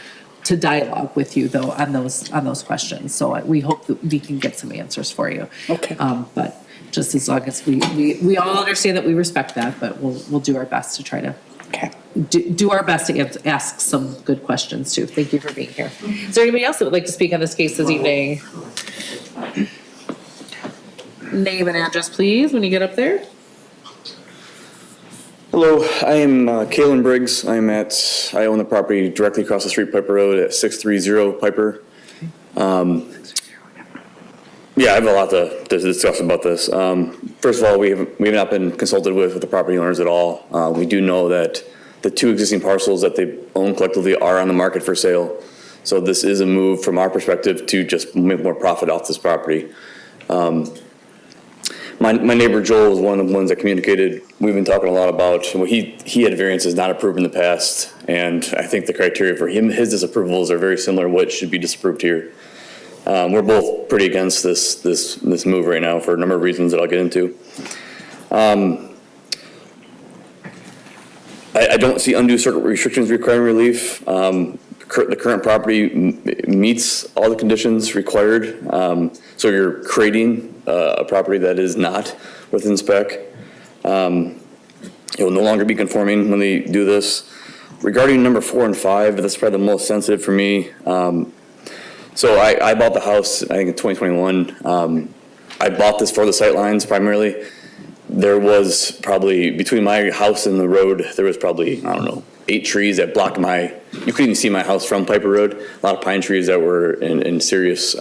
dialogue with you though on those questions. So we hope that we can get some answers for you. Okay. But just as long as we all understand that we respect that, but we'll do our best to try to do our best to ask some good questions too. Thank you for being here. Is there anybody else that would like to speak on this case this evening? Name and address, please, when you get up there. Hello, I am Kalen Briggs. I own the property directly across the street, Piper Road at 630 Piper. Yeah, I have a lot to discuss about this. First of all, we have not been consulted with the property owners at all. We do know that the two existing parcels that they own collectively are on the market for sale. So this is a move from our perspective to just make more profit off this property. My neighbor Joel was one of the ones that communicated. We've been talking a lot about, he had variances not approved in the past, and I think the criteria for his disapprovals are very similar to what should be disapproved here. We're both pretty against this move right now for a number of reasons that I'll get into. I don't see undue restrictions requiring relief. The current property meets all the conditions required. So you're creating a property that is not within spec. It will no longer be conforming when they do this. Regarding number 4 and 5, that's probably the most sensitive for me. So I bought the house, I think in 2021. I bought this for the sightlines primarily. There was probably, between my house and the road, there was probably, I don't know, 8 trees that blocked you couldn't even see my house from Piper Road. A lot of pine trees that were in serious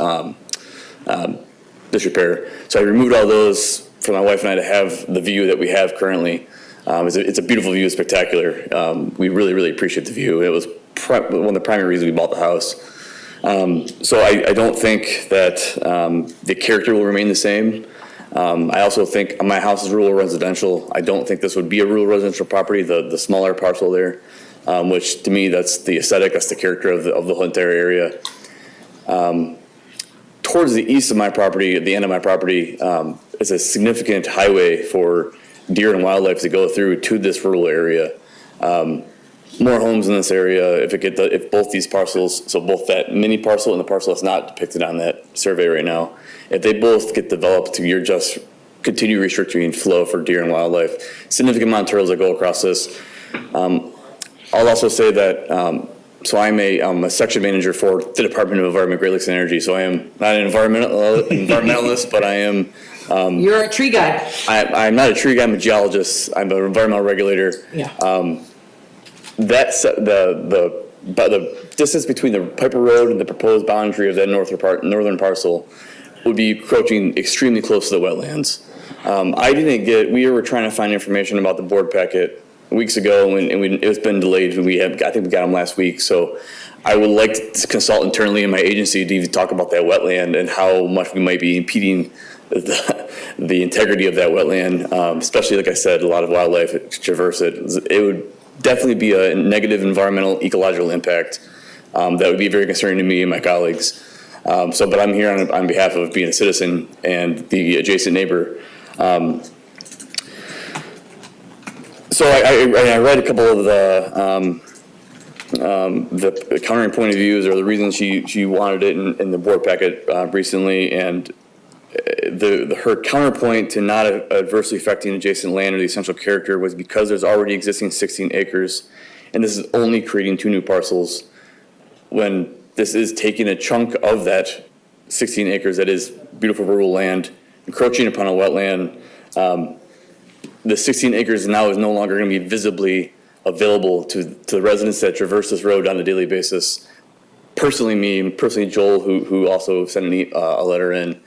disrepair. So I removed all those for my wife and I to have the view that we have currently. It's a beautiful view, it's spectacular. We really, really appreciate the view. It was one of the primary reasons we bought the house. So I don't think that the character will remain the same. I also think my house is rural residential. I don't think this would be a rural residential property, the smaller parcel there, which to me, that's the aesthetic, that's the character of the whole entire area. Towards the east of my property, at the end of my property, is a significant highway for deer and wildlife to go through to this rural area. More homes in this area, if both these parcels, so both that mini parcel and the parcel that's not depicted on that survey right now, if they both get developed, you're just continue restricting flow for deer and wildlife. Significant amount of trails that go across this. I'll also say that, so I'm a section manager for the Department of Environment, Great Lakes and Energy. So I am not an environmentalist, but I am. You're a tree guy. I'm not a tree guy, I'm a geologist. I'm an environmental regulator. Yeah. That's the distance between the Piper Road and the proposed boundary of that northern parcel would be approaching extremely close to the wetlands. We were trying to find information about the board packet weeks ago, and it's been delayed. I think we got them last week. So I would like to consult internally in my agency to even talk about that wetland and how much we might be impeding the integrity of that wetland, especially, like I said, a lot of wildlife traverse it. It would definitely be a negative environmental ecological impact that would be very concerning to me and my colleagues. But I'm here on behalf of being a citizen and the adjacent neighbor. So I read a couple of the countering point of views or the reasons she wanted it in the board packet recently, and her counterpoint to not adversely affecting adjacent land or the essential character was because there's already existing 16 acres, and this is only creating 2 new parcels, when this is taking a chunk of that 16 acres that is beautiful rural land, encroaching upon a wetland. The 16 acres now is no longer going to be visibly available to the residents that traverse this road on a daily basis. Personally Joel, who also sent a letter in.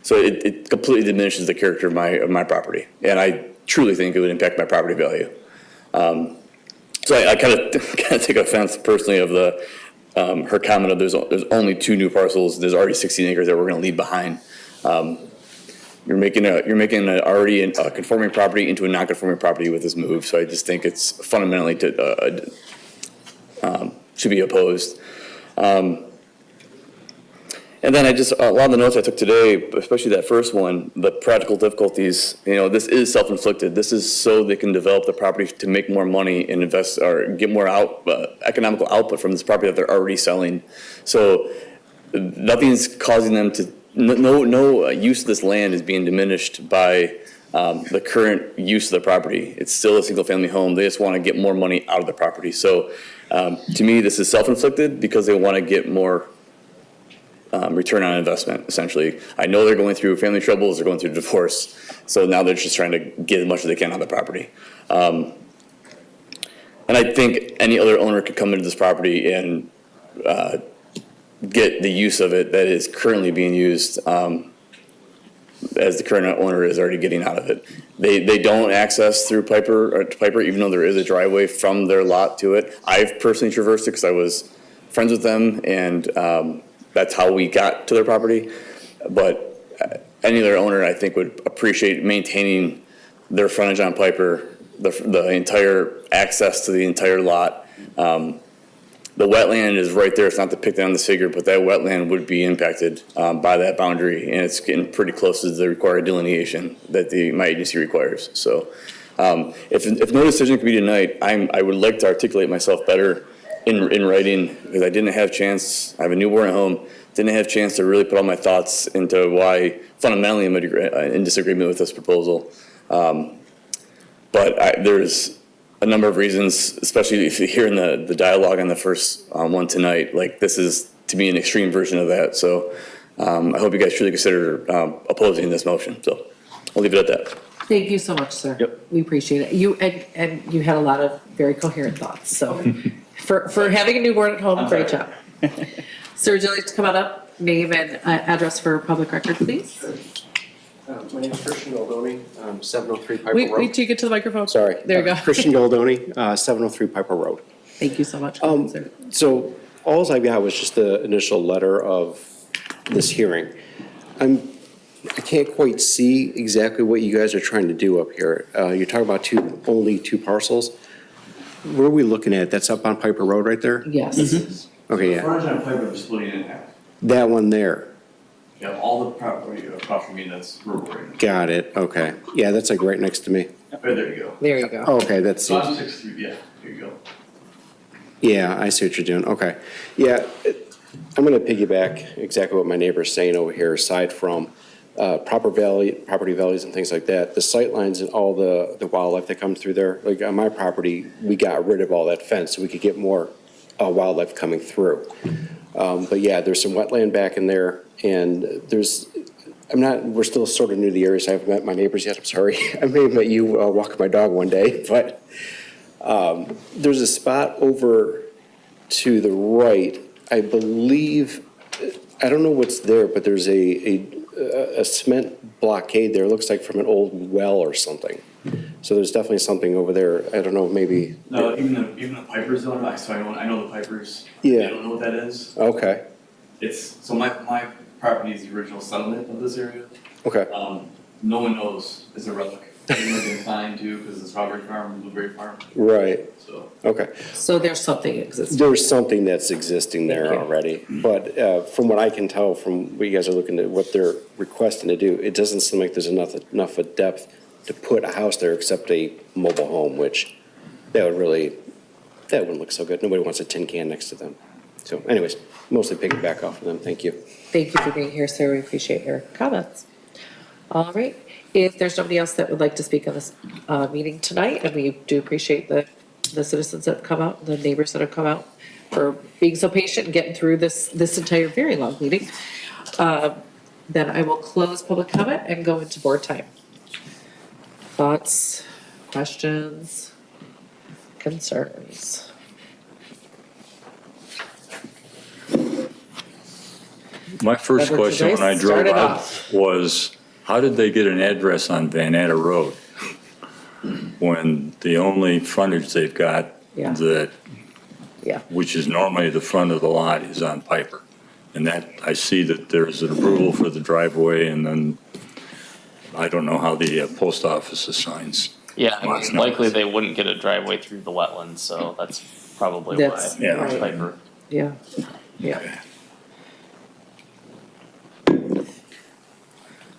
So it completely diminishes the character of my property, and I truly think it would impact my property value. So I kind of take offense personally of her comment of there's only 2 new parcels. There's already 16 acres that we're going to leave behind. You're making already a conforming property into a non-conforming property with this move. So I just think it's fundamentally should be opposed. And then a lot of the notes I took today, especially that first one, the practical difficulties, this is self-inflicted. This is so they can develop the property to make more money and invest or get more economical output from this property that they're already selling. So nothing's causing them to, no use of this land is being diminished by the current use of the property. It's still a single-family home. They just want to get more money out of the property. So to me, this is self-inflicted because they want to get more return on investment, essentially. I know they're going through family troubles, they're going through divorce, so now they're just trying to get as much as they can on the property. And I think any other owner could come into this property and get the use of it that is currently being used, as the current owner is already getting out of it. They don't access through Piper, even though there is a driveway from their lot to it. I've personally traversed it because I was friends with them, and that's how we got to their property. But any other owner, I think, would appreciate maintaining their frontage on Piper, the entire access to the entire lot. The wetland is right there. It's not depicted on this figure, but that wetland would be impacted by that boundary, and it's getting pretty close to the required delineation that my agency requires. So if no decision could be tonight, I would like to articulate myself better in writing, because I didn't have a chance. I have a newborn at home. Didn't have a chance to really put all my thoughts into why fundamentally I'm in disagreement with this proposal. But there's a number of reasons, especially if you're hearing the dialogue on the first one tonight. Like, this is, to me, an extreme version of that. So I hope you guys truly consider opposing this motion. So I'll leave it at that. Thank you so much, sir. Yep. We appreciate it. You and you had a lot of very coherent thoughts. So for having a newborn at home, great job. Sir, would you like to come on up, name and address for public record, please? My name is Christian Goldoni, 703 Piper Wait Road. till you get to the microphone. Sorry. There you go. Christian Goldoni, 703 Piper Road. Thank you so much. So all I got was just the initial letter of this hearing. I can't quite see exactly what you guys are trying to do up here. You're talking about only two parcels. Where are we looking at? That's up on Piper Road right there? Yes. Mm-hmm. Okay, yeah. Frontage on Piper is splitting in half. That one there. Yeah, all the property across from me that's rural right now. Got it. Okay. Yeah, that's like right next to me. Right, there you go. There you go. Okay, that's. So I'm 6'3", yeah, there you go. Yeah, I see what you're doing. Okay. Yeah, I'm going to piggyback exactly what my neighbor's saying over here, aside from property values and things like that. The sightlines and all the wildlife that comes through there, like on my property, we got rid of all that fence so we could get more wildlife coming through. But yeah, there's some wetland back in there, and we're still sort of new to the area, so I haven't met my neighbors yet. I'm sorry. I may have met you walking my dog one day, but there's a spot over to the right, I believe, I don't know what's there, but there's a cement blockade there. It looks like from an old well or something. So there's definitely something over there. I don't know, maybe. No, even the Pipers don't know. So I know the Pipers. Yeah. They don't know what that is. Okay. So my property is the original settlement of this area. Okay. No one knows it's a relic. Everyone's been fine too, because it's strawberry farm, blueberry farm. Right. So. Okay. So there's something existing. There's something that's existing there already. But from what I can tell from what you guys are looking at, what they're requesting to do, it doesn't seem like there's enough of depth to put a house there except a mobile home, which that wouldn't look so good. Nobody wants a tin can next to them. So anyways, mostly piggyback off of them. Thank you. Thank you for being here, sir. We appreciate your comments. All right. If there's nobody else that would like to speak on this meeting tonight, and we do appreciate the citizens that have come out, the neighbors that have come out for being so patient and getting through this entire very long meeting, then I will close public comment and go into board time. Thoughts, questions, concerns? My first Edward, question when I Joyce, drove start it out off. was, how did they get an address on Van Atta Road? When the only frontage they've got which is normally the front of the lot, is on Piper. And that, I see that there's an approval for the driveway, and then I don't know how the post office assigns. Yeah, I mean, likely they wouldn't get a driveway through the wetlands, so that's probably why. Yeah. Piper. Yeah.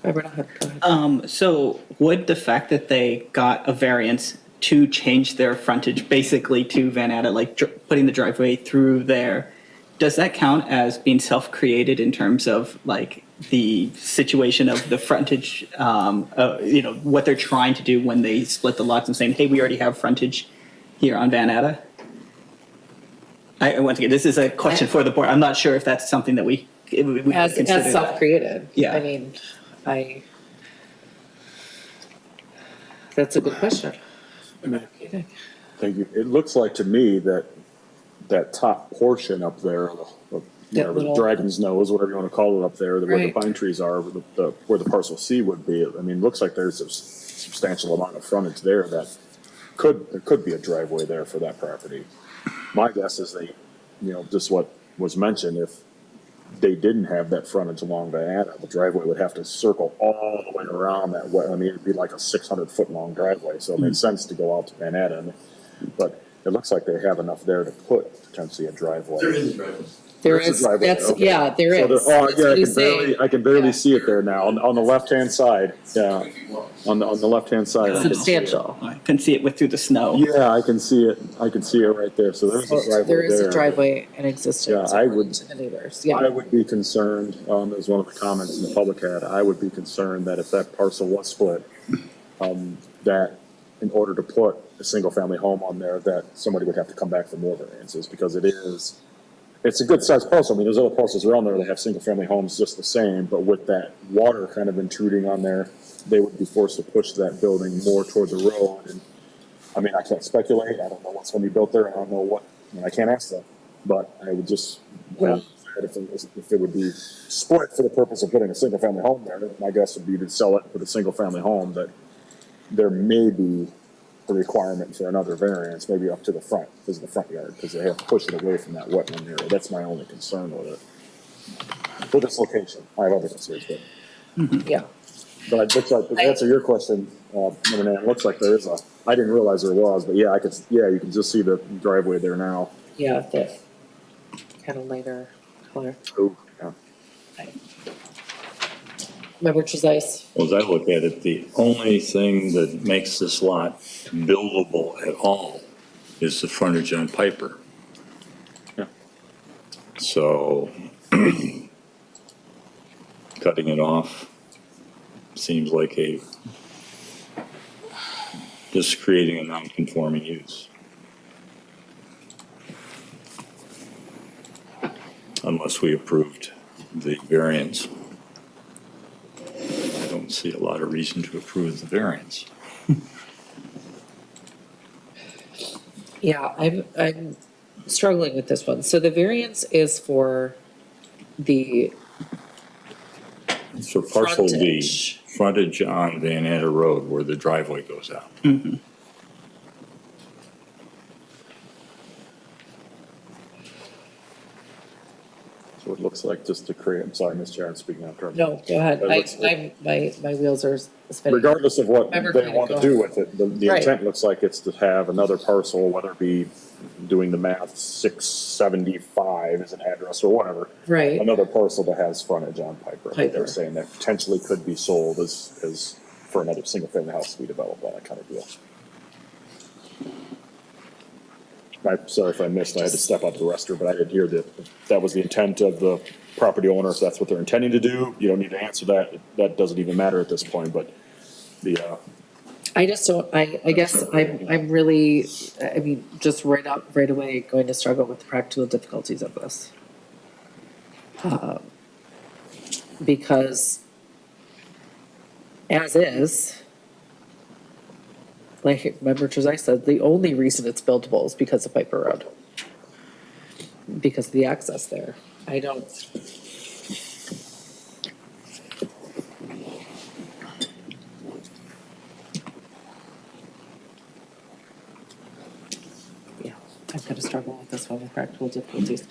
Go ahead. So would the fact that they got a variance to change their frontage basically to Van Atta, like putting the driveway through there, does that count as being self-created in terms of like the situation of the frontage, what they're trying to do when they split the lots and saying, hey, we already have frontage here on Van Atta? Once again, this is a question for the board. I'm not sure if that's something that we as consider self-created. Yeah. I mean, that's a good question. Thank you. It looks like to me that top portion up there, the whatever, little- Dragon's Nose, whatever you want to call it up there, where the Right. pine trees are, where the parcel C would be. I mean, it looks like there's a substantial amount of frontage there that there could be a driveway there for that property. My guess is just what was mentioned, if they didn't have that frontage along Van Adda, the driveway would have to circle all the way around that way. I mean, it'd be like a 600-foot long driveway, so it makes sense to go out to Van Adda. But it looks like they have enough there to put potentially a driveway. There is a driveway. There There's a is, driveway, that's, okay. yeah, there So is. there- oh, That's yeah, what he's saying. I can barely see it there now, on the left-hand side, yeah, on the left-hand side. I can see it. Substantial. I can see it through the snow. Yeah, I can see it right there, so there's a driveway there. There is a driveway in existence Yeah, I according would- to the neighbors, I yeah. would be concerned, as one of the comments in the public had, I would be concerned that if that parcel was split, that in order to put a single-family home on there, that somebody would have to come back for more variances, because it's a good-sized parcel. I mean, there's other parcels around there that have single-family homes just the same, but with that water kind of intruding on there, they would be forced to push that building more toward the road. And I mean, I can't speculate. I don't know what's going to be built there. I don't know what, I can't ask them. But I would just, if it would be split for the purpose of putting a single-family home there, my guess would be to sell it and put a single-family home, that there may be a requirement for another variance, maybe up to the front, because of the front yard, because they have to push it away from that wetland area. That's my only concern with it. For this location, I have other concerns, but. Yeah. But it looks like, to answer your question, it looks like there is I didn't realize there was, but yeah, you can just see the driveway there now. Yeah, the kind of lighter color. Oh, yeah. Member Trezise? Well, as I look at it, the only thing that makes this lot buildable at all is the frontage on Piper. Yeah. So cutting it off seems like just creating a non-conforming use. Unless we approved the variance. I don't see a lot of reason to approve the variance. Yeah, I'm struggling with this one. So the variance is for the It's for parcel D, Frontage. frontage on Van Adda Road where the driveway goes out. So it looks like, just to create, I'm sorry, Ms. Chair, I'm speaking after. No, go ahead. It looks like- My wheels are spinning. Regardless of what Member they Quinn, want go to do ahead. with it, the Right. intent looks like it's to have another parcel, whether it be doing the math, 675 as an address or whatever. Right. Another parcel that has frontage on Piper. I think they're Piper. saying that potentially could be sold as for another single-family house to be developed, that kind of deal. I'm sorry if I missed, I had to step out to the restroom, but I did hear that that was the intent of the property owner, if that's what they're intending to do. You don't need to answer that, that doesn't even matter at this point, but I just don't, I guess I'm really, I mean, just right away, going to struggle with the practical difficulties of this. Because as is, like Member Trezise said, the only reason it's buildable is because of Piper Road. Because of the access there. I don't. Yeah, I'm gonna struggle with this one with practical difficulties.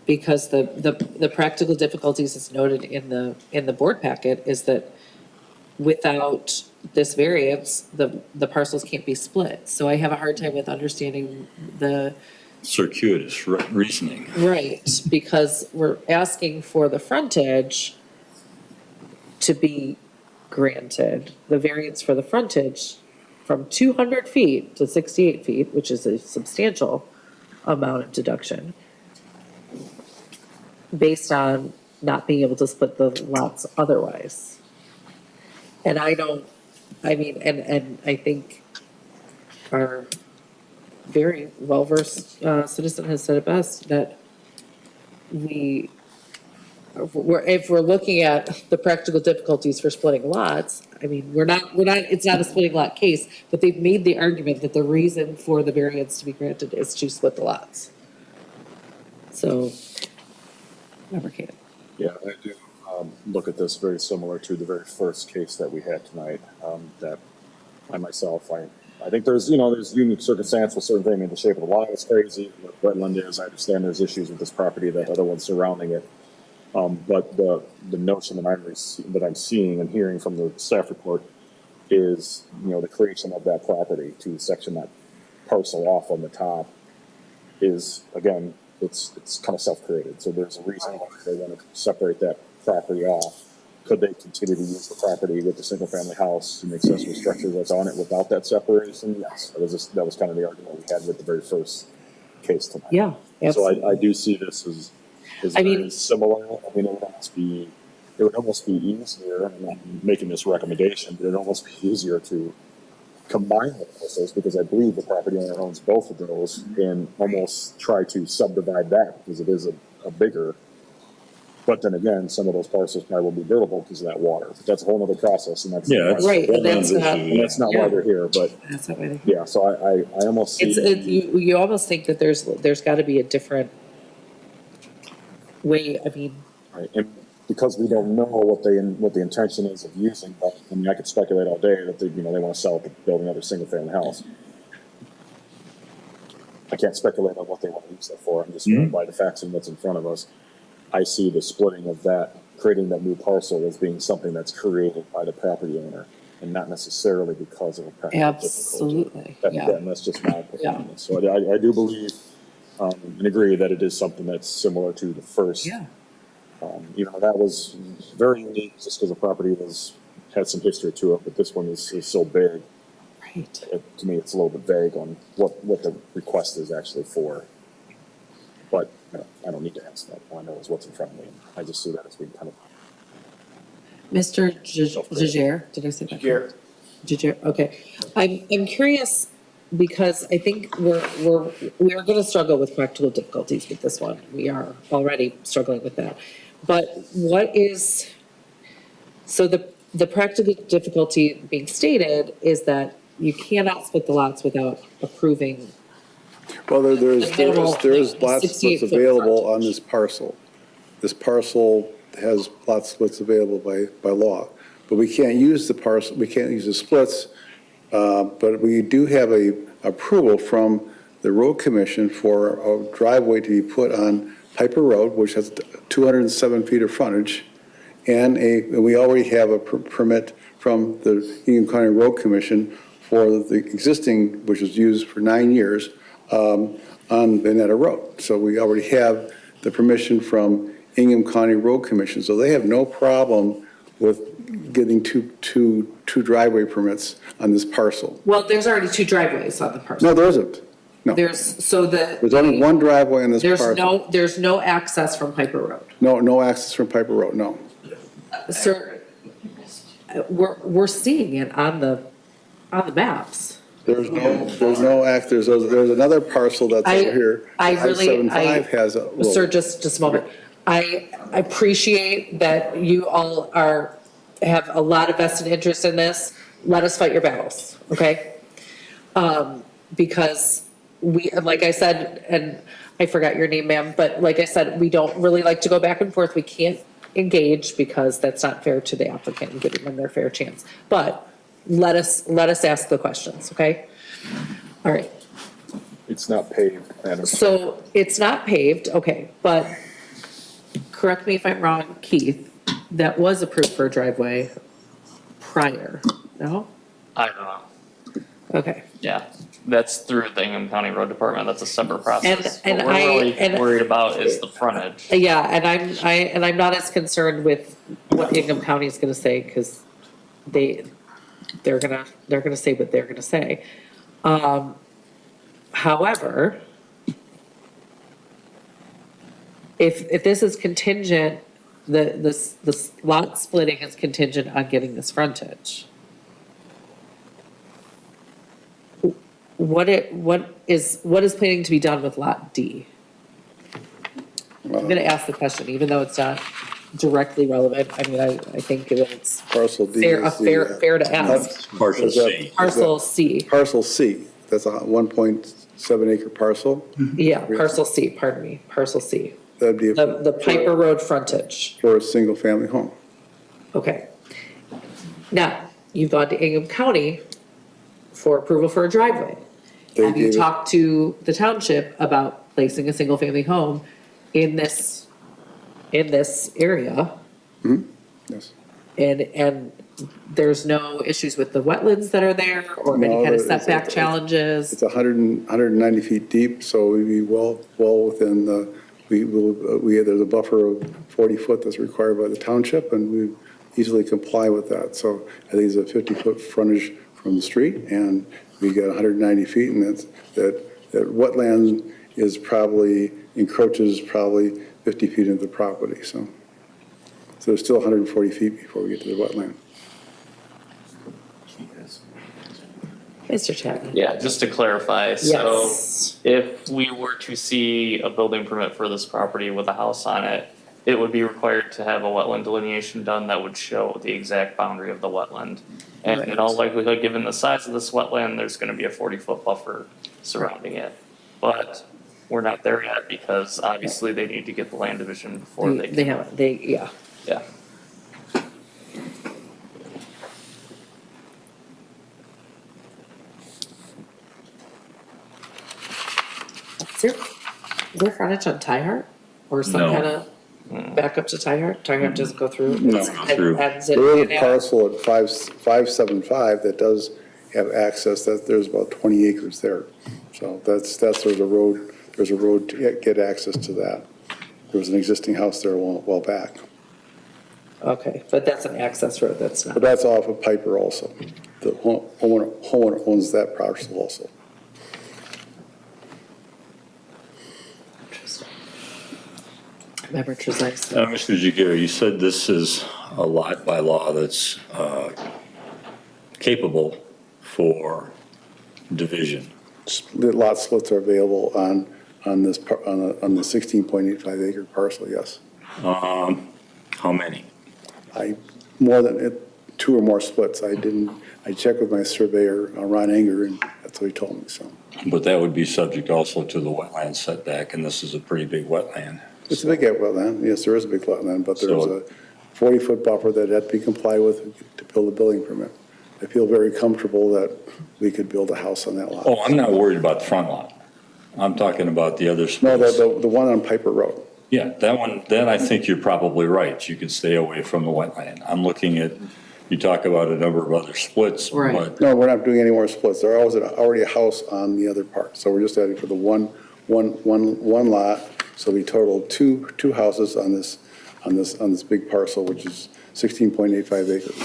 Because the practical difficulties as noted in the board packet is that without this variance, the parcels can't be split. So I have a hard time with understanding the, Circuitous reasoning. right, because we're asking for the frontage to be granted, the variance for the frontage from 200 feet to 68 feet, which is a substantial amount of deduction, based on not being able to split the lots otherwise. And I think our very well-versed citizen has said it best, that we if we're looking at the practical difficulties for splitting lots, I mean, it's not a splitting lot case, but they've made the argument that the reason for the variance to be granted is to split the lots. So, fabricated. Yeah, I do look at this very similar to the very first case that we had tonight, that I myself, I think there's unique circumstance with certain things. I mean, the shape of the lot is crazy. What wetland is, I understand there's issues with this property, that other ones surrounding it. But the notion that I'm seeing and hearing from the staff report is, the creation of that property to section that parcel off on the top is, again, it's kind of self-created. So there's a reason why they want to separate that property off. Could they continue to use the property with the single-family house and the accessory structure that's on it without that separation? Yes, that was kind of the argument we had with the very first case tonight. Yeah, absolutely. So I do see this as very similar. I mean, it would almost be easier, and I'm not making this recommendation, but it would almost be easier to combine the parcels, because I believe the property owner owns both of those, and almost try to subdivide that, because it is a bigger. But then again, some of those parcels probably will be buildable because of that water. But that's a whole other process, and that's right. And that's not why they're here. But that's not why they're here. Yeah, so I almost see you almost think that there's got to be a different way. I mean, right, and because we don't know what the intention is of using, but I mean, I could speculate all day that they want to sell it to build another single family house. I can't speculate on what they want to use that for. I'm just going by the facts and what's in front of us. I see the splitting of that, creating that new parcel as being something that's created by the property owner, and not necessarily because of a practical absolutely. difficulty. And that's just my opinion. Yeah. So I do believe and agree that it is something that's similar to the first. Yeah. That was very unique just because the property had some history to it, but this one is so big. Right. To me, it's a little bit vague on what the request is actually for. But I don't need to ask that. All I know is what's in front of me. I just see that as being kind of. Mr. Jager, did I say that? Jager. Okay. I'm curious because I think we are going to struggle with practical difficulties with this one. We are already struggling with that. But the practical difficulty being stated is that you cannot split the lots without approving. Well, there's lot splits available on this parcel. This parcel has lot splits available by law, but we can't use the parcel, we can't use the splits, but we do have a approval from the road commission for a driveway to be put on Piper Road, which has 207 feet of frontage, and we already have a permit from the Union County Road Commission for the existing, which was used for 9 years, on Veneta Road. So we already have the permission from Ingham County Road Commission. So they have no problem with getting two driveway permits on this parcel. Well, there's already 2 driveways on the parcel. No, there isn't. No. There's only one driveway on this parcel. There's no access from Piper Road. No access from Piper Road, no. Sir, we're seeing it on the maps. There's no access. There's another parcel that's over here. I-75 has a road. Sir, just a moment. I appreciate that you all have a lot of vested interest in this. Let us fight your battles, okay? Because like I said, and I forgot your name, ma'am, but like I said, we don't really like to go back and forth. We can't engage because that's not fair to the applicant and giving them their fair chance. But let us ask the questions, okay? All right. It's not paved, Madam. So it's not paved, okay, but correct me if I'm wrong, Keith, that was approved for a driveway prior, no? I don't know. Okay. Yeah, that's through the Ingham County Road Department. That's a separate process. And What we're really worried about is the frontage. Yeah, and I'm not as concerned with what Ingham County is gonna say, because they're gonna say what they're gonna say. However, if this is contingent, this lot splitting is contingent on getting this frontage. What is planning to be done with lot D? I'm gonna ask the question, even though it's not directly relevant. I mean, I think that it's Parcel D fair, is the, fair to ask. Partial Is that- C. Parcel C, Parcel C, that's a 1.7 acre parcel. yeah, parcel C, pardon me, parcel C. That'd be The Piper Road frontage, for a single-family home. okay. Now, you've gone to Ingham County for approval for a driveway. They Have you gave it- talked to the township about placing a single-family home in this area? Yes. And there's no issues with the wetlands that are there or any No, kind of it's- setback challenges? It's 190 feet deep, so we'd be well within the, there's a buffer of 40 foot that's required by the township, and we easily comply with that. So I think it's a 50-foot frontage from the street, and we got 190 feet, and that wetland is probably, encroaches probably 50 feet into the property, so there's still 140 feet before we get to the wetland. Mr. Chapman? Yeah, just to clarify, so Yes. if we were to see a building permit for this property with a house on it, it would be required to have a wetland delineation done that would show the exact boundary of the wetland. And in all likelihood, given the size of this wetland, there's gonna be a 40-foot buffer surrounding it. But we're not there yet because obviously they need to get the land division before they can. Yeah. Yeah. Is there frontage on Tie Hart or some No. kind of backup to Tie Hart? Tie Hart doesn't go through? No, It's- go through. ends it- There is a parcel at 575 that does have access, that there's about 20 acres there. So there's a road to get access to that. There was an existing house there a while back. Okay, but that's an access road, that's But not. that's off of Piper also. The homeowner owns that parcel also. Member Trezise. Mr. Jaguar, you said this is a lot by law that's capable for division. The lot splits are available on this, on the 16.85 acre parcel, yes. How many? More than, 2 or more splits. I checked with my surveyor, Ron Anger, and that's what he told me, so. But that would be subject also to the wetland setback, and this is a pretty big wetland. It's a big wetland, yes, there is a big wetland, but there's So- a 40-foot buffer that had to be complied with to build a building permit. I feel very comfortable that we could build a house on that lot. Oh, I'm not worried about the front lot. I'm talking about the other No, splits. the one on Piper Road. Yeah, that one, then I think you're probably right. You could stay away from the wetland. I'm looking at, you talk about a number of other splits, Right. but No, we're not doing any more splits. There was already a house on the other part, so we're just adding for the one lot. So we total two houses on this big parcel, which is 16.85 acres.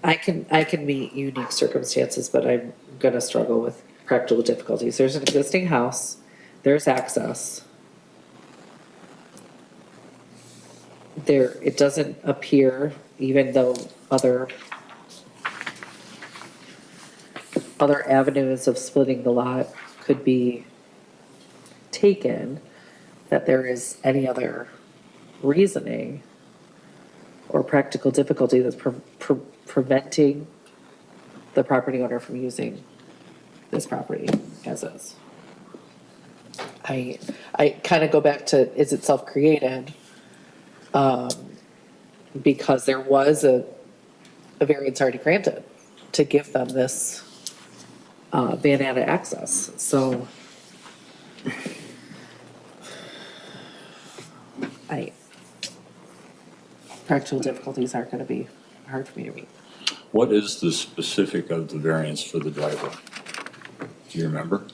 I can meet unique circumstances, but I'm gonna struggle with practical difficulties. There's an existing house, there's access. There, it doesn't appear, even though other avenues of splitting the lot could be taken, that there is any other reasoning or practical difficulty that's preventing the property owner from using this property as is. I kind of go back to, is it self-created? Because there was a variance already granted to give them this banana access, so practical difficulties aren't gonna be hard for me to meet. what is the specific of the variance for the driveway? Do you remember?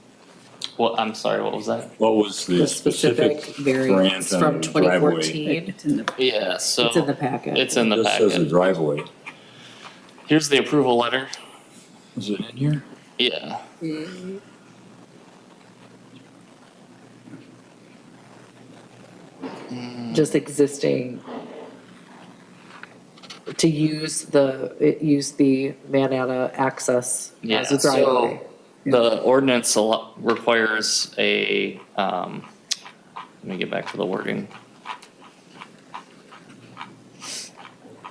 Well, I'm sorry, what was that? What was the specific variance variance on from the driveway? 2014. Yeah, so. It's in the packet. It's in the This says a packet. driveway. Here's the approval letter. Is it in here? Yeah. Just existing to use the Manana access Yeah, as a driveway. so the ordinance requires a, let me get back to the wording.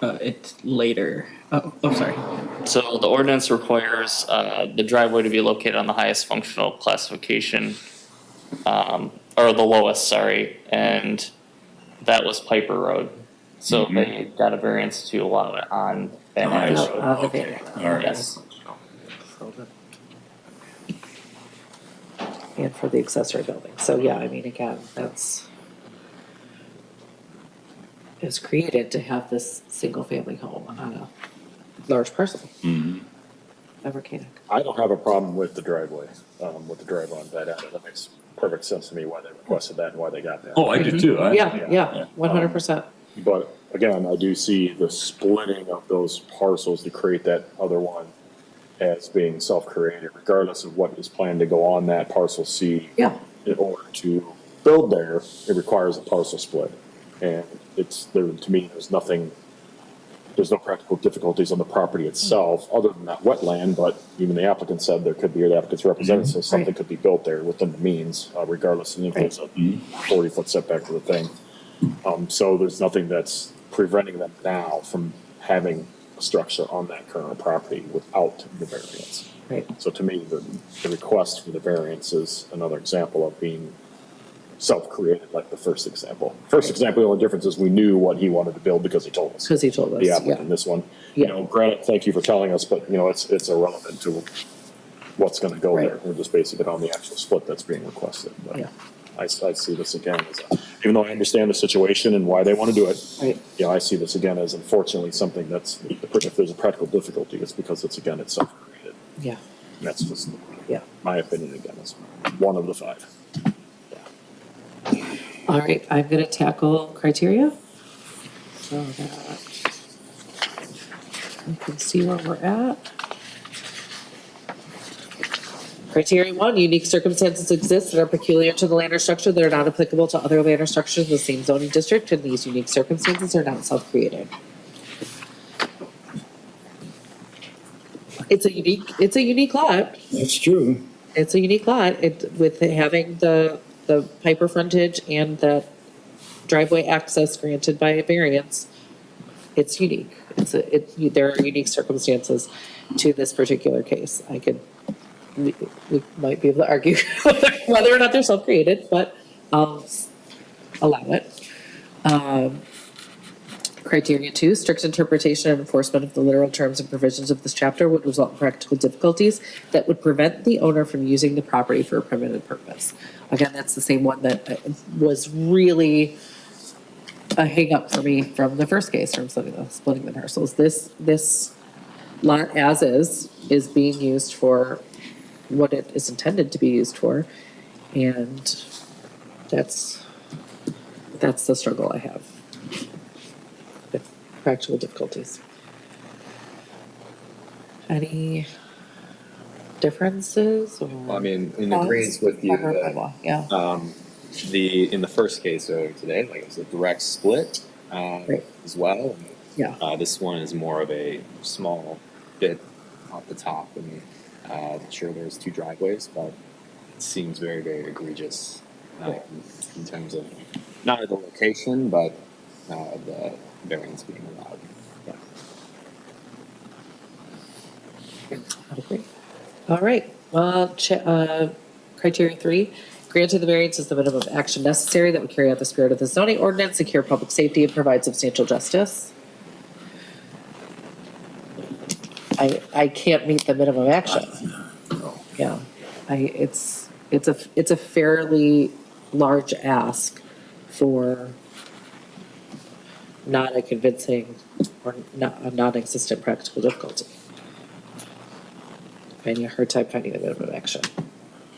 It's later. Oh, sorry. So the ordinance requires the driveway to be located on the highest functional classification, or the lowest, sorry, and that was Piper Road. So they got a variance to allow it on Van Nuys Road. Okay, all right. Yes. And for the accessory building. So yeah, I mean, again, it's created to have this single-family home on a large parcel. Evercanic. I don't have a problem with the driveway on that end. That makes perfect sense to me why they requested that and why they got that. Oh, I do too. Yeah, 100%. But again, I do see the splitting of those parcels to create that other one as being self-created, regardless of what is planned to go on that parcel C. Yeah. In order to build there, it requires a parcel split. And to me, there's no practical difficulties on the property itself, other than that wetland, but even the applicant said there could be, or the applicant's representative says something could be built there within the means, regardless of if there's a 40-foot setback to the thing. So there's nothing that's preventing them now from having a structure on that current property without the variance. Right. So to me, the request for the variance is another example of being self-created, like the first example. First example, the only difference is we knew what he wanted to build because he told us. Because he told us, The applicant, this one, granted, thank you for telling us, but it's irrelevant to what's gonna go there. We're just basing it on the actual split that's being requested. But Yeah. I see this again as, even though I understand the situation and why they want to do it, Right. I see this again as unfortunately something that's, if there's a practical difficulty, it's because it's self-created. Yeah. And that's just, Yeah. my opinion again, is one of the five. All right, I'm gonna tackle criteria. So that you can see where we're at. Criteria 1, unique circumstances exist that are peculiar to the land or structure that are not applicable to other land or structures in the same zoning district, and these unique circumstances are not self-created. It's a unique lot. That's true. It's a unique lot, with having the Piper frontage and the driveway access granted by a variance. It's unique. There are unique circumstances to this particular case. We might be able to argue whether or not they're self-created, but I'll allow it. Criteria 2, strict interpretation and enforcement of the literal terms and provisions of this chapter would result in practical difficulties that would prevent the owner from using the property for a permanent purpose. Again, that's the same one that was really a hang-up for me from the first case, from splitting the parcels. This lot as is being used for what it is intended to be used for, and that's the struggle I have with practical difficulties. Any differences or? Well, I mean, in agreement with you, in the first case today, like it was a direct split as well. Yeah. This one is more of a small bit off the top, and sure there's two driveways, but it seems very, very egregious in terms of not the location, but the variance being allowed. All right, criteria 3, granted the variance is the minimum action necessary that would carry out the spirit of the zoning ordinance, secure public safety, and provide substantial justice. I can't meet the minimum action. Yeah, it's a fairly large ask for not a convincing or a non-existent practical difficulty. Finding a hard time finding the minimum action.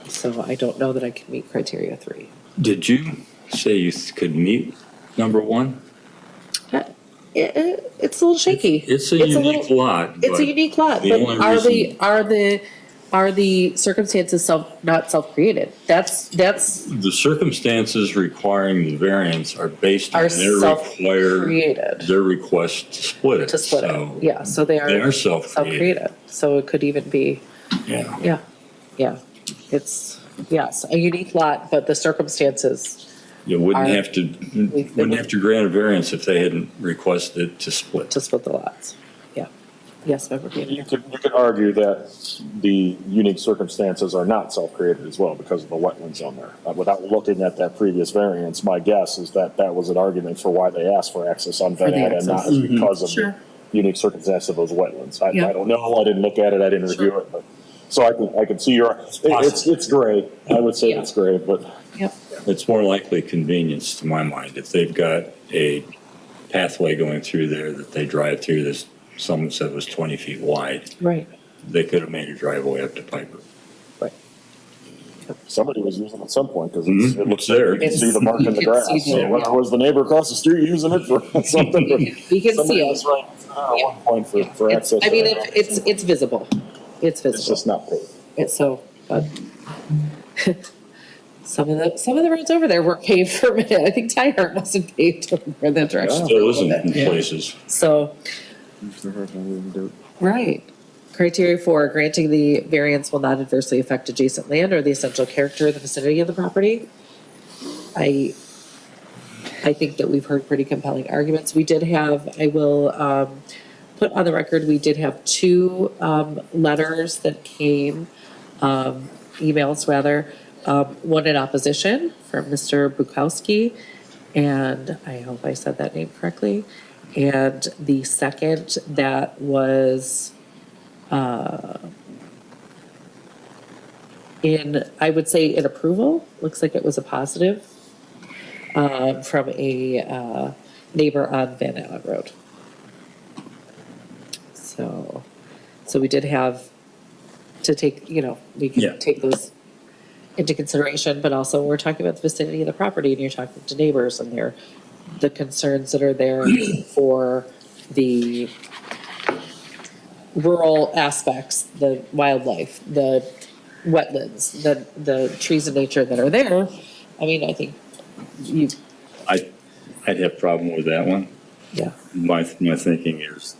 So I don't know that I can meet criteria 3. Did you say you could meet number 1? It's a little shaky. It's a unique lot. It's a unique lot, but are the circumstances not self-created? That's, The circumstances requiring the variance are based on Are their their request to split it. to split So it, yeah, so they are. self-created. So it could even be, Yeah. yeah, it's, yes, a unique lot, but the circumstances, You wouldn't Are- have to grant a variance if they hadn't requested to split. to split the lots, yeah. Yes, Member Gainer. You could argue that the unique circumstances are not self-created as well because of the wetlands on there. Without looking at that previous variance, my guess is that that was an argument for why they asked for access on For the Van and not access. because of Sure. the unique circumstances of those wetlands. I Yeah. don't know, I didn't look at it, I didn't review it, but, so I can see it's gray. I would say it's gray, but. Yep. It's more likely convenience to my mind. If they've got a pathway going through there that they drive through, this, someone said was 20 feet wide, Right, they could have made a driveway up to Piper. Somebody was using it at some point because Mhm. it looks It's there. there. You can see the mark in the You can grass. see So the- whether it was the neighbor across the street using it for something. We can somebody see it. was right at one point for it's, access. I mean, to that. it's visible, it's It's visible, just not paid. it's so, but some of the roads over there weren't paved for a minute, I think Tyhart wasn't paved over in that direction. for a Still little isn't bit. in places. So, right. Criteria 4, granting the variance will not adversely affect adjacent land or the essential character of the vicinity of the property. I think that we've heard pretty compelling arguments. We did have, I will put on the record, we did have 2 letters that came, emails rather, one in opposition from Mr. Bukowski, and I hope I said that name correctly. And the second that was I would say in approval, looks like it was a positive, from a neighbor on Van Allen Road. So we did have to take, we Yeah. can take those into consideration, but also we're talking about the vicinity of the property and you're talking to neighbors and the concerns that are there for the rural aspects, the wildlife, the wetlands, the trees of nature that are there. I mean, I think I'd have a problem with that one. yeah, My thinking is,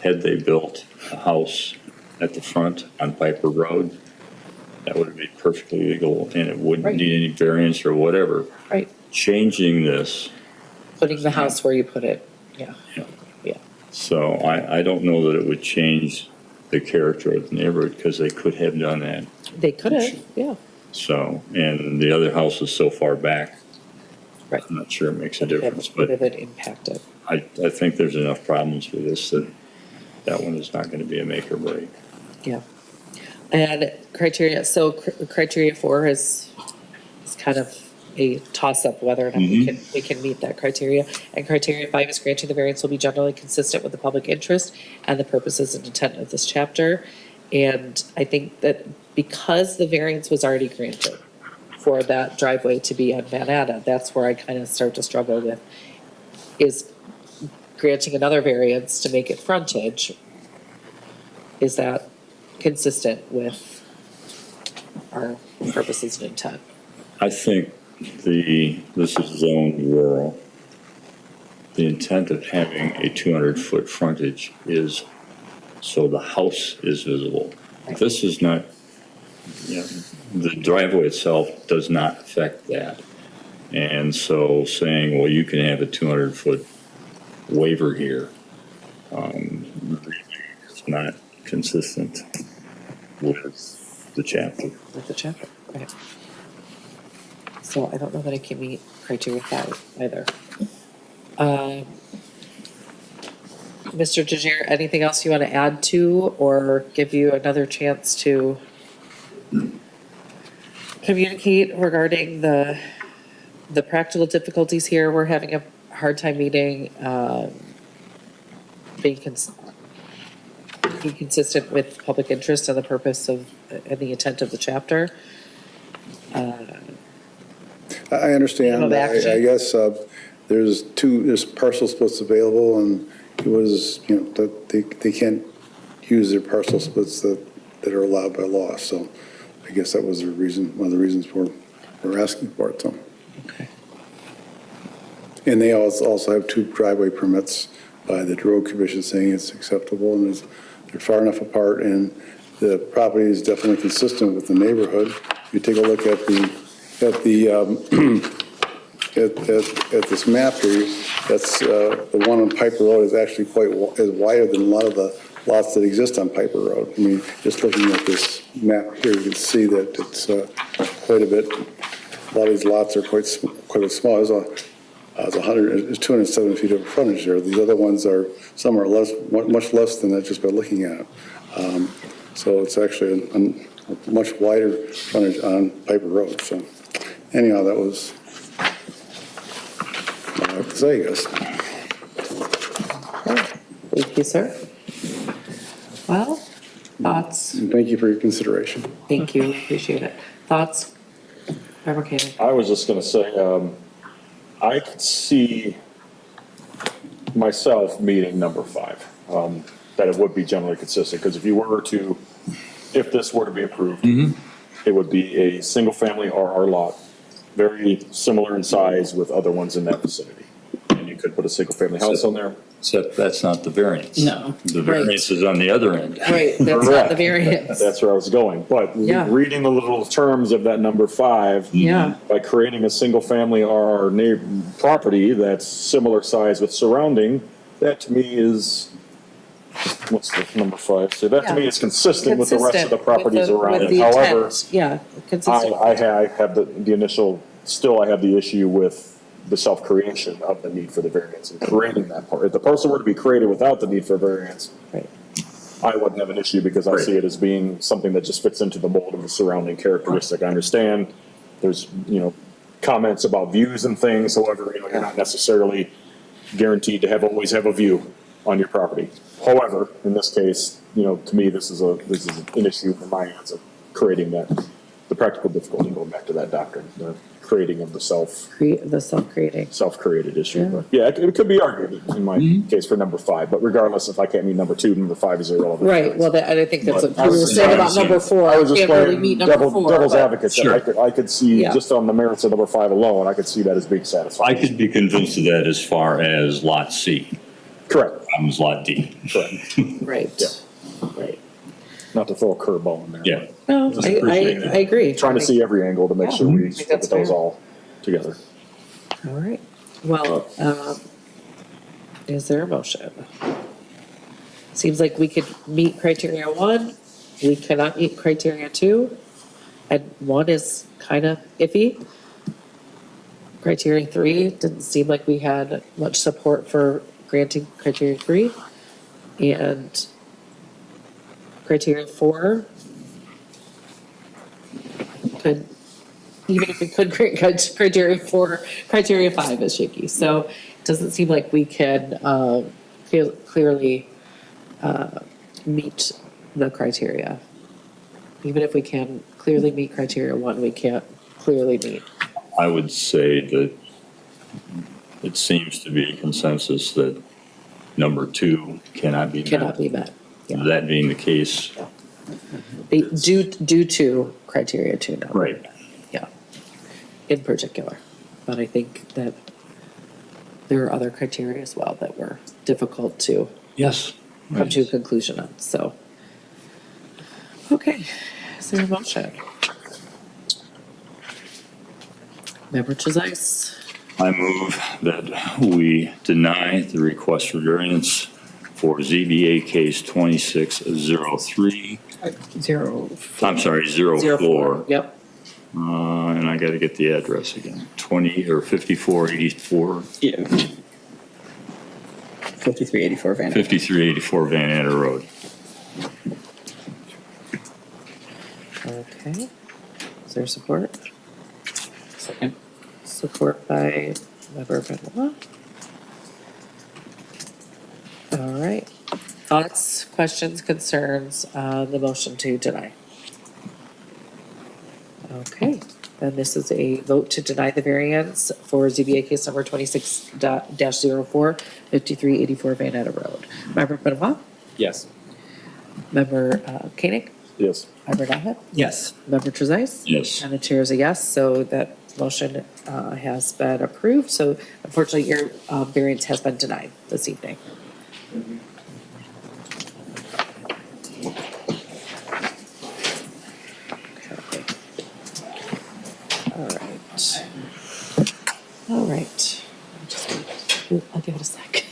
had they built a house at the front on Piper Road, that would be perfectly legal and it wouldn't Right. need any variance or whatever. right. Changing this, Putting the house where you put it, yeah. so I don't know that it would change the character of the neighborhood because they could have done that. They could have, yeah. So, and the other house is so far back. Right. I'm not sure it makes a Would difference, have but it impacted. I think there's enough problems with this that one is not going to be a make or break. Yeah. And criteria, so criteria 4 is kind of a toss-up whether or not we can meet that criteria. And criteria 5 is granting the variance will be generally consistent with the public interest and the purposes and intent of this chapter. And I think that because the variance was already granted for that driveway to be on Van Ada, that's where I kind of start to struggle with, is granting another variance to make it frontage. Is that consistent with our purposes and intent? I think this is zoned rural. The intent of having a 200-foot frontage is so the house is visible. This is not, the driveway itself does not affect that. And so saying, well, you can have a 200-foot waiver here, it's not consistent with the chapter. With the chapter, right. So I don't know that I can meet criteria 5 either. Mr. Jager, anything else you want to add to or give you another chance to communicate regarding the practical difficulties here? We're having a hard time meeting, being consistent with public interest and the purpose of, and the intent of the chapter. I understand. Move action. I guess there's parcel splits available, and it was, that they can't use their parcel splits that that are allowed by law. So I guess that was the reason, one of the reasons for asking for it, so. And they also have 2 driveway permits by the road commission saying it's acceptable, and they're far enough apart, and the property is definitely consistent with the neighborhood. If you take a look at at this map here, that's the one on Piper Road is actually is wider than a lot of the lots that exist on Piper Road. I mean, just looking at this map here, you can see that it's quite a bit. A lot of these lots are quite a small. There's 207 feet of frontage there. These other ones are, some are much less than that just by looking at it. So it's actually a much wider frontage on Piper Road. So anyhow, that was all I have to say, I guess. Thank you, sir. Well, thoughts? And thank you for your consideration. Thank you, appreciate it. Thoughts? Member Koenig? I was just going to say, I could see myself meeting number 5, that it would be generally consistent, because if this were to be approved, it would be a single-family RR lot, very similar in size with other ones in that vicinity. And you could put a single-family house on there. Except that's not the variance. No. The variance is on the other end. Right, that's not the variance. That's where I was going. But Yeah. reading the little terms of that number 5, Yeah. by creating a single-family RR property that's similar size with surrounding, that to me is, what's the number 5? So that to me is consistent with the rest of the properties around it. However, Yeah, consistent. I have the initial, still I have the issue with the self-creation of the need for the variance and creating that part. If the parcel were to be created without the need for variance, Right. I wouldn't have an issue because I see it as being something that just fits into the mold of the surrounding characteristic. I understand there's, comments about views and things. However, you're not necessarily guaranteed to always have a view on your property. However, in this case, to me, this is an issue in my hands of creating the practical difficulty, going back to that doctrine, the creating of the self-created issue. Yeah. But yeah, it could be argued in my case for number 5, but regardless, if I can't meet number 2, number 5 is irrelevant. Right, well, and I think that's what But you were saying about number 4. I was just Can't really playing meet number 4. devil's but- advocate. That I could see, Yeah. just on the merits of number 5 alone, I could see that as being satisfied. I could be convinced of that as far as lot C. Correct. Comes lot D. Correct. Right, right. Not to throw a curveball in there. Yeah. No, Just I appreciate it. agree. Trying to see every angle to make sure we think that's put those fair. all together. All right, well, is there a motion? Seems like we could meet criteria 1, we cannot meet criteria 2, and 1 is kind of iffy. Criteria 3, didn't seem like we had much support for granting criteria 3, and criteria 4 could, even if we could grant criteria 4, criteria 5 is shaky. So it doesn't seem like we can clearly meet the criteria. Even if we can clearly meet criteria 1, we can't clearly meet. I would say that it seems to be a consensus that number 2 cannot be met. Cannot be met. Yeah. That being the case, Due to criteria 2 now. right. Yeah, in particular. But I think that there are other criteria as well that were difficult to Yes. come to a conclusion on, so. Okay, is there a motion? Member Trezise, I move that we deny the request for variance for ZBA case 2603, 0. I'm sorry, 04. Yep, And I gotta get the address again, 5484, Yeah. 5384 Van. 5384 Van Andel Road. okay. Is there support? Second. Support by Member Benoit. All right. Thoughts, questions, concerns on the motion to deny? Okay, then this is a vote to deny the variance for ZBA case number 26-04, 5384 Van Andel Road. Member Benoit? Yes. Member Koenig? Yes. Member Donovan? Yes. Member Trezise? Yes. And the chair is a yes, so that motion has been approved. So unfortunately, your variance has been denied this evening. Okay. All right. All right. I'll give it a sec.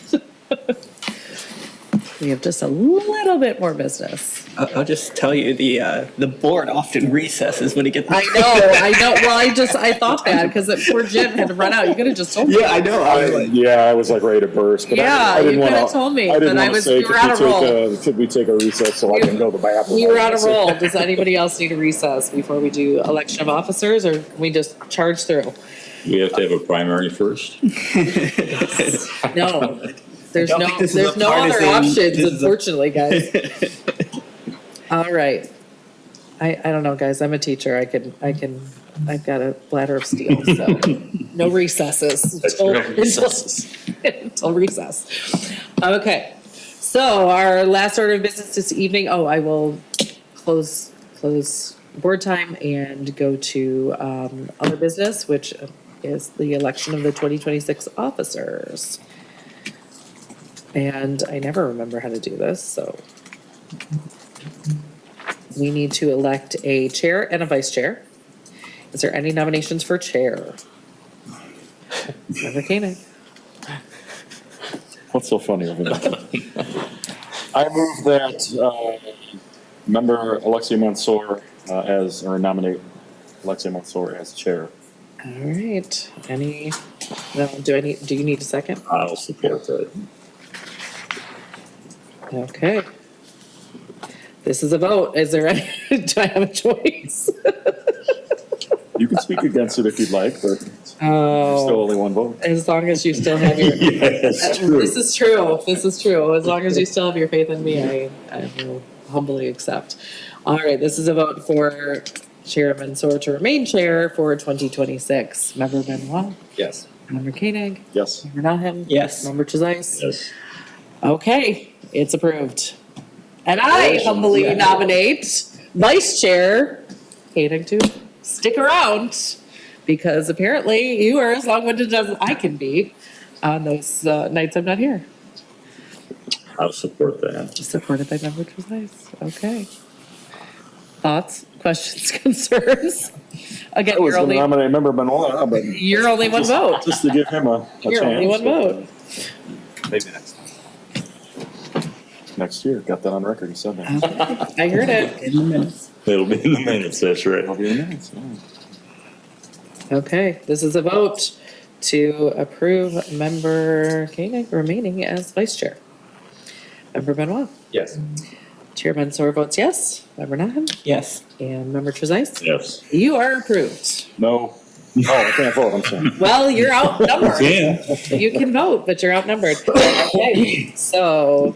We have just a little bit more business. I'll just tell you, the board often recesses when it gets. I know. Well, I thought that because poor Jim had to run out. You could have just told me. Yeah, I know. I was like ready to burst. But Yeah, I didn't you wanna- could have told me, I didn't but I want to was, say, we were on a roll. could we take a recess so I can go to the bathroom? We were on a roll. Does anybody else need a recess before we do election of officers, or can we just charge through? We have to have a primary first. No, there's I don't no, think this is there's a no other partisan- options, this is a- unfortunately, guys. All right. I don't know, guys. I'm a teacher. I've got a bladder of steel, so no recesses until recess. Okay. So our last order of business this evening, I will close board time and go to other business, which is the election of the 2026 officers. And I never remember how to do this, so we need to elect a chair and a vice chair. Is there any nominations for chair? Member Koenig. What's so funny over that? I move that member Alexia Mansour nominate Alexia Mansour as chair. All right. Do you need a second? I'll support that. Okay. This is a vote. Is there any, do I have a choice? You can speak against it if you'd like, but there's still only one vote. As long as you still have your. Yes, true. This is true. This is true. As long as you still have your faith in me, I will humbly accept. All right, this is a vote for Chair Mansour to remain chair for 2026. Member Benoit? Yes. Member Koenig? Yes. Member Nahem? Yes. Member Trezise? Yes. Okay, it's approved. And I humbly nominate Vice Chair Koenig to stick around, because apparently you are as long-winded as I can be on those nights I'm not here. I'll support that. Supported by Member Trezise. Okay. Thoughts, questions, concerns? Again, I was you're going to only, nominate member Benoit, but you're only one vote. just to give him a chance. You're only one vote. Maybe next time. Next year, got that on record, he said that. I heard it. In the minutes. It'll be in the minutes, that's right. I'll be in minutes, yeah. Okay, this is a vote to approve Member Koenig remaining as Vice Chair. Member Benoit? Yes. Chair Mansour votes yes. Member Nahem? Yes. And Member Trezise? Yes. You are approved. No. Oh, I can't vote, I'm sorry. Well, you're outnumbered. Yeah. You can vote, but you're outnumbered. Okay, so,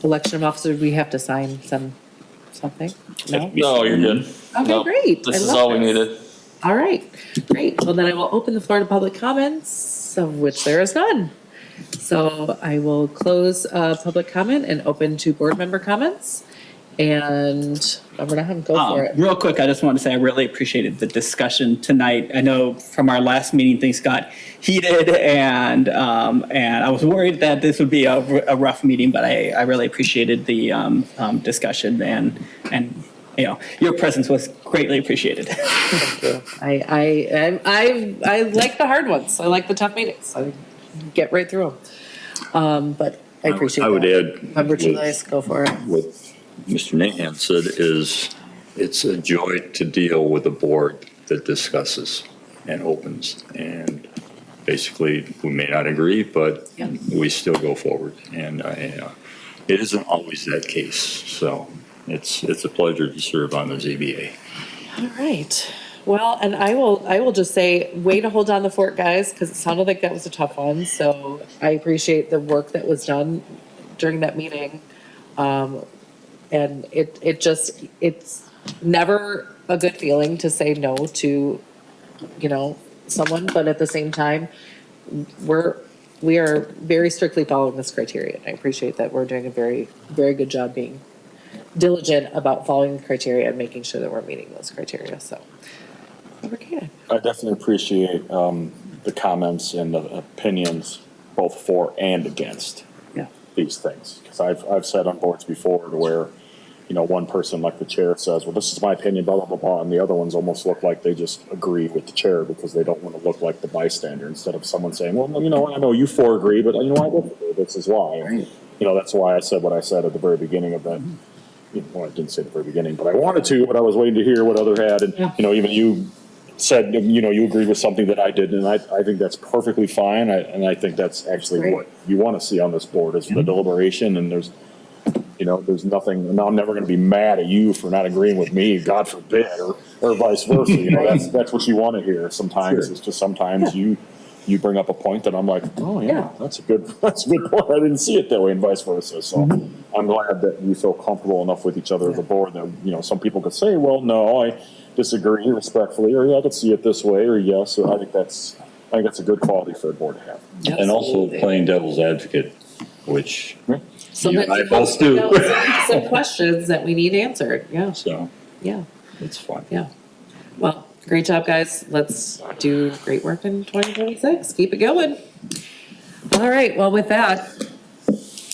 election of officer, we have to sign something? No? No, you're good. Okay, Nope. great. This I is love all we this. needed. All right, great. Well, then I will open the floor to public comments, of which there is none. So I will close public comment and open to board member comments. And Member Nahem, go for it. Real quick, I just want to say I really appreciated the discussion tonight. I know from our last meeting, things got heated, and I was worried that this would be a rough meeting, but I really appreciated the discussion, and you know, your presence was greatly appreciated. Thank you. I like the hard ones. I like the tough meetings. I get right through them. But I appreciate that. I would add. Member with- Trezise, go for it. What Mr. Nahan said is, it's a joy to deal with a board that discusses and opens. And basically, we may not agree, but Yeah. we still go forward. And it isn't always that case. So it's a pleasure to serve on the ZBA. All right. Well, and I will just say, way to hold down the fort, guys, because it sounded like that was a tough one. So I appreciate the work that was done during that meeting. And it's never a good feeling to say no to, someone, but at the same time, we are very strictly following this criteria. And I appreciate that we're doing a very, very good job being diligent about following the criteria and making sure that we're meeting those criteria, so. Okay. I definitely appreciate the comments and the opinions, both for and against these things. Because I've said on boards before to where, you know, one person like the chair says, well, this is my opinion, blah, blah, blah, blah, and the other ones almost look like they just agree with the chair because they don't want to look like the bystander, instead of someone saying, well, you know, I know you four agree, but you know, I disagree, this is why. And, you know, that's why I said what I said at the very beginning of that. Well, I didn't say at the very beginning, but I wanted to, but I was waiting to hear what other had. And, you know, even you said, you know, you agreed with something that I did, and I think that's perfectly fine. And I think that's actually what you want to see on this board is the deliberation. And there's, you know, there's nothing, and I'm never going to be mad at you for not agreeing with me, God forbid, or vice versa. You know, that's what you want to hear. Sometimes it's just sometimes you bring up a point that I'm like, oh yeah, that's a good point. I didn't see it that way, and vice versa. So I'm glad that you feel comfortable enough with each other as a board that, you know, some people could say, well, no, I disagree respectfully, or yeah, I could see it this way, or yes. So I think that's a good quality for a board to have. And also playing devil's advocate, which So you that and I both do. some questions that we need answered, So yeah, it's fun. yeah. Well, great job, guys. Let's do great work in 2026. Keep it going. All right, well, with that, let's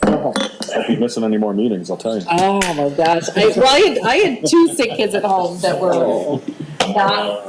go home. Don't be missing any more meetings, I'll tell you. Oh my gosh. I had 2 sick kids at home that were not